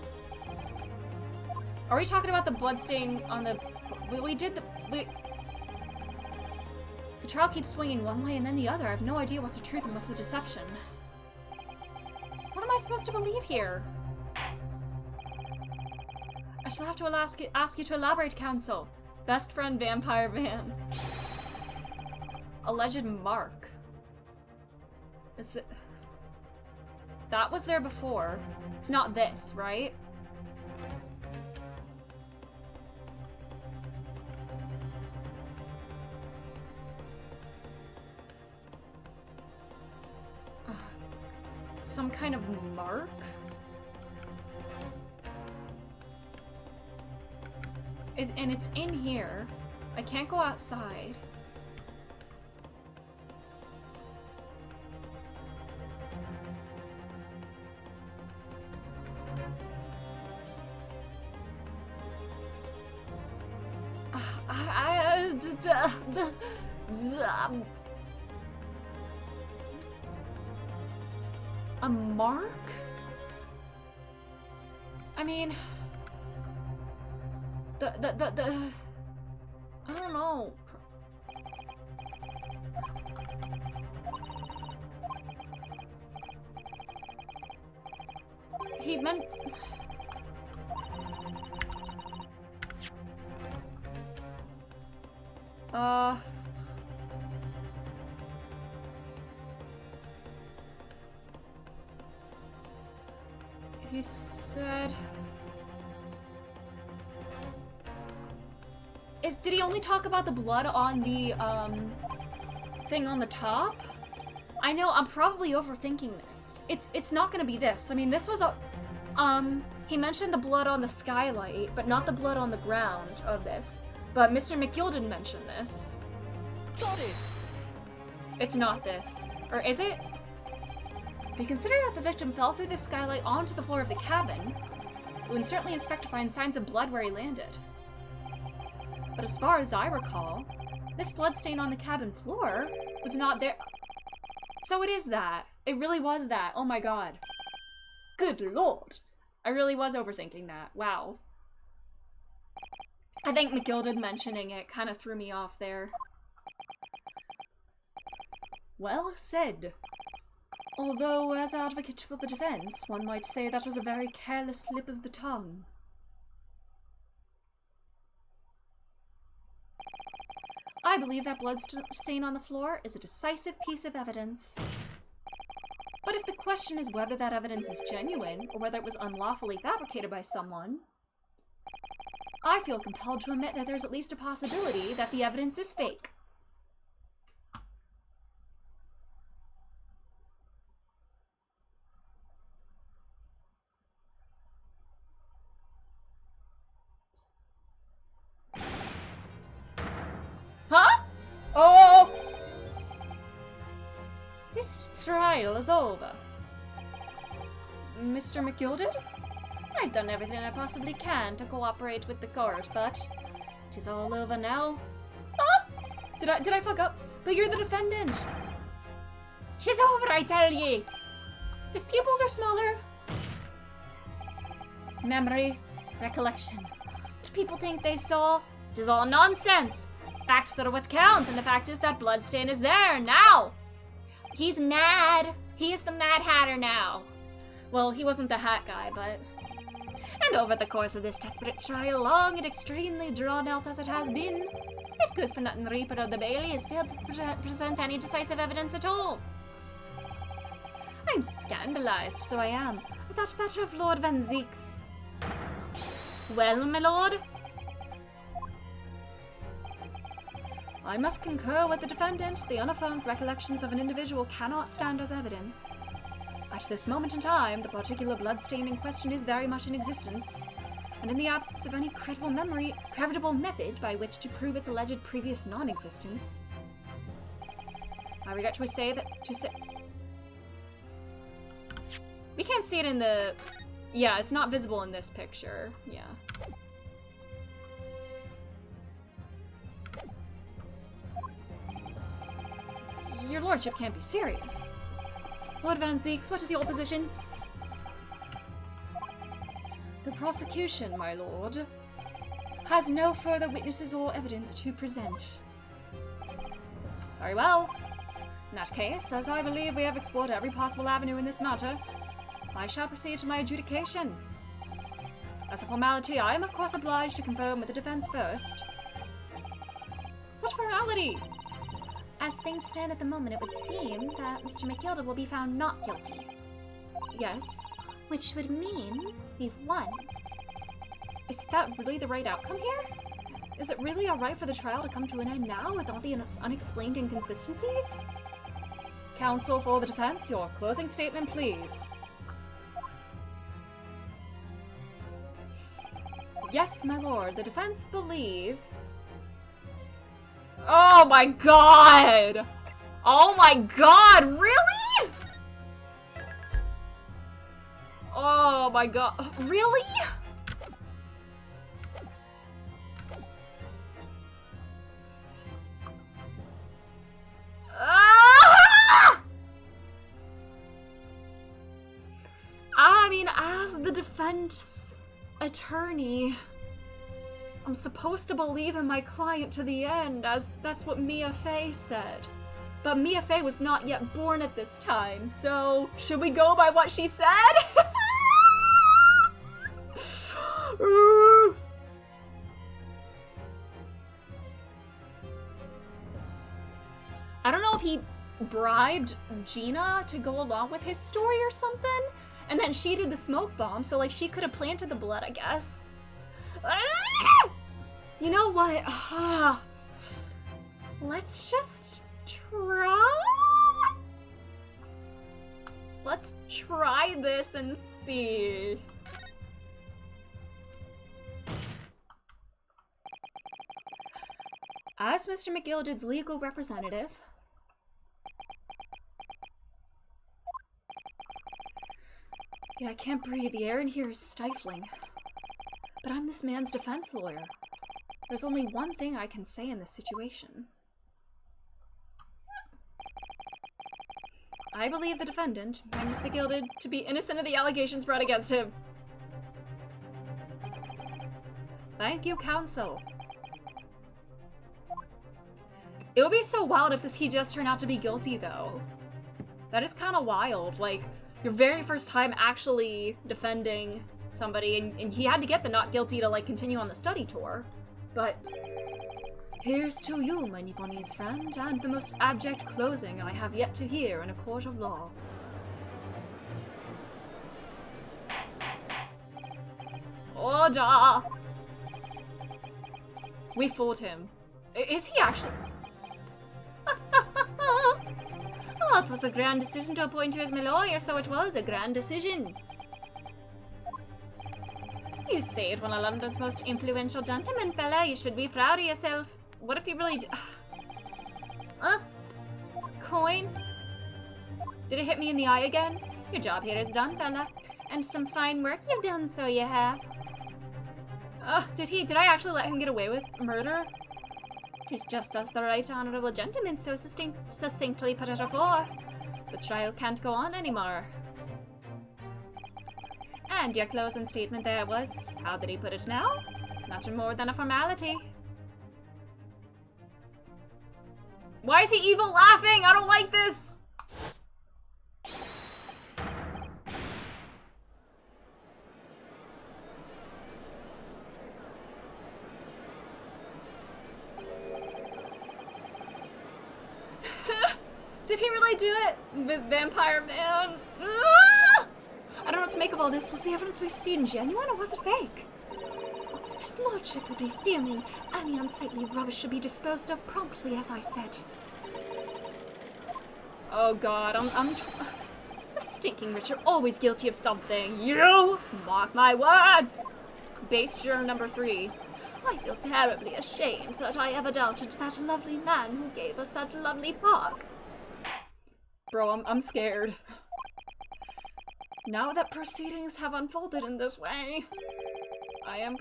Speaker 1: Are we talking about the bloodstain on the... The trial keeps swinging one way and then the other. I have no idea what's the truth and what's the deception. What am I supposed to believe here? I shall have to ask you to elaborate, counsel. Best friend Vampire Van. Alleged mark. Is it... That was there before. It's not this, right? Some kind of mark? And it's in here. I can't go outside. A mark? I mean, I don't know. He meant... He said... Did he only talk about the blood on the, thing on the top? I know, I'm probably overthinking this. It's not gonna be this. I mean, this was a... he mentioned the blood on the skylight, but not the blood on the ground of this. But Mr. McGilded mentioned this.
Speaker 2: Got it!
Speaker 1: It's not this. Or is it? If you consider that the victim fell through the skylight onto the floor of the cabin, we would certainly expect to find signs of blood where he landed. But as far as I recall, this bloodstain on the cabin floor was not there. So it is that. It really was that. Oh my god. Good lord. I really was overthinking that. Wow. I think McGilded mentioning it kind of threw me off there. Well said. Although, as advocate for the defense, one might say that was a very careless slip of the tongue. I believe that bloodstain on the floor is a decisive piece of evidence. But if the question is whether that evidence is genuine, or whether it was unlawfully fabricated by someone, I feel compelled to admit that there's at least a possibility that the evidence is fake. Huh? Oh! This trial is over. Mr. McGilded? I've done everything I possibly can to cooperate with the court, but it is all over now. Huh? Did I fuck up? But you're the defendant. Tis over, I tell ye. His pupils are smaller. Memory, recollection. What people think they saw, it is all nonsense. Facts that are what counts, and the fact is that bloodstain is there now.
Speaker 3: He's mad. He is the Mad Hatter now.
Speaker 1: Well, he wasn't the hat guy, but...
Speaker 3: And over the course of this desperate trial, long and extremely drawn out as it has been, that good-for-nothing Reaper of the Bailey has failed to present any decisive evidence at all. I'm scandalized, so I am. I thought better of Lord Van Zeeks. Well, my lord?
Speaker 1: I must concur with the defendant. The unaffirmed recollections of an individual cannot stand as evidence. At this moment in time, the particular bloodstain in question is very much in existence, and in the absence of any credible method by which to prove its alleged previous non-existence, I regret to say that we can't see it in the... Yeah, it's not visible in this picture. Yeah. Your lordship can't be serious. Lord Van Zeeks, what is your position? The prosecution, my lord, has no further witnesses or evidence to present. Very well. In that case, as I believe we have explored every possible avenue in this matter, I shall proceed to my adjudication. As a formality, I am of course obliged to confirm with the defense first. What formality?
Speaker 3: As things stand at the moment, it would seem that Mr. McGilda will be found not guilty.
Speaker 1: Yes.
Speaker 3: Which would mean we've won.
Speaker 1: Is that really the right outcome here? Is it really alright for the trial to come to an end now with all the unexplained inconsistencies? Counsel for the defense, your closing statement, please. Yes, my lord, the defense believes... Oh my god! Oh my god, really? Oh my god, really? Ah! I mean, as the defense attorney, I'm supposed to believe in my client to the end, as that's what Mia Fey said. But Mia Fey was not yet born at this time, so should we go by what she said? I don't know if he bribed Gina to go along with his story or something, and then she did the smoke bomb, so like she could have planted the blood, I guess. You know what? Let's just try. Let's try this and see. As Mr. McGilded's legal representative, yeah, I can't breathe. The air in here is stifling. But I'm this man's defense lawyer. There's only one thing I can say in this situation. I believe the defendant, Magnus McGilded, to be innocent of the allegations brought against him. Thank you, counsel. It would be so wild if he just turned out to be guilty, though. That is kind of wild. Like, your very first time actually defending somebody, and he had to get the not guilty to, like, continue on the study tour. But here's to you, my Nipponese friend, and the most abject closing I have yet to hear in a court of law. Order! We fought him. Is he actually...
Speaker 3: Oh, it was a grand decision to appoint you as my lawyer, so it was a grand decision. You say it when a London's most influential gentleman, fella. You should be proud of yourself. What if you really Coin? Did it hit me in the eye again? Your job here is done, fella. And some fine work you've done, so you have.
Speaker 1: Did I actually let him get away with murder?
Speaker 3: Tis just as the right honourable gentleman so succinctly put it afore. The trial can't go on anymore. And your closing statement there was, how did he put it now? Nothing more than a formality.
Speaker 1: Why is he evil laughing? I don't like this! Did he really do it? With Vampire Man? Ah! I don't know what to make of all this. Was the evidence we've seen genuine or was it fake? His lordship would be fuming. Any unsightly rubbish should be disposed of promptly, as I said. Oh god, the stinking rich are always guilty of something. You! Mark my words! Base juror number 3. I feel terribly ashamed that I ever doubted that lovely man who gave us that lovely park. Bro, I'm scared. Now that proceedings have unfolded in this way, I am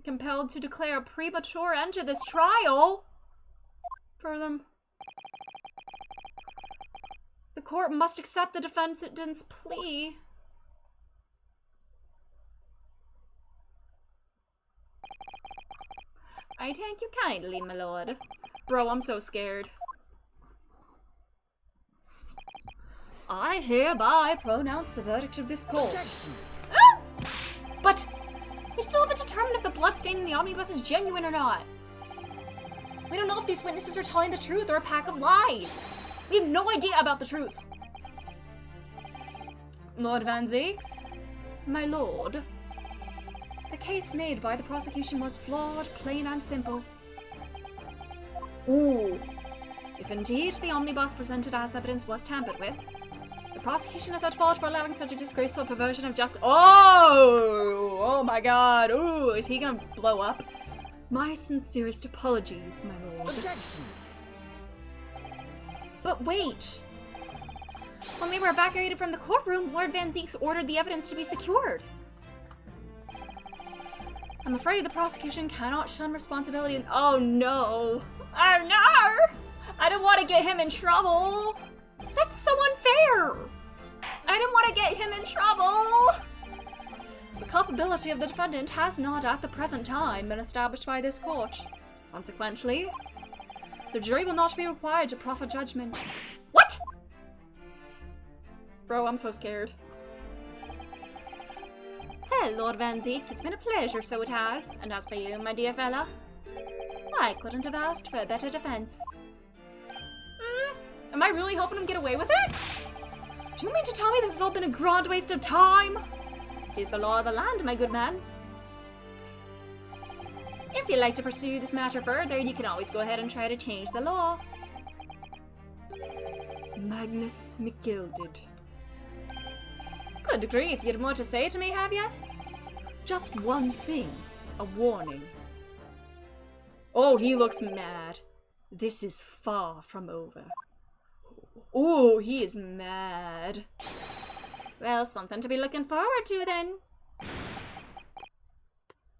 Speaker 1: compelled to declare a premature end to this trial. Further, the court must accept the defendant's plea. I thank you kindly, my lord. Bro, I'm so scared. I hereby pronounce the verdict of this court. Ah! But we still haven't determined if the bloodstain in the omnibus is genuine or not. We don't know if these witnesses are telling the truth or a pack of lies. We have no idea about the truth. Lord Van Zakes? My lord. The case made by the prosecution was flawed, plain and simple. Ooh. If indeed the omnibus presented as evidence was tampered with, the prosecution is at fault for allowing such a disgraceful perversion of justice. Oh! Oh my god. Ooh, is he gonna blow up? My sincerest apologies, my lord.
Speaker 2: Objection.
Speaker 1: But wait! When we were evacuated from the courtroom, Lord Van Zakes ordered the evidence to be secured. I'm afraid the prosecution cannot shun responsibility and— oh no! Oh no! I don't want to get him in trouble! That's so unfair! I don't want to get him in trouble! The culpability of the defendant has not at the present time been established by this court. Consequently, the jury will not be required to proffer judgment. What?! Bro, I'm so scared. Well, Lord Van Zakes, it's been a pleasure, so it has. And as for you, my dear fella, I couldn't have asked for a better defense. Am I really helping him get away with it? Do you mean to tell me this has all been a grand waste of time? 'Tis the law of the land, my good man. If you'd like to pursue this matter further, you can always go ahead and try to change the law. Magnus McGilded. Good grief, you had more to say to me, have you? Just one thing. A warning. Oh, he looks mad. This is far from over. Ooh, he is mad. Well, something to be looking forward to then.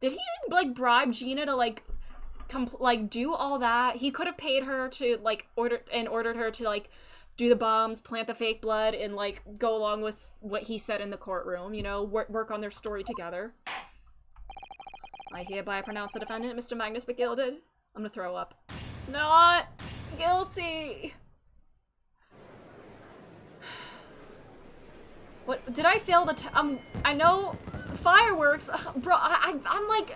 Speaker 1: Did he, like, bribe Gina to, like, do all that? He could have paid her to, like, ordered her to, like, do the bombs, plant the fake blood, and, like, go along with what he said in the courtroom, you know, work on their story together. I hereby pronounce the defendant, Mr. Magnus McGilded. I'm gonna throw up. Not guilty. What, did I fail the I know fireworks, bro, I'm like,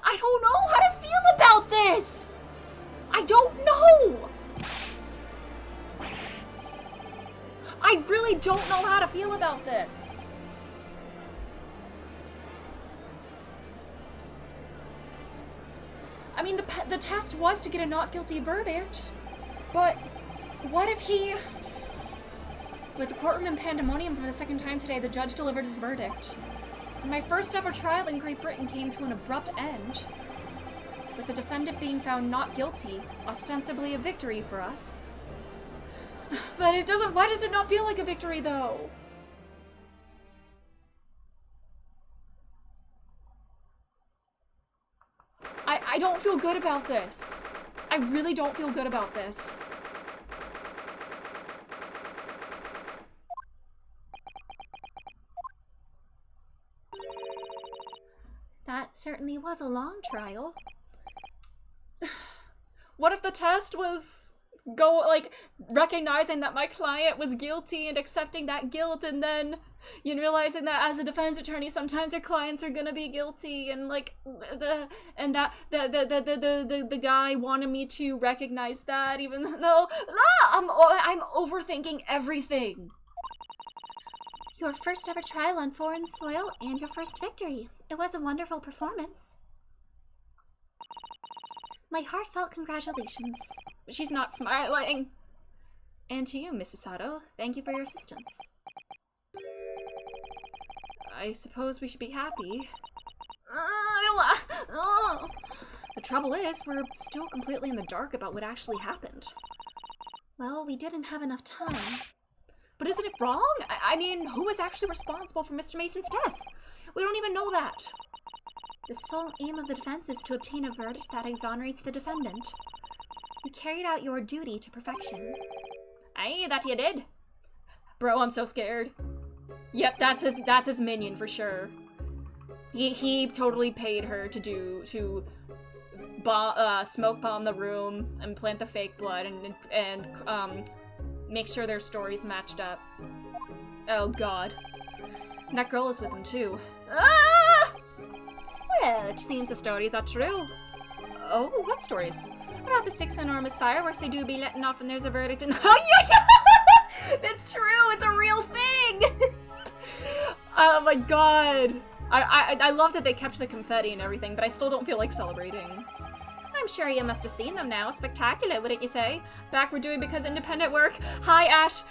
Speaker 1: I don't know how to feel about this. I don't know. I really don't know how to feel about this. I mean, the test was to get a not guilty verdict, but what if he... With the courtroom in pandemonium for the second time today, the judge delivered his verdict. My first ever trial in Great Britain came to an abrupt end, with the defendant being found not guilty, ostensibly a victory for us. But it doesn't— why does it not feel like a victory, though? I don't feel good about this. I really don't feel good about this. That certainly was a long trial. What if the test was recognizing that my client was guilty and accepting that guilt, and then realizing that as a defense attorney, sometimes your clients are gonna be guilty, and the guy wanted me to recognize that, even though I'm overthinking everything.
Speaker 3: Your first ever trial on foreign soil and your first victory. It was a wonderful performance. My heartfelt congratulations.
Speaker 1: She's not smiling. And to you, Mrs. Sato, thank you for your assistance. I suppose we should be happy. The trouble is, we're still completely in the dark about what actually happened.
Speaker 3: Well, we didn't have enough time.
Speaker 1: But isn't it wrong? I mean, who is actually responsible for Mr. Mason's death? We don't even know that.
Speaker 3: The sole aim of the defense is to obtain a verdict that exonerates the defendant. You carried out your duty to perfection.
Speaker 1: Aye, that you did. Bro, I'm so scared. Yep, that's his minion for sure. He totally paid her to smoke bomb the room and plant the fake blood and make sure their stories matched up. Oh god. And that girl is with him too. Ah!
Speaker 3: Well, it seems the stories are true.
Speaker 1: Oh, what stories?
Speaker 3: About the 6 enormous fireworks they do be letting off and there's a verdict and-
Speaker 1: Oh yeah! That's true! It's a real thing! Oh my god. I love that they kept the confetti and everything, but I still don't feel like celebrating.
Speaker 3: I'm sure you must have seen them now. Spectacular, wouldn't you say?
Speaker 1: Back we're doing because independent work. Hi, Ash.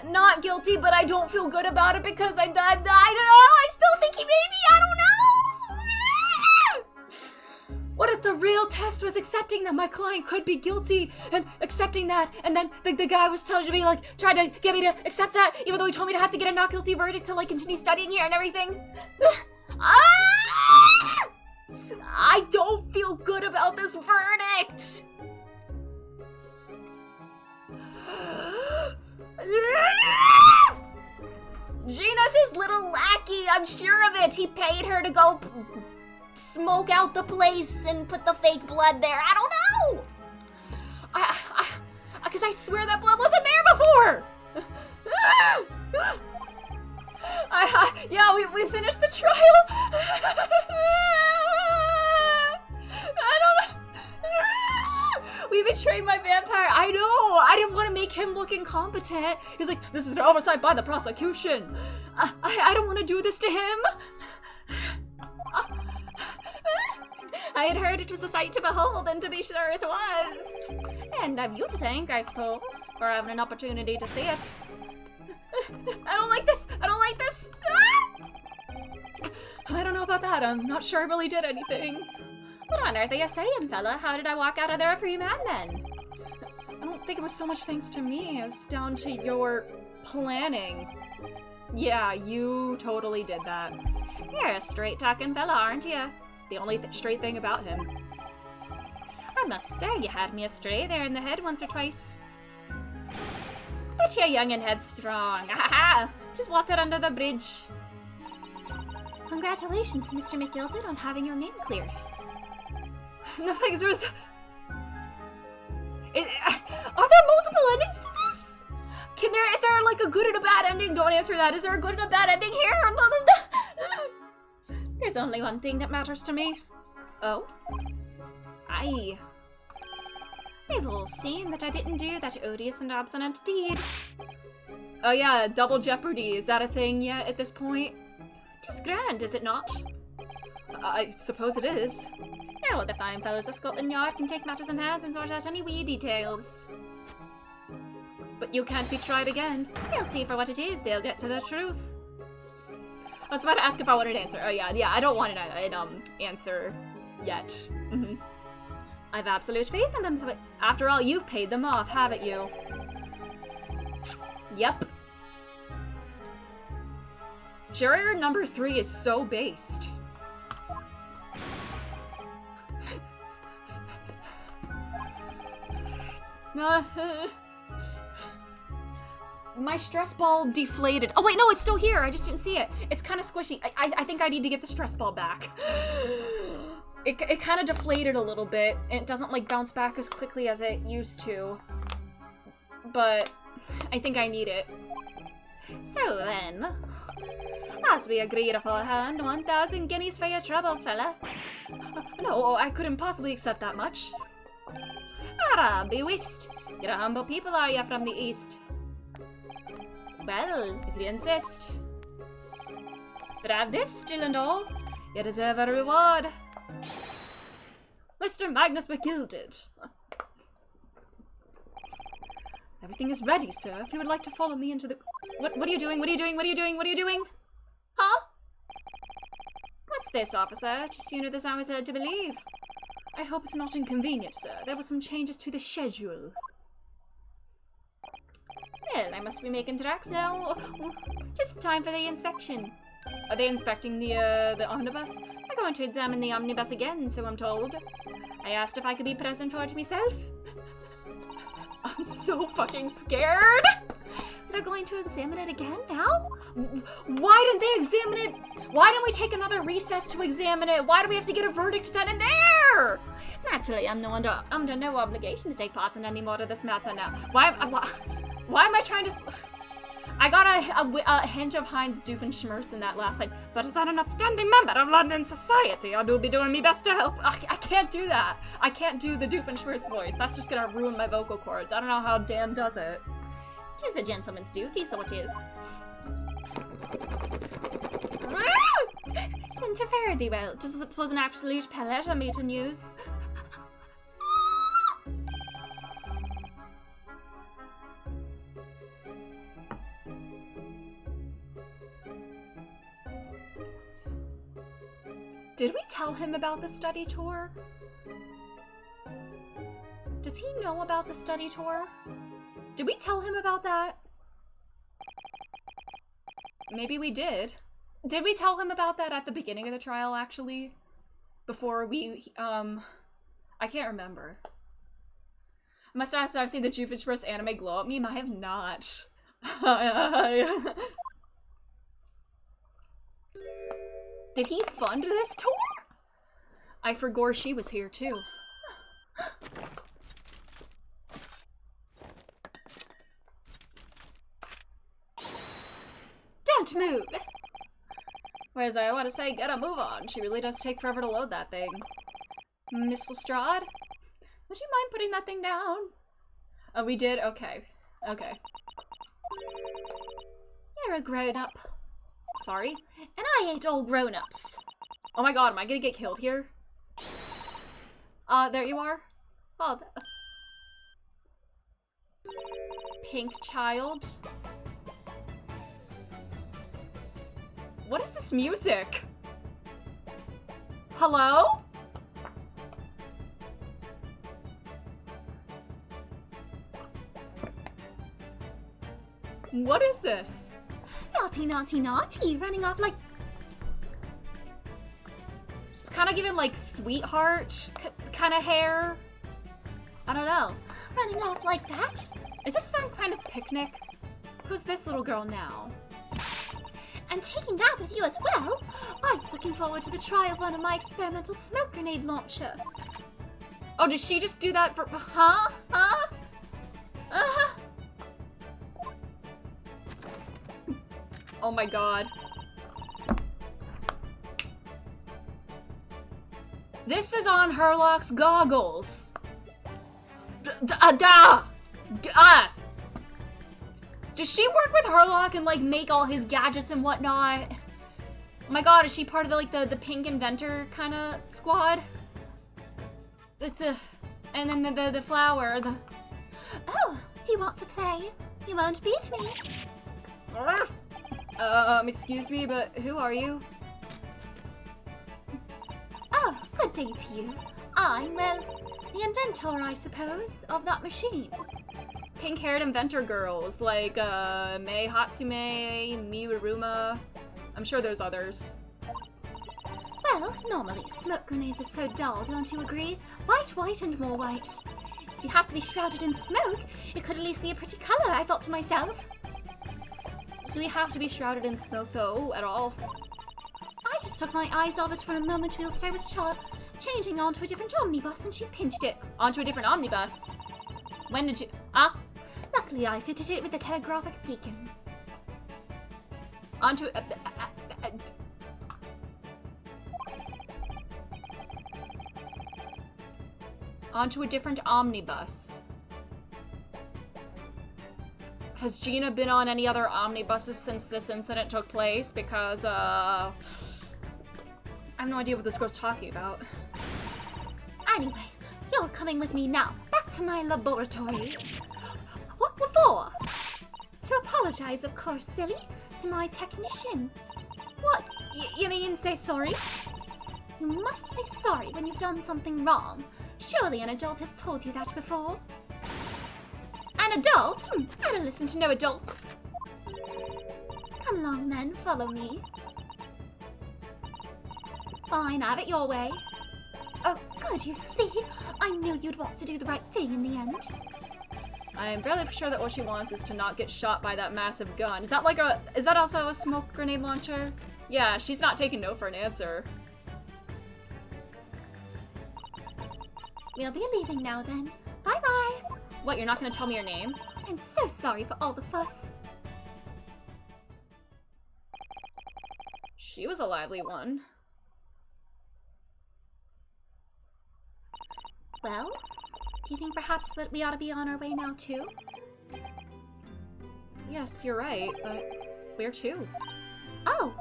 Speaker 1: Not guilty, but I don't feel good about it because I don't know. I still think he may be. I don't know. What if the real test was accepting that my client could be guilty and accepting that, and then the guy was telling me, like, tried to get me to accept that, even though he told me to have to get a not guilty verdict to, like, continue studying here and everything? I don't feel good about this verdict! Gina's his little lackey, I'm sure of it. He paid her to go smoke out the place and put the fake blood there. I don't know! Because I swear that blood wasn't there before! Yeah, we finished the trial. I don't know. We betrayed my vampire. I know. I didn't want to make him look incompetent. He's like, this is an oversight by the prosecution. I don't want to do this to him. I had heard it was a sight to behold, and to be sure it was. And I've you to thank, I suppose, for having an opportunity to see it. I don't like this! I don't like this! Ah! I don't know about that. I'm not sure I really did anything.
Speaker 3: What on earth are you saying, fella? How did I walk out of there a free man, then?
Speaker 1: I don't think it was so much thanks to me as down to your planning. Yeah, you totally did that.
Speaker 3: You're a straight-talking fella, aren't you?
Speaker 1: The only straight thing about him.
Speaker 3: I must say, you had me astray there in the head once or twice. But you're young and headstrong. Ha! Just water under the bridge. Congratulations, Mr. McGilded, on having your name cleared.
Speaker 1: Nothing's Are there multiple endings to this? Is there like a good and a bad ending? Don't answer that. Is there a good and a bad ending here?
Speaker 3: There's only one thing that matters to me.
Speaker 1: Oh?
Speaker 3: Aye. They've all seen that I didn't do that odious and obstinate deed.
Speaker 1: Oh yeah, double jeopardy. Is that a thing yet at this point?
Speaker 3: Just grand, is it not?
Speaker 1: I suppose it is.
Speaker 3: Now the fine fellows of Scotland Yard can take matters in hands and sort out any wee details.
Speaker 1: But you can't be tried again.
Speaker 3: They'll see for what it is, they'll get to the truth.
Speaker 1: I was about to ask if I wanted an answer. Oh yeah, I don't want an answer yet. Mm-hmm.
Speaker 3: I've absolute faith in them, so
Speaker 1: after all, you've paid them off, haven't you? Yep. Juror number 3 is so based. It's not... My stress ball deflated. Oh wait, no, it's still here. I just didn't see it. It's kind of squishy. I think I need to get the stress ball back. it kind of deflated a little bit, and it doesn't like bounce back as quickly as it used to. But I think I need it.
Speaker 3: So then, as we agreed aforehand, 1,000 guineas for your troubles, fella.
Speaker 1: No, I couldn't possibly accept that much.
Speaker 3: Arrah, be whist. You're a humble people, are you, from the east? Well, if you insist. But have this, still and all. You deserve a reward.
Speaker 1: Mr. Magnus McGilded. Everything is ready, sir. If you would like to follow me into the... What are you doing? What are you doing? What are you doing? What are you doing? Huh?
Speaker 3: What's this, officer? Just sooner than I was led to believe.
Speaker 1: I hope it's not inconvenient, sir. There were some changes to the schedule.
Speaker 3: Well, I must be making tracks now. Just in time for the inspection.
Speaker 1: Are they inspecting the omnibus?
Speaker 3: They're going to examine the omnibus again, so I'm told. I asked if I could be present for it myself.
Speaker 1: I'm so fucking scared!
Speaker 3: They're going to examine it again now?
Speaker 1: Why didn't they examine it? Why didn't we take another recess to examine it? Why do we have to get a verdict then and there?
Speaker 3: Naturally, I'm under no obligation to take part in any more of this matter now.
Speaker 1: Why am I trying to... I got a hint of Heinz Doofenshmirtz in that last line, but as an upstanding member of London society, I do be doing my best to help. I can't do that. I can't do the Doofenshmirtz voice. That's just gonna ruin my vocal cords. I don't know how Dan does it.
Speaker 3: 'Tis a gentleman's duty, so it is. Sent you fairly well. It was an absolute pleasure meeting yous.
Speaker 1: Did we tell him about the study tour? Does he know about the study tour? Did we tell him about that? Maybe we did. Did we tell him about that at the beginning of the trial, actually? Before we, I can't remember. I must ask if I've seen the Doofenshmirtz anime glow up meme. I have not. Did he fund this tour? I forgot she was here too.
Speaker 3: Don't move!
Speaker 1: Whereas I want to say, get a move on. She really does take forever to load that thing. Miss Lestrade? Would you mind putting that thing down? Oh, we did? Okay. Okay.
Speaker 3: You're a grown-up.
Speaker 1: Sorry?
Speaker 3: And I hate all grown-ups.
Speaker 1: Oh my god, am I gonna get killed here? There you are. Oh, Pink child. What is this music? Hello? What is this?
Speaker 3: Naughty, naughty, naughty, running off like...
Speaker 1: It's kind of giving like sweetheart kind of hair. I don't know.
Speaker 3: Running off like that?
Speaker 1: Is this some kind of picnic? Who's this little girl now?
Speaker 3: And taking that with you as well, I was looking forward to the try of one of my experimental smoke grenade launcher.
Speaker 1: Oh, did she just do that for... Huh? Huh? Uh-huh. Oh my god. This is on Herlock's goggles. Does she work with Herlock and like make all his gadgets and whatnot? Oh my god, is she part of the pink inventor kind of squad? And then the flower,
Speaker 3: Oh, do you want to play? You won't beat me.
Speaker 1: Excuse me, but who are you?
Speaker 3: Oh, good day to you. I'm, well, the inventor, I suppose, of that machine.
Speaker 1: Pink-haired inventor girls, like, Mei Hatsume, Miuruma. I'm sure there's others.
Speaker 3: Well, normally smoke grenades are so dull, don't you agree? White, white, and more white. If you have to be shrouded in smoke, it could at least be a pretty color, I thought to myself.
Speaker 1: Do we have to be shrouded in smoke, though, at all?
Speaker 3: I just took my eyes off it for a moment whilst I was changing onto a different omnibus and she pinched it.
Speaker 1: Onto a different omnibus. When did you...
Speaker 3: Luckily, I fitted it with the telegraphic beacon.
Speaker 1: Onto... onto a different omnibus. Has Gina been on any other omnibuses since this incident took place? Because, I have no idea what this girl's talking about.
Speaker 3: Anyway, you're coming with me now, back to my laboratory. What for? To apologize, of course, silly, to my technician. What? You mean say sorry? You must say sorry when you've done something wrong. Surely an adult has told you that before. An adult? I don't listen to no adults. Come along then, follow me. Fine, have it your way. Oh, good, you see? I knew you'd want to do the right thing in the end.
Speaker 1: I am fairly sure that what she wants is to not get shot by that massive gun. Is that also a smoke grenade launcher? Yeah, she's not taking no for an answer.
Speaker 3: We'll be leaving now then. Bye-bye.
Speaker 1: What, you're not gonna tell me your name?
Speaker 3: I'm so sorry for all the fuss.
Speaker 1: She was a lively one.
Speaker 3: Well, do you think perhaps we ought to be on our way now too?
Speaker 1: Yes, you're right, but where to?
Speaker 3: Oh!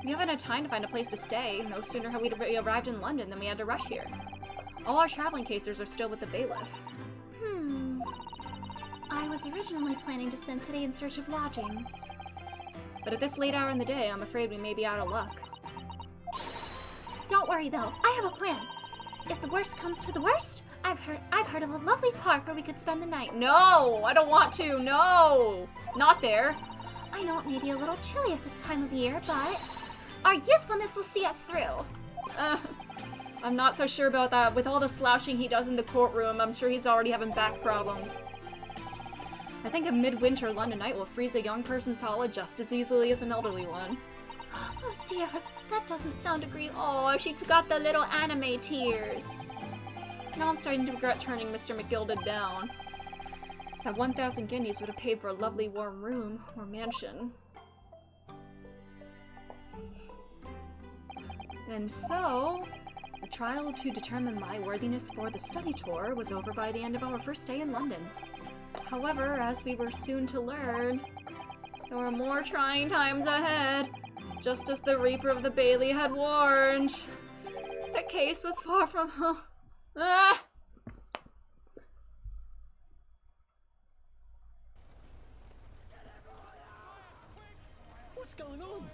Speaker 1: We haven't had time to find a place to stay. No sooner had we arrived in London than we had to rush here. All our traveling cases are still with the bailiff.
Speaker 3: I was originally planning to spend today in search of lodgings.
Speaker 1: But at this late hour in the day, I'm afraid we may be out of luck.
Speaker 3: Don't worry though, I have a plan. If the worst comes to the worst, I've heard of a lovely park where we could spend the night.
Speaker 1: No! I don't want to! No! Not there!
Speaker 3: I know it may be a little chilly at this time of year, but our youthfulness will see us through.
Speaker 1: I'm not so sure about that. With all the slouching he does in the courtroom, I'm sure he's already having back problems. I think a midwinter London night will freeze a young person solid just as easily as an elderly one.
Speaker 3: Oh dear, that doesn't sound agreeable. Oh, she's got the little anime tears.
Speaker 1: Now I'm starting to regret turning Mr. McGilded down. That 1,000 guineas would have paid for a lovely warm room or mansion. And so, the trial to determine my worthiness for the study tour was over by the end of our first day in London. However, as we were soon to learn, there were more trying times ahead, just as the Reaper of the Bailey had warned. The case was far from...
Speaker 2: What's going on?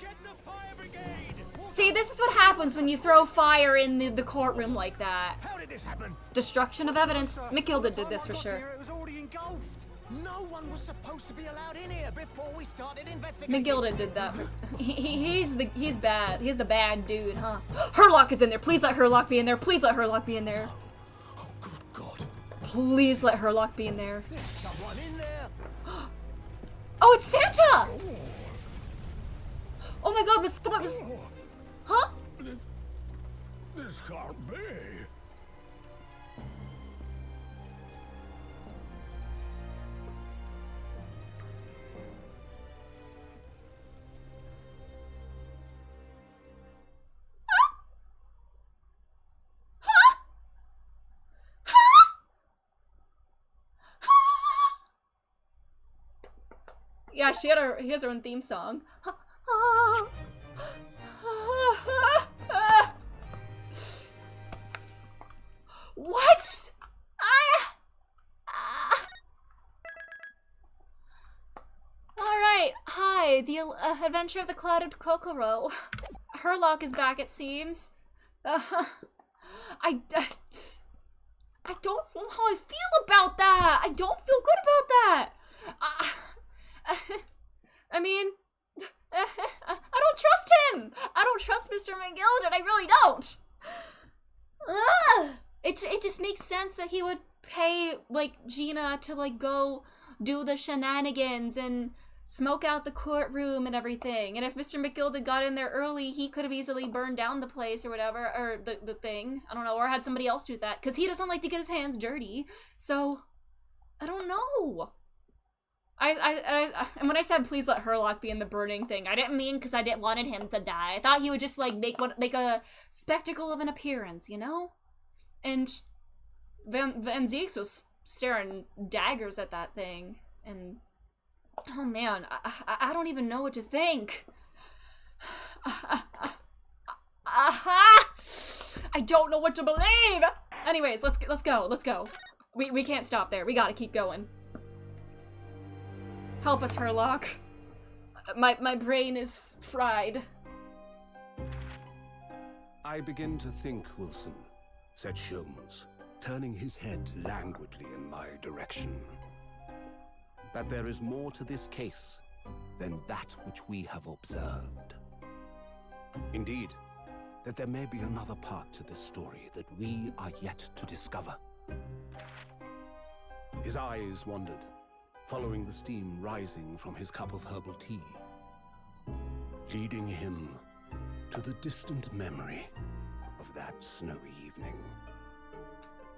Speaker 2: Get the fire brigade!
Speaker 1: See, this is what happens when you throw fire in the courtroom like that.
Speaker 2: How did this happen?
Speaker 1: Destruction of evidence. McGilded did this for sure.
Speaker 2: It was already engulfed. No one was supposed to be allowed in here before we started investigating.
Speaker 1: McGilded did that. He's bad. He's the bad dude, huh? Herlock is in there. Please let Herlock be in there. Please let Herlock be in there.
Speaker 2: Oh, good God.
Speaker 1: Please let Herlock be in there.
Speaker 2: There's someone in there.
Speaker 1: Oh, it's Santa! Oh my God, Miss... Huh?
Speaker 2: This can't be.
Speaker 1: Yeah, he has her own theme song. What? Alright, hi, the Adventure of the Clouded Kokoro. Herlock is back, it seems. I don't know how I feel about that. I don't feel good about that. I mean, I don't trust him. I don't trust Mr. McGilded. I really don't. It just makes sense that he would pay, like, Gina to, like, go do the shenanigans and smoke out the courtroom and everything. And if Mr. McGilded got in there early, he could have easily burned down the place or whatever, or the thing. I don't know, or had somebody else do that, because he doesn't like to get his hands dirty. So, I don't know. And when I said please let Herlock be in the burning thing, I didn't mean because I didn't wanted him to die. I thought he would just like make a spectacle of an appearance, you know? And Van Zieks was staring daggers at that thing, and oh man, I don't even know what to think. I don't know what to believe. Anyways, let's go. We can't stop there. We gotta keep going. Help us, Herlock. My brain is fried.
Speaker 4: I begin to think, Wilson, said Sholmes, turning his head languidly in my direction, that there is more to this case than that which we have observed. Indeed, that there may be another part to this story that we are yet to discover. His eyes wandered, following the steam rising from his cup of herbal tea, leading him to the distant memory of that snowy evening.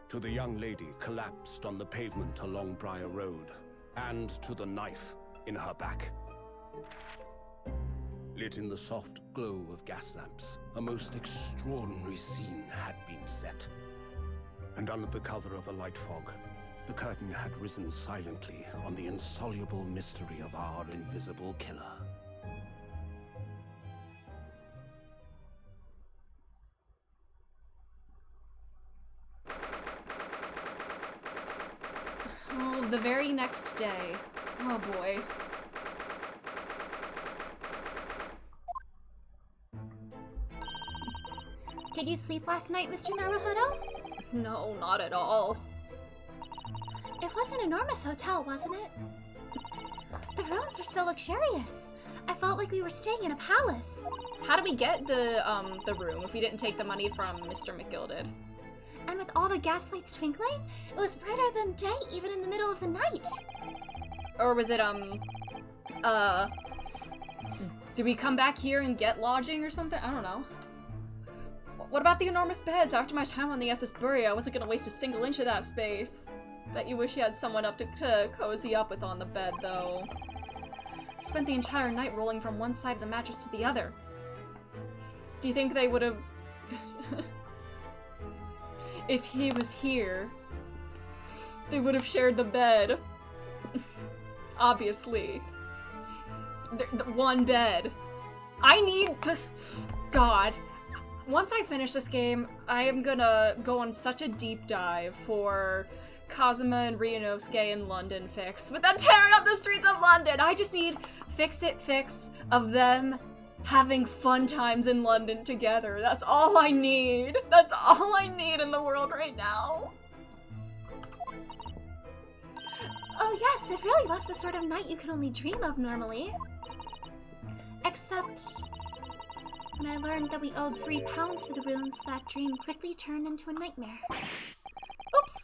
Speaker 4: To the young lady collapsed on the pavement along Briar Road, and to the knife in her back. Lit in the soft glow of gas lamps, a most extraordinary scene had been set. And under the cover of a light fog, the curtain had risen silently on the insoluble mystery of our invisible killer.
Speaker 1: Oh, the very next day. Oh boy.
Speaker 3: Did you sleep last night, Mr. Naruhodo?
Speaker 1: No, not at all.
Speaker 3: It was an enormous hotel, wasn't it? The rooms were so luxurious. I felt like we were staying in a palace.
Speaker 1: How did we get the room if we didn't take the money from Mr. McGilded?
Speaker 3: And with all the gaslights twinkling, it was brighter than day even in the middle of the night.
Speaker 1: Or was it, did we come back here and get lodging or something? I don't know. What about the enormous beds? After my time on the SS Bury, I wasn't gonna waste a single inch of that space. Bet you wish you had someone up to cozy up with on the bed, though. I spent the entire night rolling from one side of the mattress to the other. Do you think they would have... If he was here, they would have shared the bed. Obviously. The one bed. I need this. God. Once I finish this game, I am gonna go on such a deep dive for Kazuma and Ryunosuke in London fix. With them tearing up the streets of London! I just need fix of them having fun times in London together. That's all I need. That's all I need in the world right now.
Speaker 3: Oh yes, it really was the sort of night you could only dream of normally. Except when I learned that we owed £3 for the rooms, that dream quickly turned into a nightmare.
Speaker 1: Oops!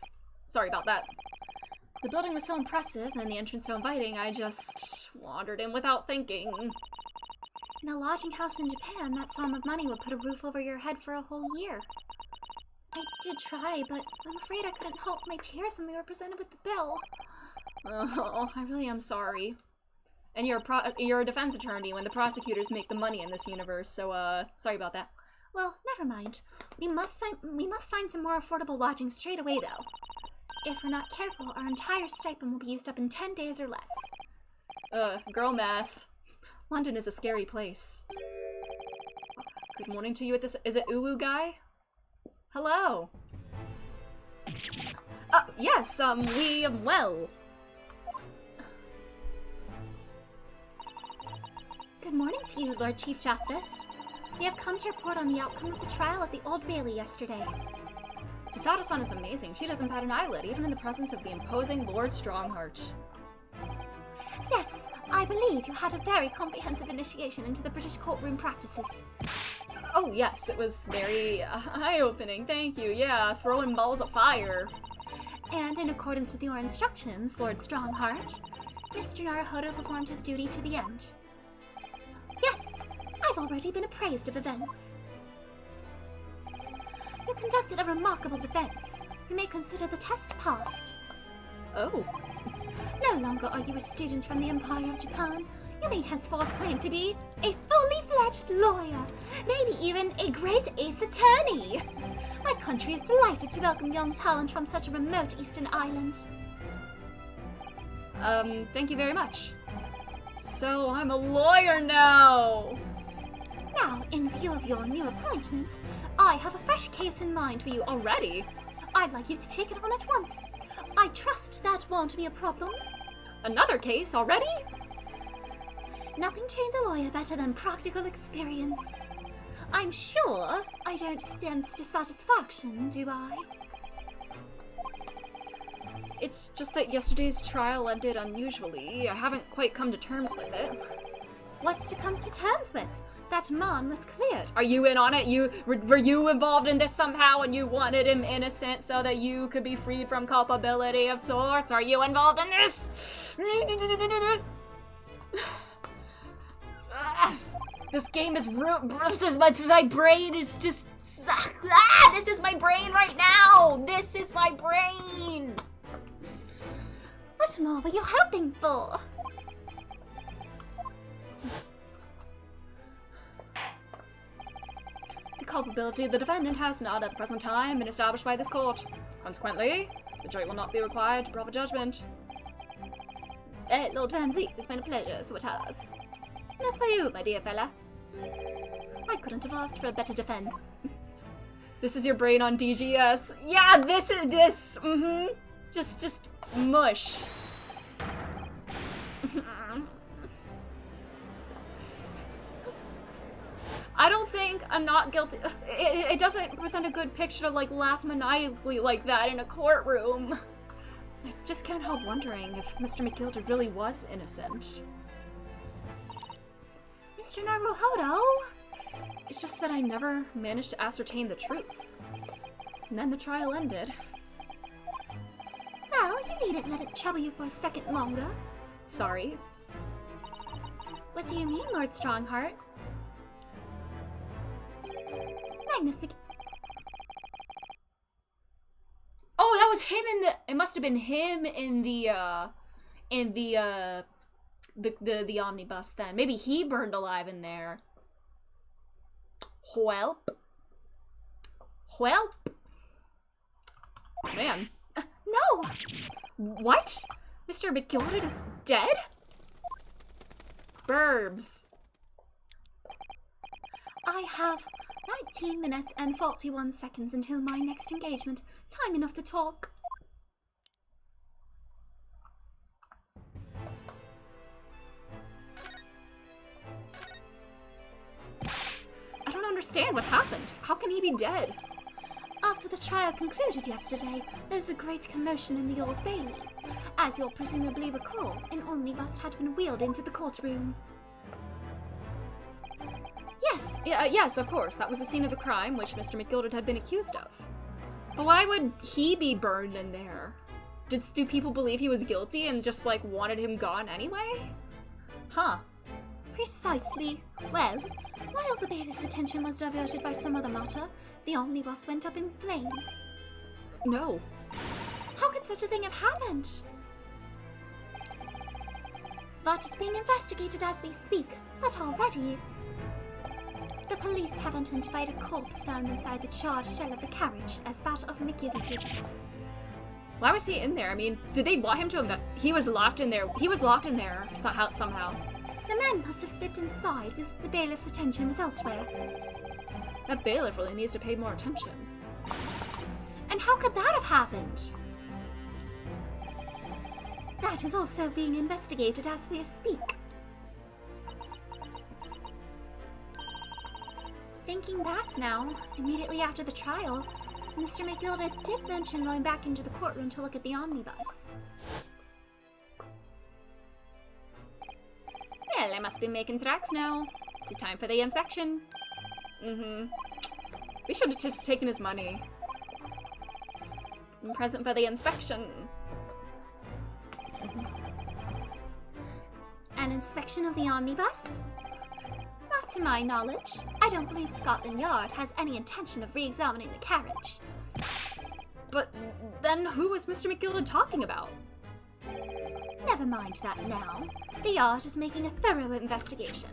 Speaker 1: Sorry about that. The building was so impressive and the entrance so inviting, I just wandered in without thinking.
Speaker 3: In a lodging house in Japan, that sum of money would put a roof over your head for a whole year. I did try, but I'm afraid I couldn't help my tears when we were presented with the bill.
Speaker 1: Oh, I really am sorry. And you're a defense attorney when the prosecutors make the money in this universe, so, sorry about that.
Speaker 3: Well, never mind. We must find some more affordable lodging straight away, though. If we're not careful, our entire stipend will be used up in 10 days or less.
Speaker 1: Girl math. London is a scary place. Good morning to you at this- is it Uwu guy? Hello. Yes, we am well.
Speaker 3: Good morning to you, Lord Chief Justice. We have come to report on the outcome of the trial at the Old Bailey yesterday.
Speaker 1: Susato-san is amazing. She doesn't bat an eyelid, even in the presence of the imposing Lord Strongheart.
Speaker 3: Yes, I believe you had a very comprehensive initiation into the British courtroom practices.
Speaker 1: Oh yes, it was very eye-opening, thank you. Yeah, throwing balls of fire.
Speaker 3: And in accordance with your instructions, Lord Strongheart, Mr. Naruhodo performed his duty to the end. Yes, I've already been appraised of events. You conducted a remarkable defense. You may consider the test passed.
Speaker 1: Oh.
Speaker 3: No longer are you a student from the Empire of Japan. You may henceforth claim to be a fully fledged lawyer, maybe even a great ace attorney. My country is delighted to welcome young talent from such a remote eastern island.
Speaker 1: Thank you very much. So I'm a lawyer now!
Speaker 3: Now, in view of your new appointment, I have a fresh case in mind for you already. I'd like you to take it on at once. I trust that won't be a problem.
Speaker 1: Another case already?
Speaker 3: Nothing trains a lawyer better than practical experience. I'm sure I don't sense dissatisfaction, do I?
Speaker 1: It's just that yesterday's trial ended unusually. I haven't quite come to terms with it.
Speaker 3: What's to come to terms with? That man was cleared.
Speaker 1: Are you in on it? Were you involved in this somehow and you wanted him innocent so that you could be freed from culpability of sorts? Are you involved in this? This game is my brain is just... this is my brain right now! This is my brain!
Speaker 3: What more were you hoping for?
Speaker 1: The culpability of the defendant has not at the present time been established by this court. Consequently, the jury will not be required to proffer judgment.
Speaker 3: Lord Van Zeet, it's been a pleasure, so it has.
Speaker 1: And as for you, my dear fella,
Speaker 3: I couldn't have asked for a better defense.
Speaker 1: This is your brain on DGS. Yeah, this is this. Just mush. I don't think I'm not guilty. It doesn't present a good picture to like laugh maniacally like that in a courtroom. I just can't help wondering if Mr. McGilder really was innocent.
Speaker 3: Mr. Naruhodo?
Speaker 1: It's just that I never managed to ascertain the truth. And then the trial ended.
Speaker 3: Well, you needn't let it trouble you for a second longer.
Speaker 1: Sorry.
Speaker 3: What do you mean, Lord Strongheart? Magnus
Speaker 1: Oh, that was him in the... It must have been him in the omnibus then. Maybe he burned alive in there. Whelp. Whelp. Man.
Speaker 3: No!
Speaker 1: What? Mr. McGilder is dead? Burbs.
Speaker 3: I have 19 minutes and 41 seconds until my next engagement. Time enough to talk.
Speaker 1: I don't understand what happened. How can he be dead?
Speaker 3: After the trial concluded yesterday, there's a great commotion in the Old Bailey. As you'll presumably recall, an omnibus had been wheeled into the courtroom.
Speaker 1: Yes, yes, of course. That was the scene of the crime which Mr. McGilder had been accused of. But why would he be burned in there? Do people believe he was guilty and just, like, wanted him gone anyway? Huh.
Speaker 3: Precisely. Well, while the bailiff's attention was diverted by some other matter, the omnibus went up in flames.
Speaker 1: No.
Speaker 3: How could such a thing have happened? That is being investigated as we speak, but already. The police have identified a corpse found inside the charred shell of the carriage as that of McGilder.
Speaker 1: Why was he in there? I mean, did they want him to... He was locked in there. He was locked in there somehow.
Speaker 3: The man must have slipped inside because the bailiff's attention was elsewhere.
Speaker 1: That bailiff really needs to pay more attention.
Speaker 3: And how could that have happened? That is also being investigated as we speak. Thinking back now, immediately after the trial, Mr. McGilder did mention going back into the courtroom to look at the omnibus.
Speaker 1: Well, I must be making tracks now. It's time for the inspection. We should have just taken his money. Present for the inspection.
Speaker 3: inspection of the omnibus? Not to my knowledge. I don't believe Scotland Yard has any intention of re-examining the carriage.
Speaker 1: But then who was Mr. McGilda talking about?
Speaker 3: Never mind that now. The Yard is making a thorough investigation.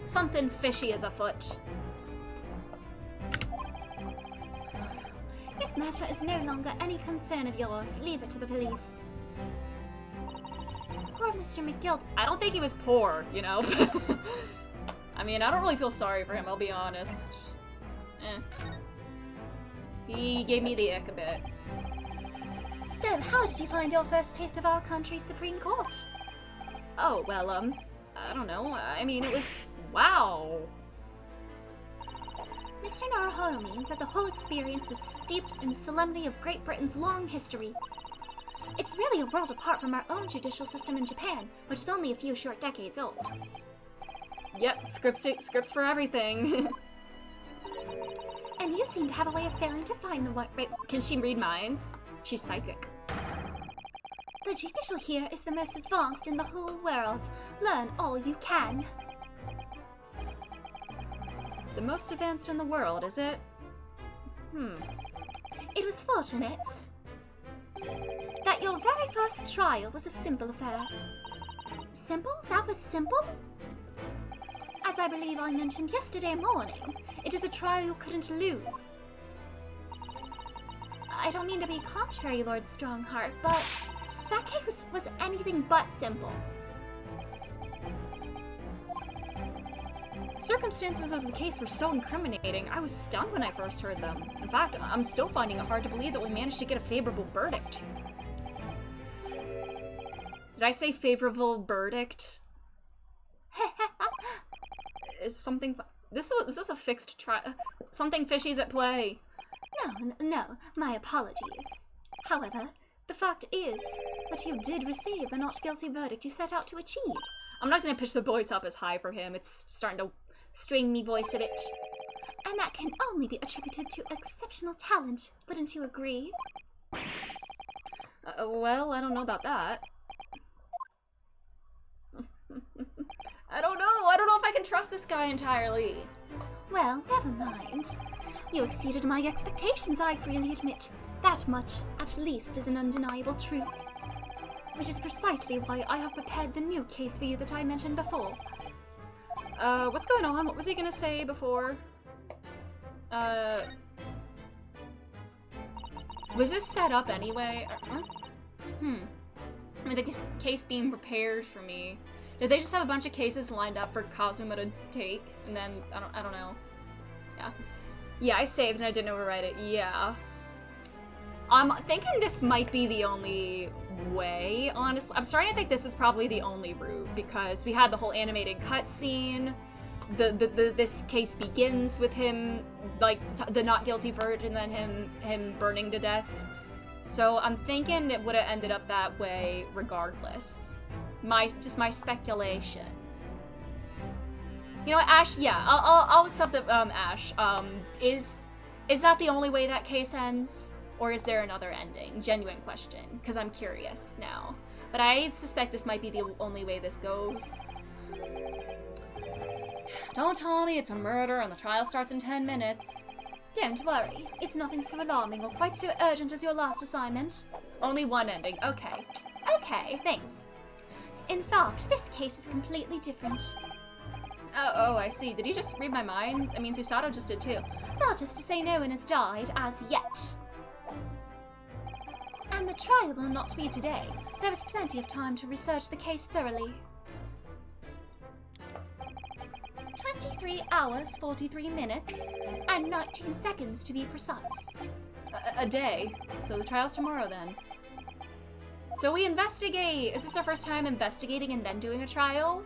Speaker 1: Something fishy is afoot.
Speaker 3: This matter is no longer any concern of yours. Leave it to the police. Poor Mr. McGild.
Speaker 1: I don't think he was poor, you know? I mean, I don't really feel sorry for him, I'll be honest. He gave me the ick a bit.
Speaker 3: So, how did you find your first taste of our country's Supreme Court?
Speaker 1: Oh, well, I don't know. I mean, it was... wow.
Speaker 3: Mr. Naruhodo said the whole experience was steeped in the solemnity of Great Britain's long history. It's really a world apart from our own judicial system in Japan, which is only a few short decades old.
Speaker 1: Yep, scripts for everything.
Speaker 3: And you seem to have a way of failing to find the one.
Speaker 1: Wait, can she read minds? She's psychic.
Speaker 3: The judicial here is the most advanced in the whole world. Learn all you can.
Speaker 1: The most advanced in the world, is it?
Speaker 3: It was fortunate that your very first trial was a simple affair. Simple? That was simple? As I believe I mentioned yesterday morning, it was a trial you couldn't lose. I don't mean to be contrary, Lord Strongheart, but that case was anything but simple.
Speaker 1: The circumstances of the case were so incriminating, I was stunned when I first heard them. In fact, I'm still finding it hard to believe that we managed to get a favorable verdict. Did I say favorable verdict? Is something... Was this a fixed trial? Something fishy's at play.
Speaker 3: No, my apologies. However, the fact is that you did receive the not guilty verdict you set out to achieve.
Speaker 1: I'm not gonna pitch the voice up as high for him. It's starting to string me voice a bit.
Speaker 3: And that can only be attributed to exceptional talent, wouldn't you agree?
Speaker 1: Well, I don't know about that. I don't know if I can trust this guy entirely.
Speaker 3: Well, never mind. You exceeded my expectations, I freely admit. That much, at least, is an undeniable truth. Which is precisely why I have prepared the new case for you that I mentioned before.
Speaker 1: What's going on? What was he gonna say before? Was this set up anyway? With the case being prepared for me. Did they just have a bunch of cases lined up for Kazuma to take? And then, I don't know. Yeah. Yeah, I saved and I didn't overwrite it. Yeah. I'm thinking this might be the only way, honestly. I'm starting to think this is probably the only route, because we had the whole animated cutscene. This case begins with him, like, the not guilty verdict, and then him burning to death. So I'm thinking it would have ended up that way regardless. Just my speculation. You know what, Ash? Yeah, I'll accept the Ash. Is that the only way that case ends, or is there another ending? Genuine question, because I'm curious now. But I suspect this might be the only way this goes. Don't tell me it's a murder and the trial starts in 10 minutes.
Speaker 3: Don't worry, it's nothing so alarming or quite so urgent as your last assignment.
Speaker 1: Only one ending. Okay.
Speaker 3: Okay, thanks. In fact, this case is completely different.
Speaker 1: Oh, I see. Did he just read my mind? I mean, Susato just did too.
Speaker 3: That is to say, no one has died as yet. And the trial will not be today. There is plenty of time to research the case thoroughly. 23 hours, 43 minutes, and 19 seconds to be precise.
Speaker 1: A day. So the trial's tomorrow then. So we investigate! Is this our first time investigating and then doing a trial?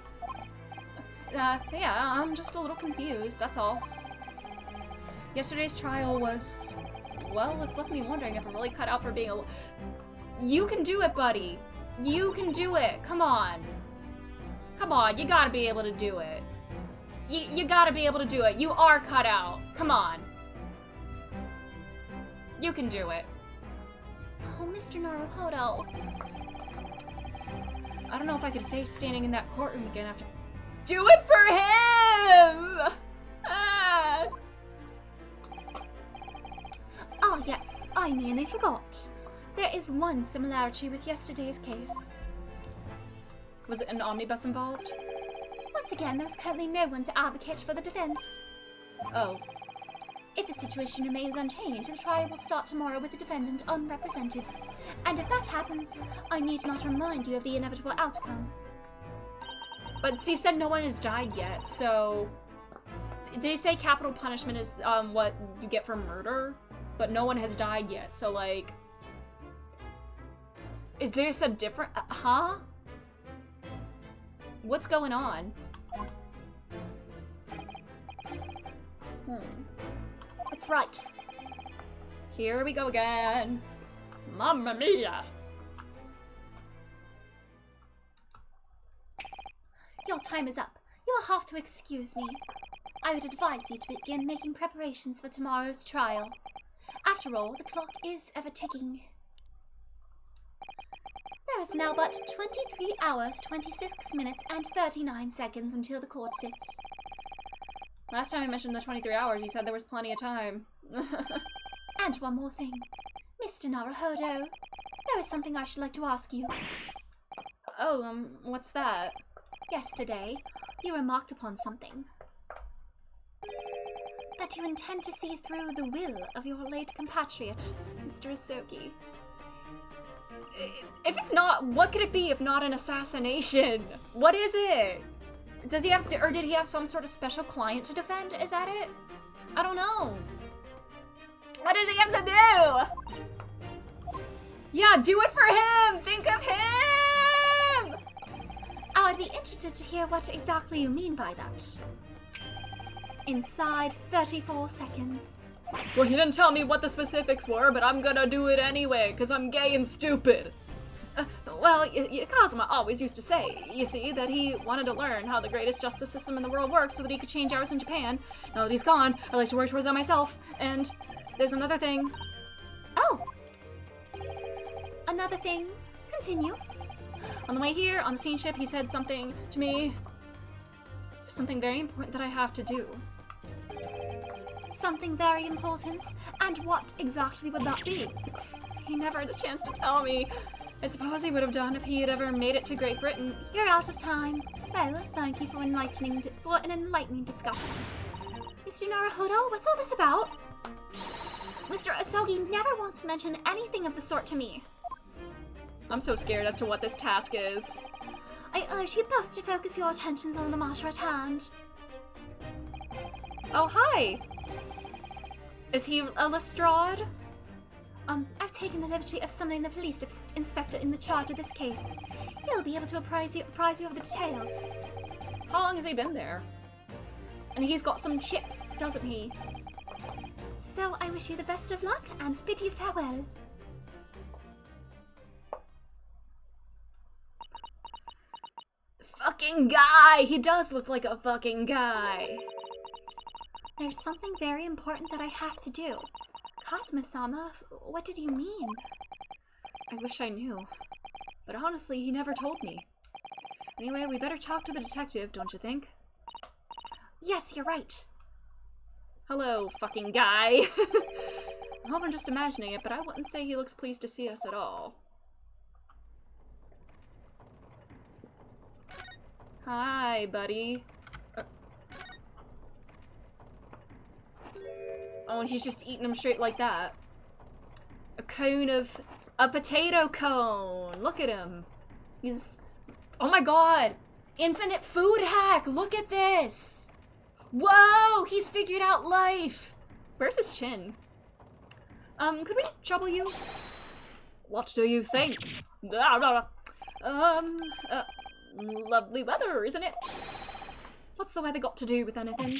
Speaker 1: Yeah, I'm just a little confused, that's all. Yesterday's trial was... well, it's left me wondering if I'm really cut out for being a... You can do it, buddy! You can do it! Come on! Come on, you gotta be able to do it. You gotta be able to do it. You are cut out. Come on. You can do it.
Speaker 3: Oh, Mr. Naruhodo.
Speaker 1: I don't know if I could face standing in that courtroom again after... Do it for him! Ah.
Speaker 3: Oh yes, I nearly forgot. There is one similarity with yesterday's case.
Speaker 1: Was it an omnibus involved?
Speaker 3: Once again, there was currently no one to advocate for the defense.
Speaker 1: Oh.
Speaker 3: If the situation remains unchanged, the trial will start tomorrow with the defendant unrepresented. And if that happens, I need not remind you of the inevitable outcome.
Speaker 1: But he said no one has died yet, so... Did he say capital punishment is what you get for murder? But no one has died yet, so like... Is this a different... huh? What's going on?
Speaker 3: That's right.
Speaker 1: Here we go again. Mamma mia!
Speaker 3: Your time is up. You will have to excuse me. I would advise you to begin making preparations for tomorrow's trial. After all, the clock is ever ticking. There is now but 23 hours, 26 minutes, and 39 seconds until the court sits.
Speaker 1: Last time I mentioned the 23 hours, you said there was plenty of time.
Speaker 3: And one more thing. Mr. Naruhodo, there is something I should like to ask you.
Speaker 1: Oh, what's that?
Speaker 3: Yesterday, you remarked upon something. That you intend to see through the will of your late compatriot, Mr. Asogi.
Speaker 1: If it's not, what could it be if not an assassination? What is it? Does he have to, or did he have some sort of special client to defend? Is that it? I don't know. What does he have to do? Yeah, do it for him! Think of him!
Speaker 3: I would be interested to hear what exactly you mean by that. Inside 34 seconds.
Speaker 1: Well, he didn't tell me what the specifics were, but I'm gonna do it anyway, because I'm gay and stupid. Well, Kazuma always used to say, you see, that he wanted to learn how the greatest justice system in the world works so that he could change ours in Japan. Now that he's gone, I like to work towards that myself. And there's another thing.
Speaker 3: Oh! Another thing. Continue.
Speaker 1: On the way here, on the scene ship, he said something to me. Something very important that I have to do.
Speaker 3: Something very important? And what exactly would that be?
Speaker 1: He never had a chance to tell me. I suppose he would have done if he had ever made it to Great Britain.
Speaker 3: You're out of time. Well, thank you for an enlightening discussion. Mr. Naruhodo, what's all this about? Mr. Asogi never once mentioned anything of the sort to me.
Speaker 1: I'm so scared as to what this task is.
Speaker 3: I urge you both to focus your attentions on the matter at hand.
Speaker 1: Oh, hi! Is he a Lestrade?
Speaker 3: I've taken the liberty of summoning the police inspector in the charge of this case. He'll be able to apprise you of the details.
Speaker 1: How long has he been there? And he's got some chips, doesn't he?
Speaker 3: So I wish you the best of luck and bid you farewell.
Speaker 1: Fucking guy! He does look like a fucking guy.
Speaker 3: There's something very important that I have to do. Kazuma-sama, what did you mean?
Speaker 1: I wish I knew. But honestly, he never told me. Anyway, we better talk to the detective, don't you think?
Speaker 3: Yes, you're right.
Speaker 1: Hello, fucking guy. I hope I'm just imagining it, but I wouldn't say he looks pleased to see us at all. Hi, buddy. Oh, and he's just eating them straight like that. A potato cone! Look at him. He's, oh my god! Infinite food hack! Look at this! Whoa! He's figured out life! Where's his chin? Could we trouble you? What do you think? Lovely weather, isn't it? What's the weather got to do with anything?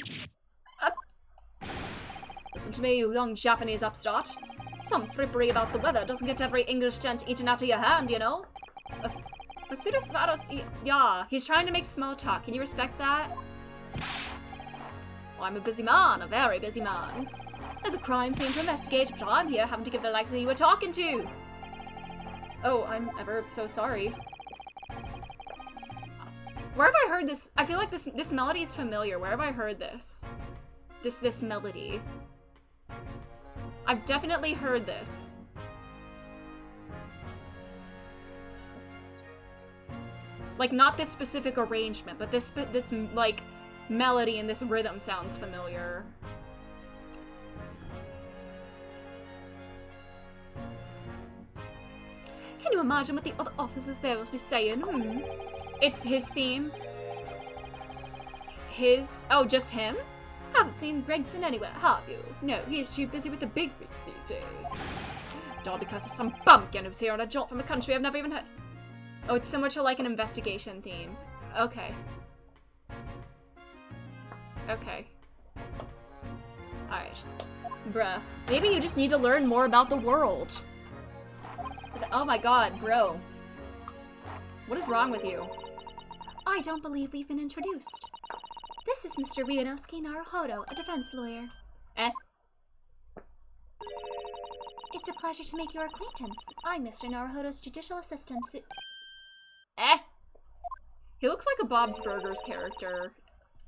Speaker 1: Listen to me, you young Japanese upstart. Some frippery about the weather doesn't get every English gent eaten out of your hand, you know? But yeah, he's trying to make small talk. Can you respect that? I'm a busy man, a very busy man. There's a crime scene to investigate, but I'm here having to give the likes of you a talking to. Oh, I'm ever so sorry. Where have I heard this? I feel like this melody is familiar. Where have I heard this? This melody. I've definitely heard this. Like, not this specific arrangement, but this like, melody and this rhythm sounds familiar. Can you imagine what the other officers there must be saying? It's his theme. Oh, just him? Haven't seen Gregson anywhere, have you? No, he's too busy with the big wigs these days. All because of some bumpkin who's here on a jaunt from a country I've never even heard. Oh, it's similar to like an investigation theme. Okay. Okay. Alright. Bruh. Maybe you just need to learn more about the world. Oh my god, bro. What is wrong with you?
Speaker 3: I don't believe we've been introduced. This is Mr. Ryunosuke Naruhodo, a defense lawyer.
Speaker 1: Eh?
Speaker 3: It's a pleasure to make your acquaintance. I'm Mr. Naruhodo's judicial assistant.
Speaker 1: Eh? He looks like a Bob's Burgers character.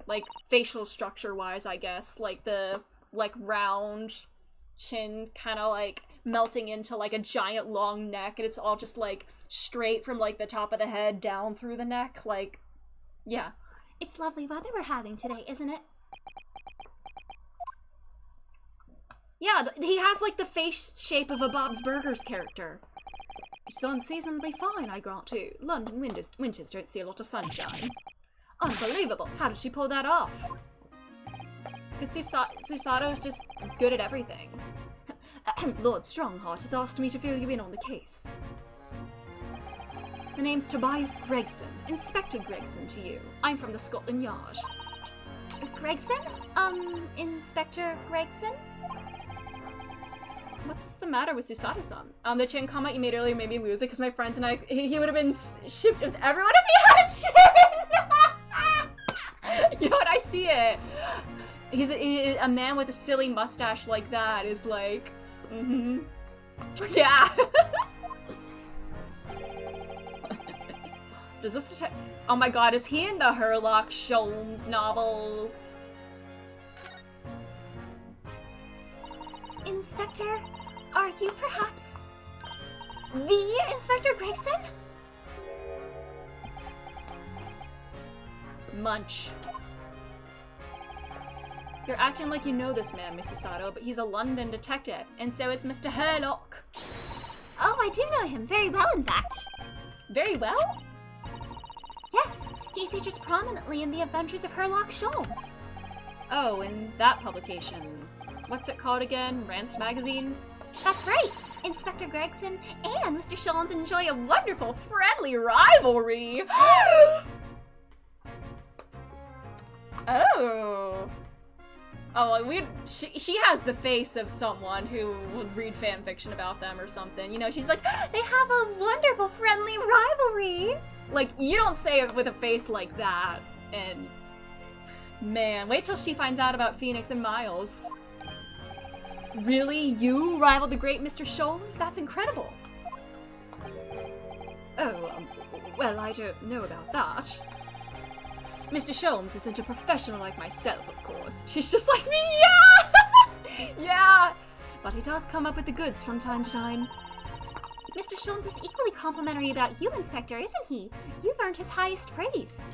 Speaker 1: Like, facial structure-wise, I guess. Like, the, like, round chin kind of, like, melting into, like, a giant long neck, and it's all just, like, straight from, like, the top of the head down through the neck. Like, yeah.
Speaker 3: It's lovely weather we're having today, isn't it?
Speaker 1: Yeah, he has, like, the face shape of a Bob's Burgers character. It's unseasonably fine, I grant you. London winters don't see a lot of sunshine. Unbelievable. How did she pull that off? Because Susato's just good at everything. Lord Strongheart has asked me to fill you in on the case. The name's Tobias Gregson. Inspector Gregson to you. I'm from the Scotland Yard.
Speaker 3: Gregson? Inspector Gregson?
Speaker 1: What's the matter with Susato-san? The chin comment you made earlier made me lose it because my friends and I, he would have been shipped with everyone if he had a chin! You know what? I see it. He's a man with a silly mustache like that is like, yeah. Does this oh my god, is he in the Sherlock Holmes novels?
Speaker 3: Inspector, are you perhaps the Inspector Gregson?
Speaker 1: Munch. You're acting like you know this man, Mrs. Sato, but he's a London detective, and so is Mr. Sherlock.
Speaker 3: Oh, I do know him very well, in fact.
Speaker 1: Very well?
Speaker 3: Yes, he features prominently in the Adventures of Sherlock Holmes.
Speaker 1: Oh, in that publication. What's it called again? Rance Magazine?
Speaker 3: That's right! Inspector Gregson and Mr. Sholmes enjoy a wonderful, friendly rivalry!
Speaker 1: Oh. Oh, she has the face of someone who would read fanfiction about them or something. You know, she's like,
Speaker 3: they have a wonderful, friendly rivalry!
Speaker 1: Like, you don't say it with a face like that. And, man, wait till she finds out about Phoenix and Miles. Really? You rival the great Mr. Sholmes? That's incredible. Oh, well, I don't know about that. Mr. Sholmes isn't a professional like myself, of course. She's just like me, yeah! Yeah! But he does come up with the goods from time to time.
Speaker 3: Mr. Sholmes is equally complimentary about you, Inspector, isn't he? You've earned his highest praise.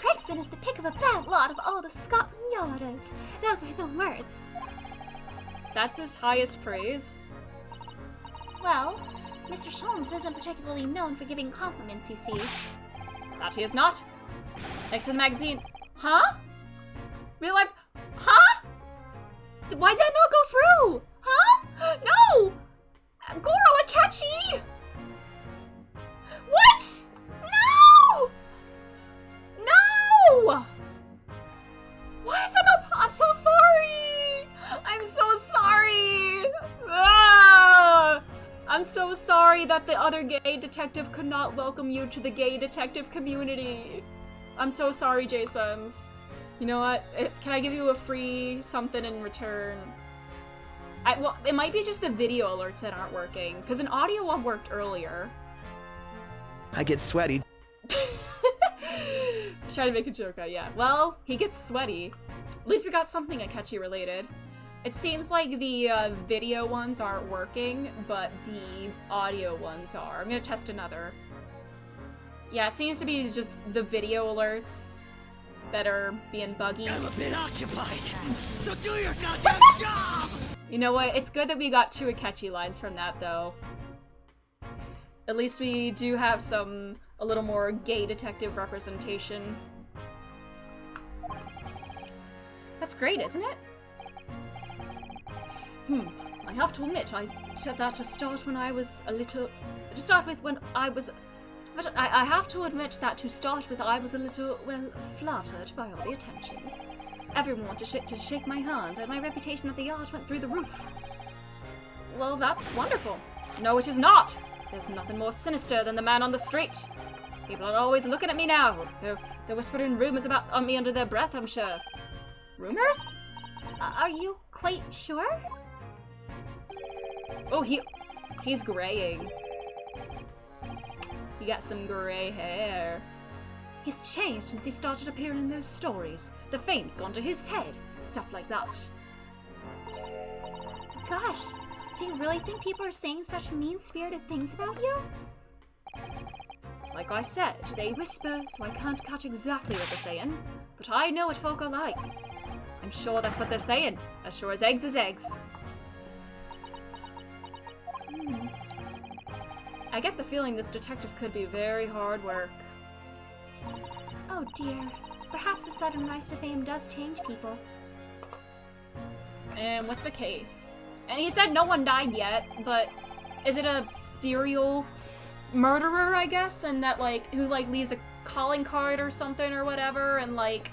Speaker 3: Gregson is the pick of a bad lot of all the Scotland Yarders. Those were his own words.
Speaker 1: That's his highest praise?
Speaker 3: Well, Mr. Sholmes isn't particularly known for giving compliments, you see.
Speaker 1: That he is not. Next to the magazine. Huh? Real life. Huh? Why'd that not go through? Huh? No! Goro Akechi! What? No! No! Why is that not? I'm so sorry! I'm so sorry! Ah! I'm so sorry that the other gay detective could not welcome you to the gay detective community. I'm so sorry, Jasons. You know what? Can I give you a free something in return? Well, it might be just the video alerts that aren't working, because an audio one worked earlier.
Speaker 5: I get sweaty.
Speaker 1: Trying to make a joke out, yeah. Well, he gets sweaty. At least we got something Akechi related. It seems like the video ones aren't working, but the audio ones are. I'm gonna test another. Yeah, it seems to be just the video alerts that are being buggy.
Speaker 2: I'm a bit occupied, so do your goddamn job!
Speaker 1: You know what? It's good that we got 2 Akechi lines from that, though. At least we do have a little more gay detective representation. That's great, isn't it? I have to admit, I said that to start when I was a little... To start with, when I was... But I have to admit that to start with, I was a little, well, flattered by all the attention. Everyone wanted to shake my hand, and my reputation at the yard went through the roof. Well, that's wonderful. No, it is not! There's nothing more sinister than the man on the street. People are always looking at me now. They're whispering rumors on me under their breath, I'm sure. Rumors?
Speaker 3: Are you quite sure?
Speaker 1: Oh, he's graying. He got some gray hair.
Speaker 3: He's changed since he started appearing in those stories. The fame's gone to his head. Stuff like that. Gosh, do you really think people are saying such mean-spirited things about you?
Speaker 1: Like I said, they whisper, so I can't catch exactly what they're saying. But I know what folk are like. I'm sure that's what they're saying. As sure as eggs is eggs. I get the feeling this detective could be very hard work.
Speaker 3: Oh dear. Perhaps a sudden rise to fame does change people.
Speaker 1: And what's the case? And he said no one died yet, but is it a serial murderer, I guess? And that, like, who, like, leaves a calling card or something or whatever, and, like,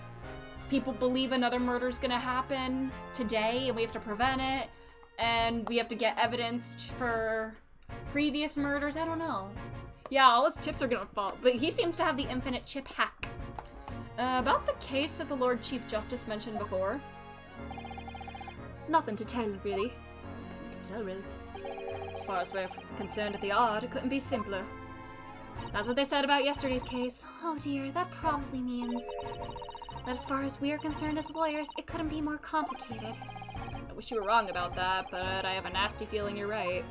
Speaker 1: people believe another murder's gonna happen today, and we have to prevent it, and we have to get evidence for previous murders? I don't know. Yeah, all his chips are gonna fall, but he seems to have the infinite chip hack. About the case that the Lord Chief Justice mentioned before. Nothing to tell, really. As far as we're concerned at the Yard, it couldn't be simpler. That's what they said about yesterday's case.
Speaker 3: Oh dear, that probably means that as far as we're concerned as lawyers, it couldn't be more complicated.
Speaker 1: I wish you were wrong about that, but I have a nasty feeling you're right.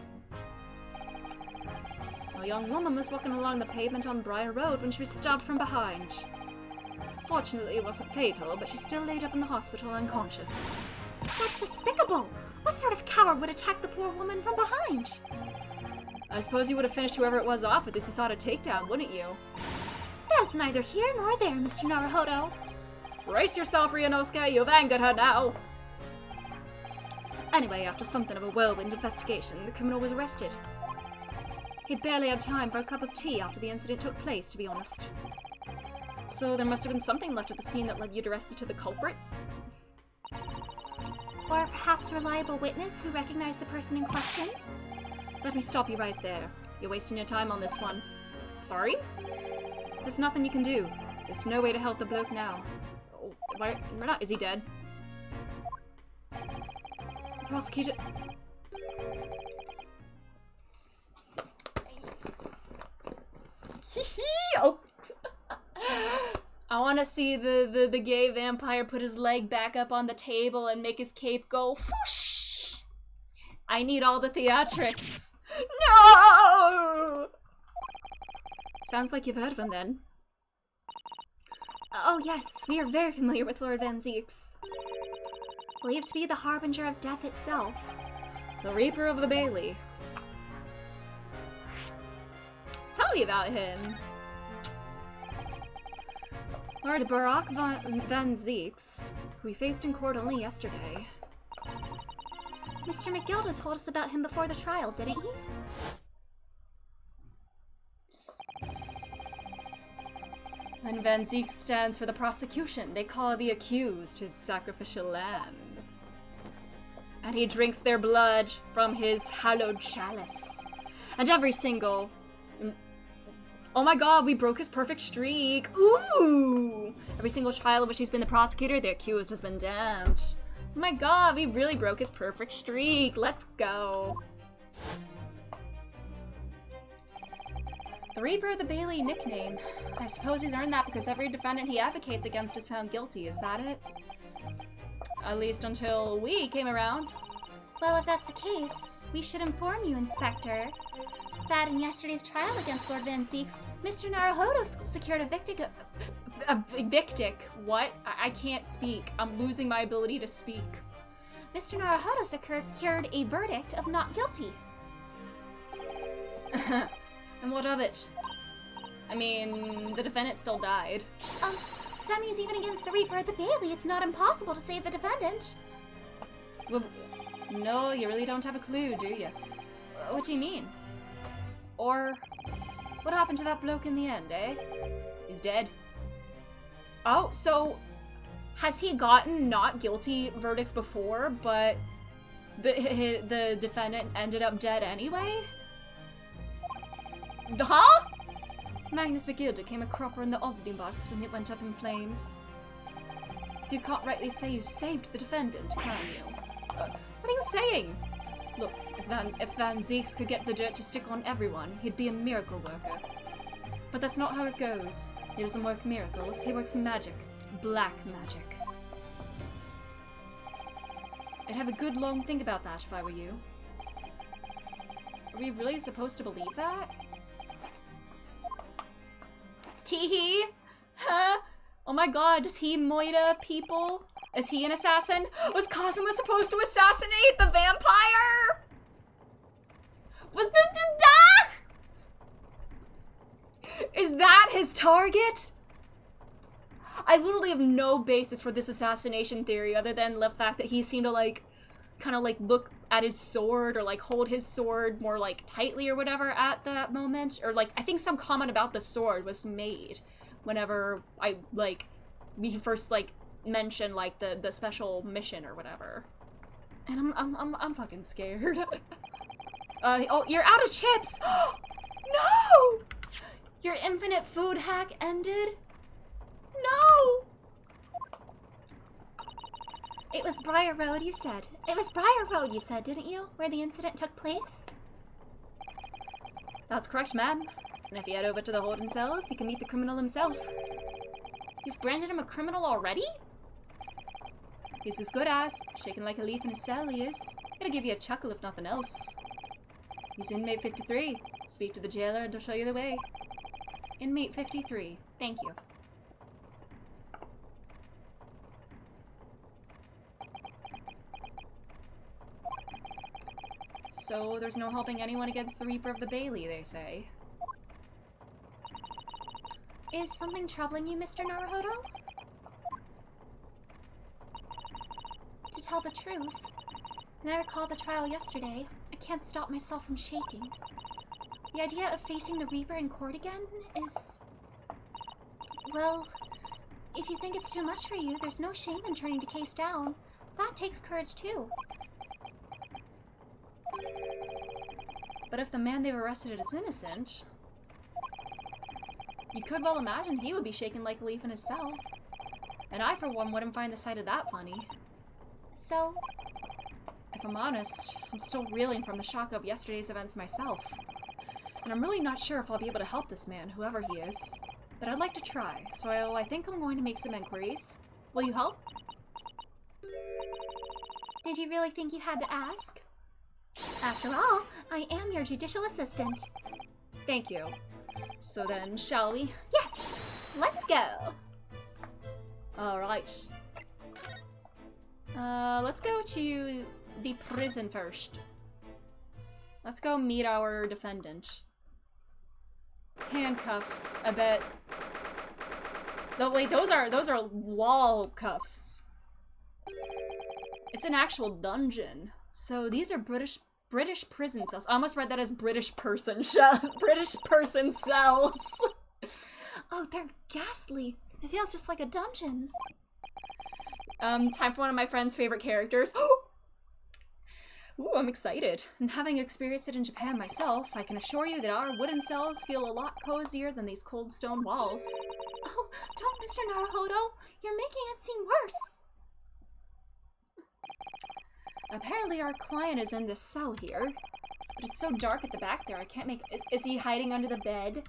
Speaker 1: A young woman was walking along the pavement on Briar Road when she was stabbed from behind. Fortunately, it wasn't fatal, but she's still laid up in the hospital unconscious.
Speaker 3: That's despicable! What sort of coward would attack the poor woman from behind?
Speaker 1: I suppose you would have finished whoever it was off with this you sought a takedown, wouldn't you?
Speaker 3: That's neither here nor there, Mr. Naruhodo.
Speaker 1: Brace yourself, Ryunosuke, you've angered her now! Anyway, after something of a whirlwind investigation, the criminal was arrested. He barely had time for a cup of tea after the incident took place, to be honest. So there must have been something left at the scene that led you directly to the culprit?
Speaker 3: Or perhaps a reliable witness who recognized the person in question?
Speaker 1: Let me stop you right there. You're wasting your time on this one. Sorry? There's nothing you can do. There's no way to help the bloke now. Oh, we're not. Is he dead? The prosecutor... Oh. I want to see the gay vampire put his leg back up on the table and make his cape go whoosh. I need all the theatrics. No! Sounds like you've heard of him then.
Speaker 3: Oh yes, we are very familiar with Lord Van Zeeks. Believed to be the harbinger of death itself.
Speaker 1: The Reaper of the Bailey. Tell me about him. Lord Barack Van Zeeks, who we faced in court only yesterday.
Speaker 3: Mr. McGilda told us about him before the trial, didn't he?
Speaker 1: When Van Zeeks stands for the prosecution, they call the accused his sacrificial lambs. And he drinks their blood from his hallowed chalice. And every single Oh my god, we broke his perfect streak. Ooh! Every single trial in which he's been the prosecutor, the accused has been damned. Oh my god, we really broke his perfect streak. Let's go. The Reaper of the Bailey nickname. I suppose he's earned that because every defendant he advocates against is found guilty, is that it? At least until we came around.
Speaker 3: Well, if that's the case, we should inform you, Inspector, that in yesterday's trial against Lord Van Zeeks, Mr. Naruhodo secured a victic.
Speaker 1: A victic? What? I can't speak. I'm losing my ability to speak.
Speaker 3: Mr. Naruhodo secured a verdict of not guilty.
Speaker 1: And what of it? I mean, the defendant still died.
Speaker 3: That means even against the Reaper of the Bailey, it's not impossible to save the defendant.
Speaker 1: Well, no, you really don't have a clue, do you? What do you mean? Or, what happened to that bloke in the end, eh? He's dead. Oh, so, has he gotten not guilty verdicts before, but the defendant ended up dead anyway? Huh? Magnus McGilda came a cropper in the omnibus when it went up in flames. So you can't rightly say you saved the defendant, can you? What are you saying? Look, if Van Zeeks could get the dirt to stick on everyone, he'd be a miracle worker. But that's not how it goes. He doesn't work miracles, he works magic. Black magic. I'd have a good long think about that if I were you. Are we really supposed to believe that? Teehee? Huh? Oh my god, does he murder people? Is he an assassin? Was Cosimo supposed to assassinate the vampire? Was Is that his target? I literally have no basis for this assassination theory other than the fact that he seemed to like kind of like look at his sword or like hold his sword more like tightly or whatever at that moment, or like I think some comment about the sword was made whenever we first like mentioned like the special mission or whatever, and I'm fucking scared. Oh, you're out of chips. No, your infinite food hack ended. No.
Speaker 3: It was Briar Road, you said. It was Briar Road, you said, didn't you? Where the incident took place?
Speaker 1: That's correct, ma'am. And if you head over to the holding cells, you can meet the criminal himself. You've branded him a criminal already? He's as good as. Shaking like a leaf in his cell, he is. It'll give you a chuckle if nothing else. He's inmate 53. Speak to the jailer and he'll show you the way. Inmate 53. Thank you. So there's no helping anyone against the Reaper of the Bailey, they say.
Speaker 3: Is something troubling you, Mr. Naruhodo? To tell the truth, when I recall the trial yesterday, I can't stop myself from shaking. The idea of facing the Reaper in court again is... Well, if you think it's too much for you, there's no shame in turning the case down. That takes courage too.
Speaker 1: But if the man they've arrested is innocent, you could well imagine he would be shaken like a leaf in his cell. And I, for one, wouldn't find the sight of that funny.
Speaker 3: So?
Speaker 1: If I'm honest, I'm still reeling from the shock of yesterday's events myself. And I'm really not sure if I'll be able to help this man, whoever he is. But I'd like to try, so I think I'm going to make some inquiries. Will you help?
Speaker 3: Did you really think you had to ask? After all, I am your judicial assistant.
Speaker 1: Thank you. So then, shall we?
Speaker 3: Yes! Let's go!
Speaker 1: Alright. Let's go to the prison first. Let's go meet our defendant. Handcuffs, I bet. No, wait, those are wall cuffs. It's an actual dungeon. So these are British prison cells. I almost read that as British person cells.
Speaker 3: Oh, they're ghastly. It feels just like a dungeon.
Speaker 1: Time for one of my friend's favorite characters. Ooh, I'm excited. And having experienced it in Japan myself, I can assure you that our wooden cells feel a lot cozier than these cold stone walls.
Speaker 3: Oh, don't, Mr. Naruhodo. You're making it seem worse.
Speaker 1: Apparently our client is in this cell here. But it's so dark at the back there, I can't make— Is he hiding under the bed?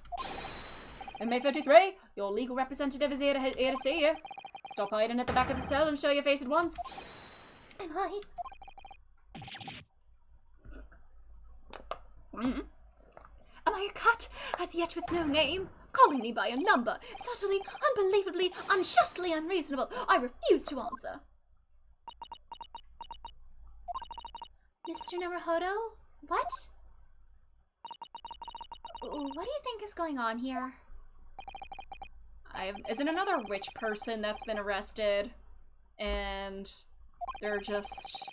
Speaker 1: Inmate 53, your legal representative is here to see you. Stop hiding at the back of the cell and show your face at once.
Speaker 3: Am I?
Speaker 1: Mm-hmm.
Speaker 3: Am I a cut, as yet with no name? Calling me by a number. It's utterly, unbelievably, unjustly unreasonable. I refuse to answer. Mr. Naruhodo? What? What do you think is going on here?
Speaker 1: Isn't another rich person that's been arrested? And they're just...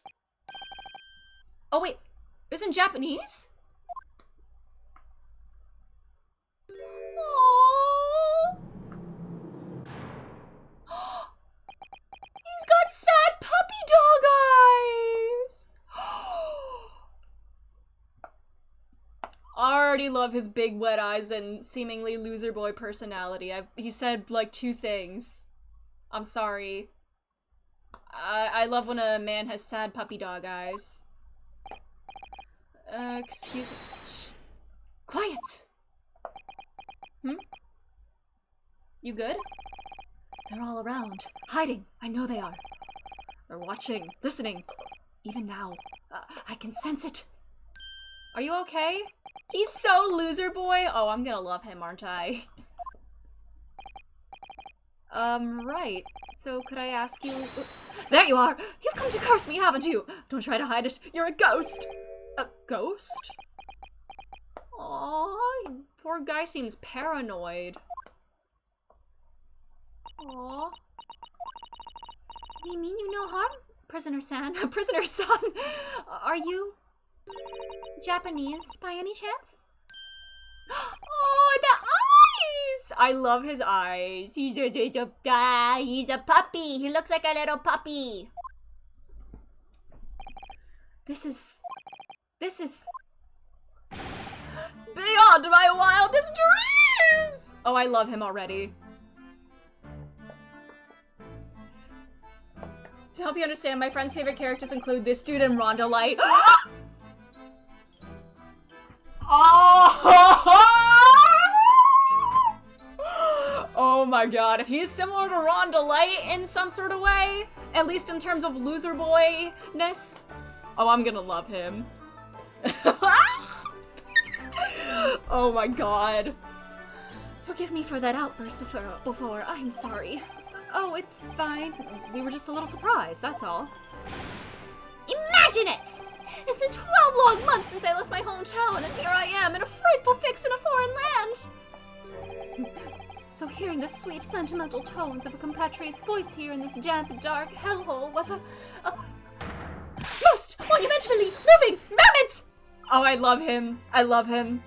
Speaker 1: Oh wait, it was in Japanese? Aww. He's got sad puppy dog eyes! I already love his big wet eyes and seemingly loser boy personality. He said like 2 things. I'm sorry. I love when a man has sad puppy dog eyes. Excuse me. Shh. Quiet! You good? They're all around. Hiding. I know they are. They're watching. Listening. Even now. I can sense it. Are you okay? He's so loser boy. Oh, I'm gonna love him, aren't I? Right. So could I ask you— There you are! You've come to curse me, haven't you? Don't try to hide it. You're a ghost! A ghost? Aww, poor guy seems paranoid. Aww.
Speaker 3: You mean you no harm, prisoner-san?
Speaker 1: Prisoner-san!
Speaker 3: Are you Japanese by any chance?
Speaker 1: Oh, the eyes! I love his eyes.
Speaker 3: He's a puppy. He looks like a little puppy.
Speaker 1: This is beyond my wildest dreams! Oh, I love him already. To help you understand, my friend's favorite characters include this dude and Rhonda Light. Oh my god, if he's similar to Rhonda Light in some sort of way, at least in terms of loser boy-ness, oh, I'm gonna love him. Oh my god. Forgive me for that outburst before. I'm sorry. Oh, it's fine. We were just a little surprised, that's all.
Speaker 3: Imagine it! It's been 12 long months since I left my hometown, and here I am in a frightful fix in a foreign land.
Speaker 1: So hearing the sweet, sentimental tones of a compatriot's voice here in this damp, dark hellhole was a most monumentally moving moment! Oh, I love him. I love him.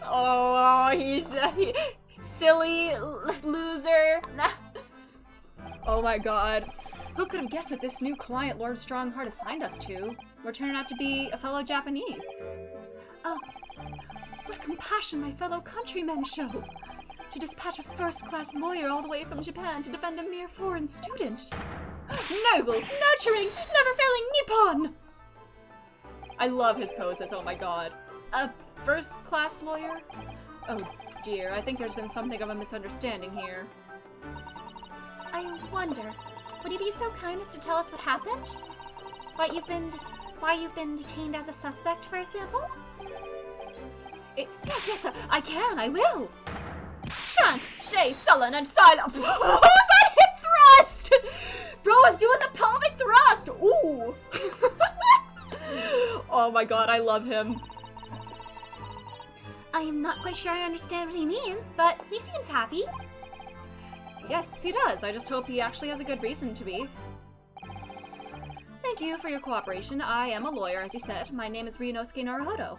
Speaker 1: Oh, he's a silly loser. Oh my god. Who could have guessed that this new client Lord Strongheart assigned us to were turning out to be a fellow Japanese? Oh, what compassion my fellow countrymen show to dispatch a first-class lawyer all the way from Japan to defend a mere foreign student. Noble, nurturing, never-failing Nippon! I love his poses, oh my god. A first-class lawyer? Oh dear, I think there's been something of a misunderstanding here.
Speaker 3: I wonder, would you be so kind as to tell us what happened? Why you've been detained as a suspect, for example?
Speaker 1: Yes, I can, I will. Shan't stay sullen and silent. What was that hip thrust? Bro was doing the pelvic thrust. Ooh. Oh my god, I love him.
Speaker 3: I am not quite sure I understand what he means, but he seems happy.
Speaker 1: Yes, he does. I just hope he actually has a good reason to be. Thank you for your cooperation. I am a lawyer, as you said. My name is Ryunosuke Naruhodo.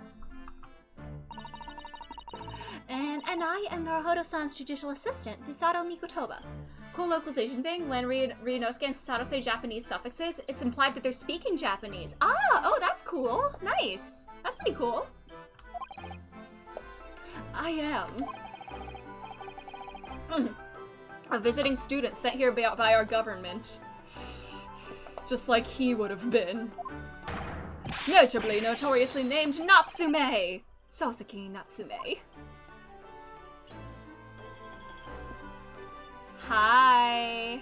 Speaker 3: And I am Naruhodo-san's judicial assistant, Susato Mikotoba. cool localization thing. When Ryunosuke and Susato say Japanese suffixes, it's implied that they're speaking Japanese. Ah, oh, that's cool. Nice. That's pretty cool. I am a visiting student sent here by our government. Just like he would have been. Notoriously named Natsume! Soseki Natsume. Hi.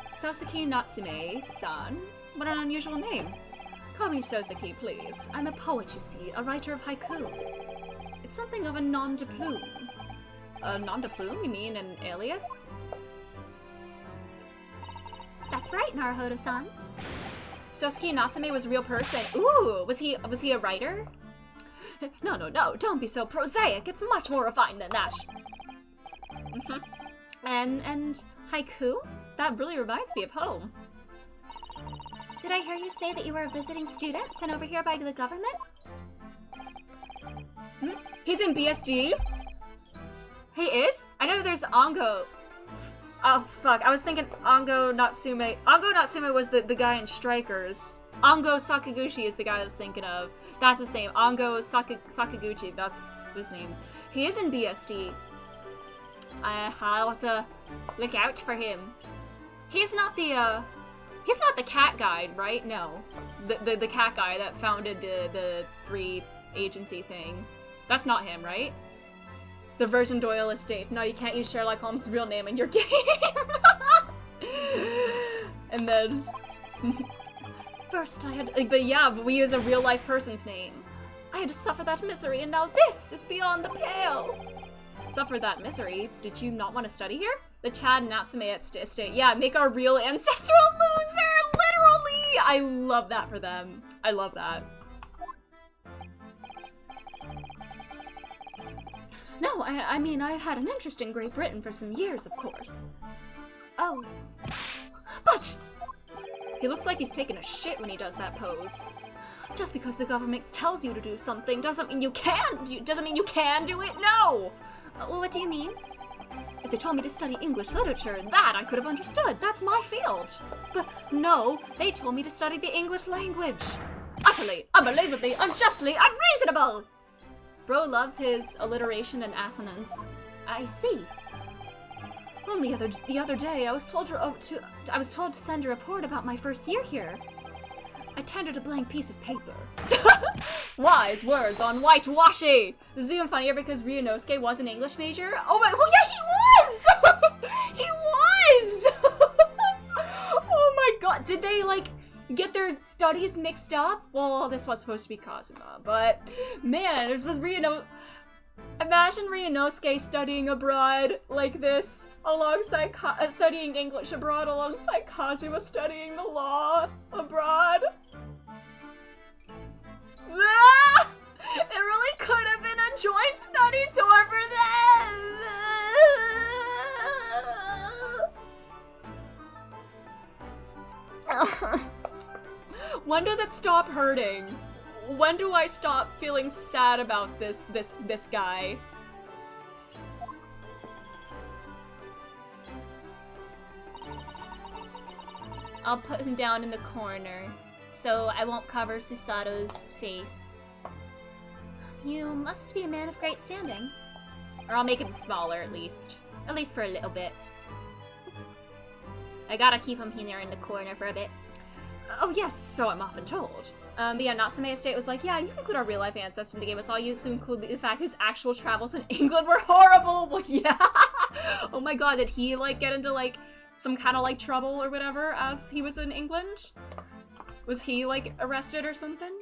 Speaker 3: Soseki Natsume-san? What an unusual name. Call me Soseki, please. I'm a poet, you see, a writer of haiku. It's something of a nom de plume. A nom de plume? You mean an alias? That's right, Naruhodo-san. Soseki Natsume was a real person. Ooh, was he a writer? No, don't be so prosaic. It's much more refined than that. And haiku? That really reminds me of home. Did I hear you say that you were a visiting student sent over here by the government? He's in BSD? He is? I know there's Ango. Oh, fuck. I was thinking Ango Natsume. Ango Natsume was the guy in Strikers. Ango Sakaguchi is the guy I was thinking of. That's his name. Ango Sakaguchi. That's his name. He is in BSD. I'll have to look out for him. He's not the cat guy, right? No. The cat guy that founded the 3 agency thing. That's not him, right? The Virgin Doyle estate. No, you can't use Sherlock Holmes' real name in your game. And then... First I had... But we use a real life person's name. I had to suffer that misery, and now this! It's beyond the pale! Suffer that misery? Did you not want to study here? The Chad Natsume estate. Yeah, make our real ancestral loser! Literally! I love that for them. I love that. No, I mean, I've had an interest in Great Britain for some years, of course. Oh. But! He looks like he's taking a shit when he does that pose. Just because the government tells you to do something doesn't mean you can do it, no! Well, what do you mean? If they told me to study English literature, that I could have understood. That's my field. But no, they told me to study the English language. Utterly, unbelievably, unjustly, unreasonable! Bro loves his alliteration and assonance. I see. Only the other day, I was told to send a report about my first year here. I tendered a blank piece of paper. Wise words on whitewashing! This is even funnier because Ryunosuke was an English major. Oh my, well, yeah, he was! He was! Oh my god, did they, like, get their studies mixed up? Well, this was supposed to be Kazuma, but man, this was imagine Ryunosuke studying abroad like this, alongside studying English abroad alongside Kazuma studying the law abroad. Ah! It really could have been a joint study tour for them! When does it stop hurting? When do I stop feeling sad about this guy? I'll put him down in the corner, so I won't cover Susato's face. You must be a man of great standing. Or I'll make him smaller, at least. At least for a little bit. I gotta keep him here in the corner for a bit. Oh yes, so I'm often told. But yeah, Natsume Estate was like, yeah, you can include our real-life ancestor in the game. It's all you to include the fact his actual travels in England were horrible. Well, yeah. Oh my god, did he, like, get into, like, some kind of, like, trouble or whatever as he was in England? Was he, like, arrested or something?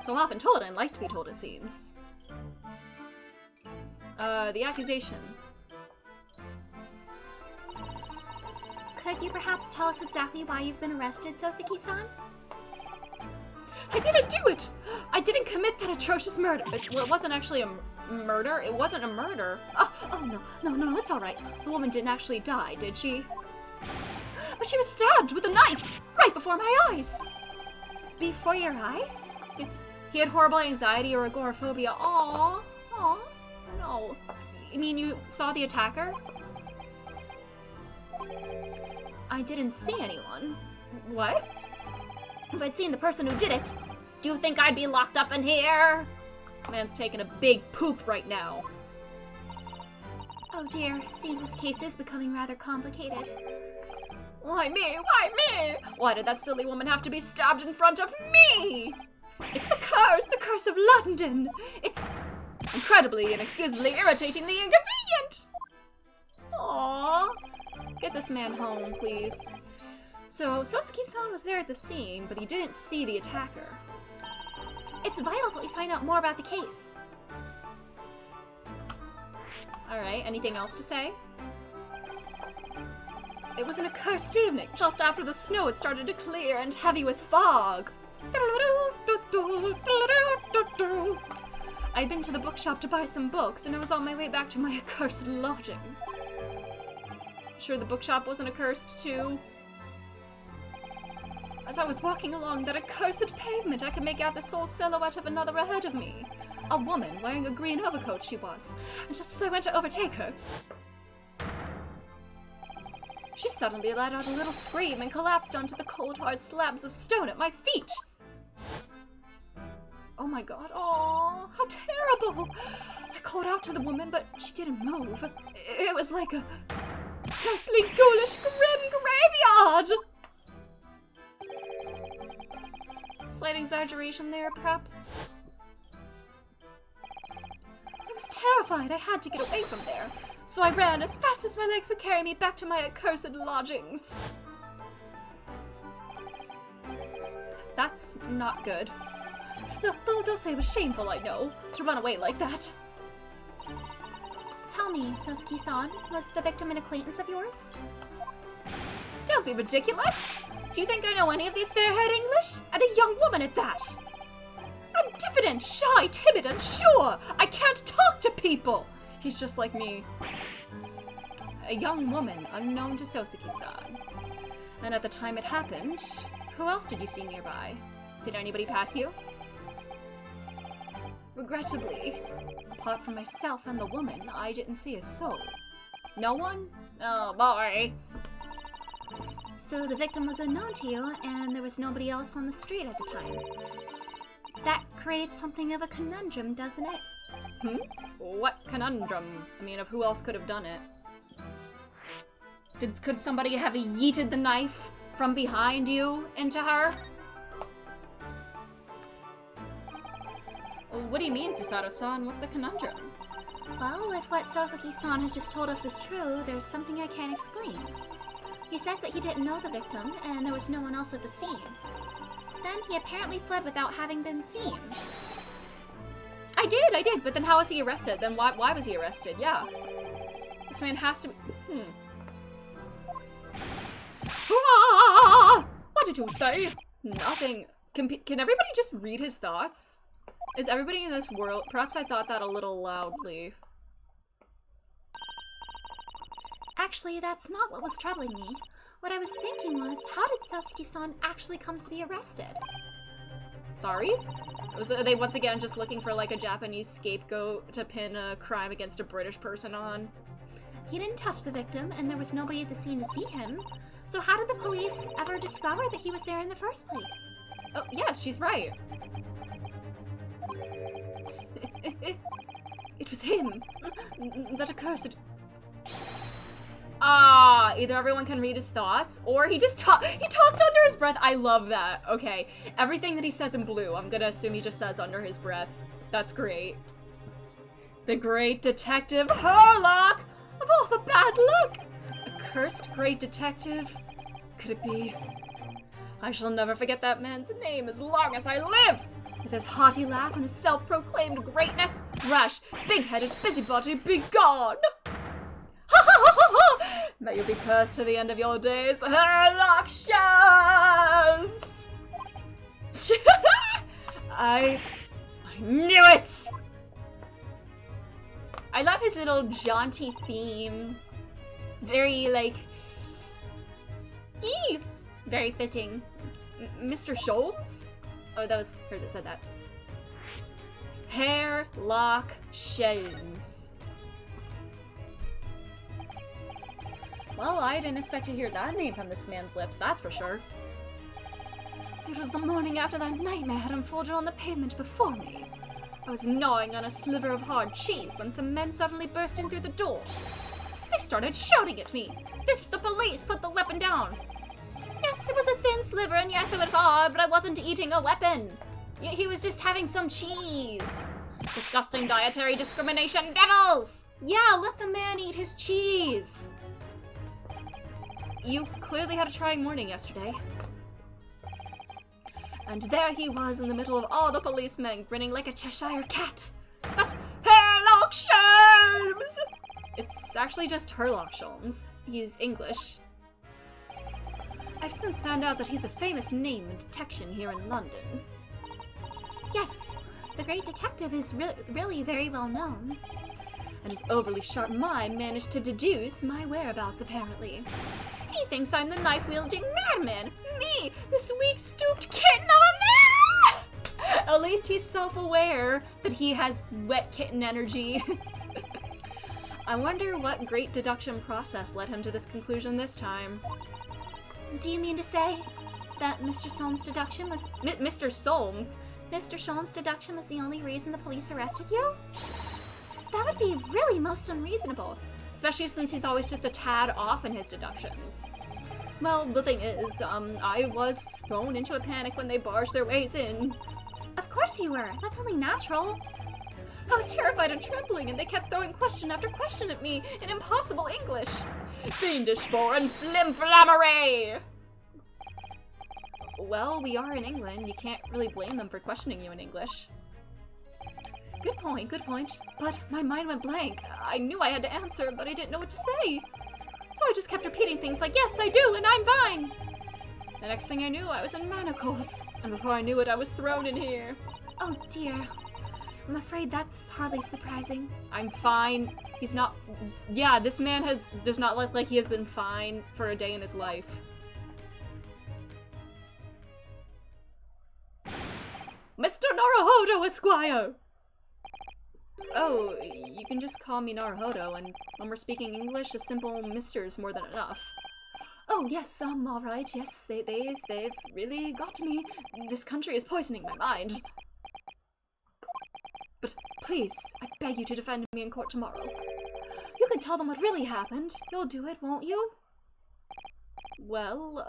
Speaker 3: So often told and like to be told, it seems. The accusation. Could you perhaps tell us exactly why you've been arrested, Soseki-san? I didn't do it! I didn't commit that atrocious murder. Well, it wasn't actually a murder. It wasn't a murder. Oh, no, it's alright. The woman didn't actually die, did she? But she was stabbed with a knife right before my eyes. Before your eyes? He had horrible anxiety or agoraphobia. Aww, no. You mean you saw the attacker? I didn't see anyone. What? If I'd seen the person who did it, do you think I'd be locked up in here? Man's taking a big poop right now. Oh dear, it seems this case is becoming rather complicated. Why me? Why me? Why did that silly woman have to be stabbed in front of me? It's the curse of London. It's incredibly, inexcusably, irritatingly inconvenient. Aww. Get this man home, please. So, Sosuke-san was there at the scene, but he didn't see the attacker. It's vital that we find out more about the case. Alright, anything else to say? It was an accursed evening, just after the snow had started to clear and heavy with fog. I'd been to the bookshop to buy some books, and I was on my way back to my accursed lodgings. Sure the bookshop wasn't accursed too? As I was walking along that accursed pavement, I could make out the sole silhouette of another ahead of me. A woman wearing a green overcoat she was, and just as I went to overtake her, she suddenly let out a little scream and collapsed onto the cold hard slabs of stone at my feet. Oh my god, oh, how terrible! I called out to the woman, but she didn't move. It was like a ghostly, ghoulish, grim graveyard! Slight exaggeration there, perhaps. I was terrified. I had to get away from there. So I ran as fast as my legs would carry me back to my accursed lodgings. That's not good. They'll say it was shameful, I know, to run away like that. Tell me, Sosuke-san, was the victim an acquaintance of yours? Don't be ridiculous! Do you think I know any of these fair-haired English? And a young woman at that! I'm diffident, shy, timid, unsure! I can't talk to people! He's just like me. A young woman unknown to Sosuke-san. And at the time it happened, who else did you see nearby? Did anybody pass you? Regrettably, apart from myself and the woman, I didn't see a soul. No one? Oh boy. So the victim was unknown to you, and there was nobody else on the street at the time. That creates something of a conundrum, doesn't it? What conundrum? I mean, of who else could have done it? Could somebody have yeeted the knife from behind you into her? What do you mean, Susato-san? What's the conundrum? Well, if what Sasuke-san has just told us is true, there's something I can't explain. He says that he didn't know the victim, and there was no one else at the scene. Then he apparently fled without having been seen. I did, but then how was he arrested? Then why was he arrested? Yeah. This man has to be... Ah! What did you say? Nothing. Can everybody just read his thoughts? Is everybody in this world... Perhaps I thought that a little loudly. Actually, that's not what was troubling me. What I was thinking was, how did Sasuke-san actually come to be arrested? Sorry? Are they once again just looking for like a Japanese scapegoat to pin a crime against a British person on? He didn't touch the victim, and there was nobody at the scene to see him. So how did the police ever discover that he was there in the first place? Oh, yes, she's right. It was him. That accursed... either everyone can read his thoughts, or he just talks under his breath. I love that. Okay, everything that he says in blue, I'm gonna assume he just says under his breath. That's great. The great detective Herlock! Of all the bad luck! A cursed great detective? Could it be? I shall never forget that man's name as long as I live! With his hearty laugh and his self-proclaimed greatness, rash, big-headed busybody, be gone! May you be cursed to the end of your days, Herlock Shells! I knew it! I love his little jaunty theme. Very, like... very fitting. Mr. Schultz? Oh, that was her that said that. Herlock Shells.
Speaker 1: Well, I didn't expect to hear that name from this man's lips, that's for sure. It was the morning after that nightmare had unfolded on the pavement before me. I was gnawing on a sliver of hard cheese when some men suddenly burst in through the door. They started shouting at me. "This is the police! Put the weapon down!" Yes, it was a thin sliver, and yes, it was hard, but I wasn't eating a weapon. He was just having some cheese. Disgusting dietary discrimination devils! Yeah, let the man eat his cheese. You clearly had a trying morning yesterday. And there he was in the middle of all the policemen, grinning like a Cheshire cat. But Sherlock Sholmes! It's actually just Sherlock Sholmes. He's English. I've since found out that he's a famous name in detection here in London.
Speaker 3: Yes, the great detective is really very well known.
Speaker 1: And his overly sharp mind managed to deduce my whereabouts, apparently. He thinks I'm the knife-wielding madman! Me, this weak-stooped kitten of a man! At least he's self-aware that he has wet kitten energy. I wonder what great deduction process led him to this conclusion this time.
Speaker 3: Do you mean to say that Mr. Solmes' deduction was...
Speaker 1: Mr. Solmes?
Speaker 3: Mr. Solmes' deduction was the only reason the police arrested you? That would be really most unreasonable.
Speaker 1: Especially since he's always just a tad off in his deductions. Well, the thing is, I was thrown into a panic when they barged their ways in.
Speaker 3: Of course you were. That's only natural.
Speaker 1: I was terrified and trembling, and they kept throwing question after question at me in impossible English. Fiendish foreign flimflammery! Well, we are in England. You can't really blame them for questioning you in English. Good point, good point. But my mind went blank. I knew I had to answer, but I didn't know what to say. So I just kept repeating things like, "Yes, I do, and I'm fine." The next thing I knew, I was in manacles. And before I knew it, I was thrown in here.
Speaker 3: Oh dear. I'm afraid that's hardly surprising.
Speaker 1: I'm fine. He's not... Yeah, this man does not look like he has been fine for a day in his life. Mr. Naruhodo, Esquire! Oh, you can just call me Naruhodo, and when we're speaking English, a simple Mr. is more than enough. Oh, yes, alright, yes, they've really got to me. This country is poisoning my mind. But please, I beg you to defend me in court tomorrow. You can tell them what really happened. You'll do it, won't you? Well,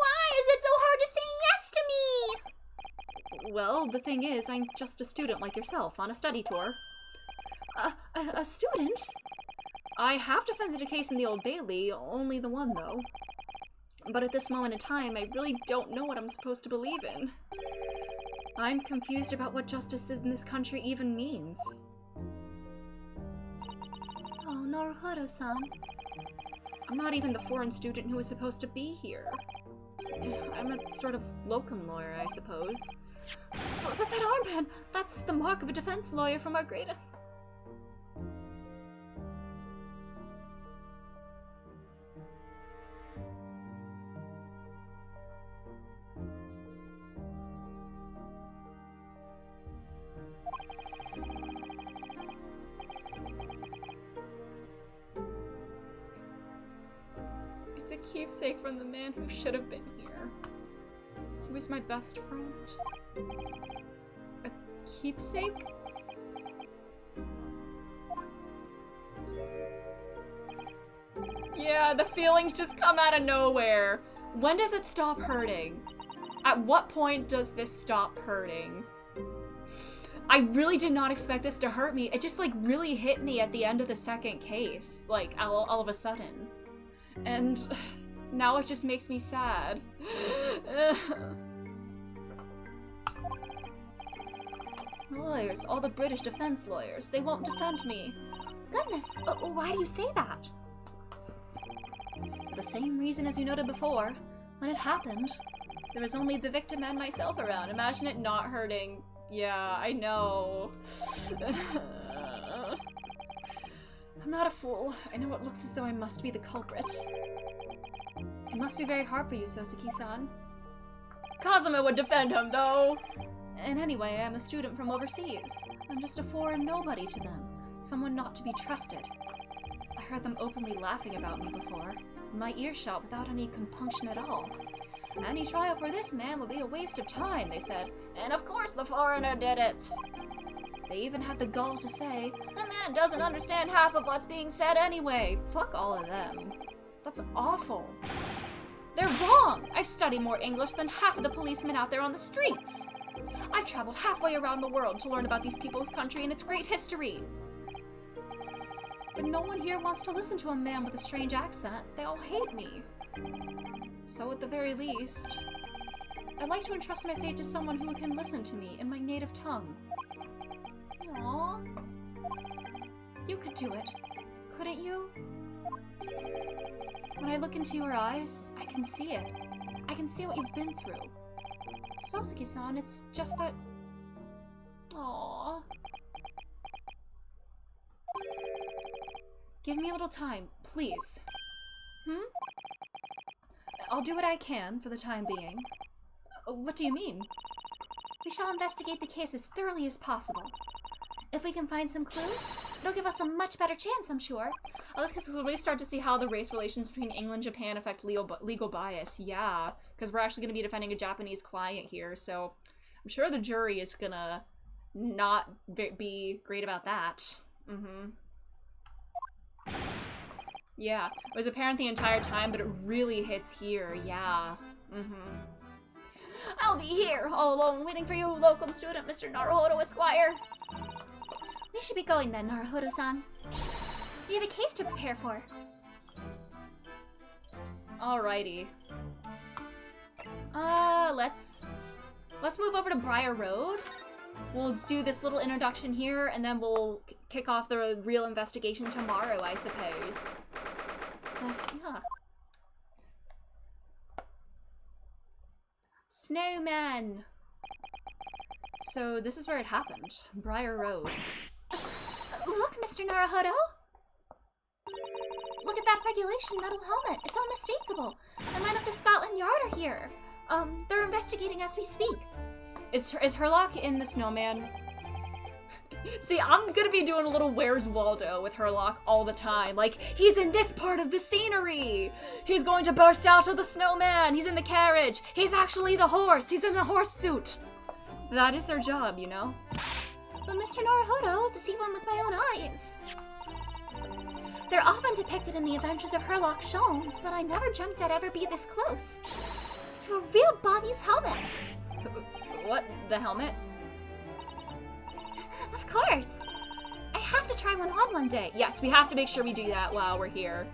Speaker 3: Why is it so hard to say yes to me?
Speaker 1: Well, the thing is, I'm just a student like yourself on a study tour. A student? I have defended a case in the Old Bailey, only the one though. But at this moment in time, I really don't know what I'm supposed to believe in. I'm confused about what justice in this country even means.
Speaker 3: Oh, Naruhodo-san.
Speaker 1: I'm not even the foreign student who was supposed to be here. I'm a sort of locum lawyer, I suppose. But that armband, that's the mark of a defense lawyer from our great... It's a keepsake from the man who should have been here. He was my best friend. A keepsake? Yeah, the feelings just come out of nowhere. When does it stop hurting? At what point does this stop hurting? I really did not expect this to hurt me. It just like really hit me at the end of the second case, like all of a sudden. And now it just makes me sad. Lawyers, all the British defense lawyers, they won't defend me.
Speaker 3: Goodness, why do you say that?
Speaker 1: For the same reason as you noted before. When it happened, there was only the victim and myself around. Imagine it not hurting. Yeah, I know. I'm not a fool. I know it looks as though I must be the culprit. It must be very hard for you, Sosuke-san. Kazuma would defend him, though! And anyway, I'm a student from overseas. I'm just a foreign nobody to them. Someone not to be trusted. I heard them openly laughing about me before. My ears shut without any compunction at all. Any trial for this man would be a waste of time, they said. And of course the foreigner did it. They even had the gall to say, the man doesn't understand half of what's being said anyway. Fuck all of them. That's awful. They're wrong! I've studied more English than half of the policemen out there on the streets. I've traveled halfway around the world to learn about these people's country and its great history. But no one here wants to listen to a man with a strange accent. They all hate me. So at the very least, I'd like to entrust my fate to someone who can listen to me in my native tongue. Aww. You could do it, couldn't you? When I look into your eyes, I can see it. I can see what you've been through. Soseki-san, it's just that... Aww. Give me a little time, please. I'll do what I can for the time being. What do you mean? We shall investigate the case as thoroughly as possible. If we can find some clues, it'll give us a much better chance, I'm sure. Oh, that's because we'll really start to see how the race relations between England and Japan affect legal bias. Yeah, because we're actually going to be defending a Japanese client here, so I'm sure the jury is gonna not be great about that. Yeah, it was apparent the entire time, but it really hits here, yeah. I'll be here, all alone, waiting for you, locum student, Mr. Naruhodo Esquire. We should be going then, Naruhodo-san. We have a case to prepare for. Alrighty. Let's move over to Briar Road. We'll do this little introduction here, and then we'll kick off the real investigation tomorrow, I suppose. But, yeah. Snowman! So, this is where it happened. Briar Road.
Speaker 3: Look, Mr. Naruhodo! Look at that regulation metal helmet. It's unmistakable. The men of the Scotland Yard are here. They're investigating as we speak.
Speaker 1: Is Herlock in the snowman? See, I'm gonna be doing a little Where's Waldo with Herlock all the time. Like, he's in this part of the scenery! He's going to burst out of the snowman! He's in the carriage! He's actually the horse! He's in a horse suit! That is their job, you know?
Speaker 3: But Mr. Naruhodo, to see one with my own eyes. They're often depicted in the adventures of Herlock Sholmes, but I never dreamt I'd ever be this close to a real Bobby's helmet.
Speaker 1: What? The helmet?
Speaker 3: Of course. I have to try one on one day.
Speaker 1: Yes, we have to make sure we do that while we're here.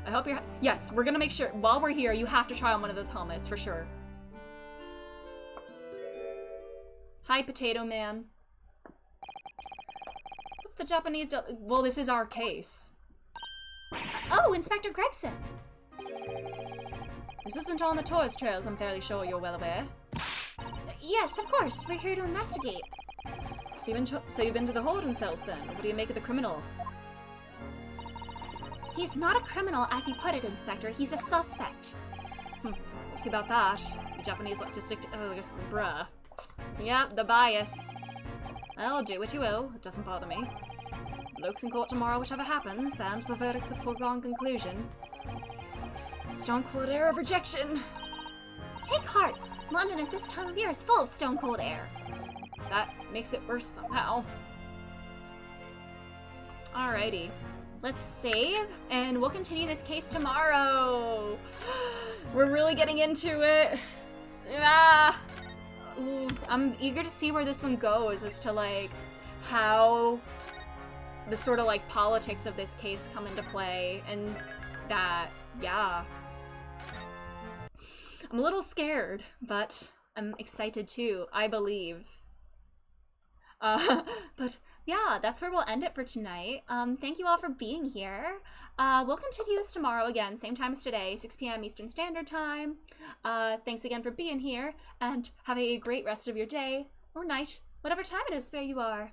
Speaker 1: I hope you're... Yes, we're gonna make sure, while we're here, you have to try on one of those helmets, for sure. Hi, Potato Man. What's the Japanese... Well, this is our case.
Speaker 3: Oh, Inspector Gregson.
Speaker 1: This isn't on the tourist trails, I'm fairly sure you're well aware.
Speaker 3: Yes, of course. We're here to investigate.
Speaker 1: So you've been to the holding cells then? What do you make of the criminal?
Speaker 3: He's not a criminal, as you put it, Inspector. He's a suspect.
Speaker 1: We'll see about that. The Japanese like to stick to... Oh, I guess... Bruh. Yep, the bias. Well, do what you will. It doesn't bother me. Luke's in court tomorrow, whichever happens, and the verdict's a foregone conclusion. Stone cold air of rejection.
Speaker 3: Take heart. London at this time of year is full of stone cold air.
Speaker 1: That makes it worse somehow. Alrighty. Let's save, and we'll continue this case tomorrow. We're really getting into it. Ah. Ooh, I'm eager to see where this one goes as to, like, how the sort of, like, politics of this case come into play, and that, yeah. I'm a little scared, but I'm excited too, I believe. But yeah, that's where we'll end it for tonight. Thank you all for being here. We'll continue this tomorrow again, same time as today, 6 p.m. Eastern Standard Time. Thanks again for being here, and have a great rest of your day, or night, whatever time it is where you are.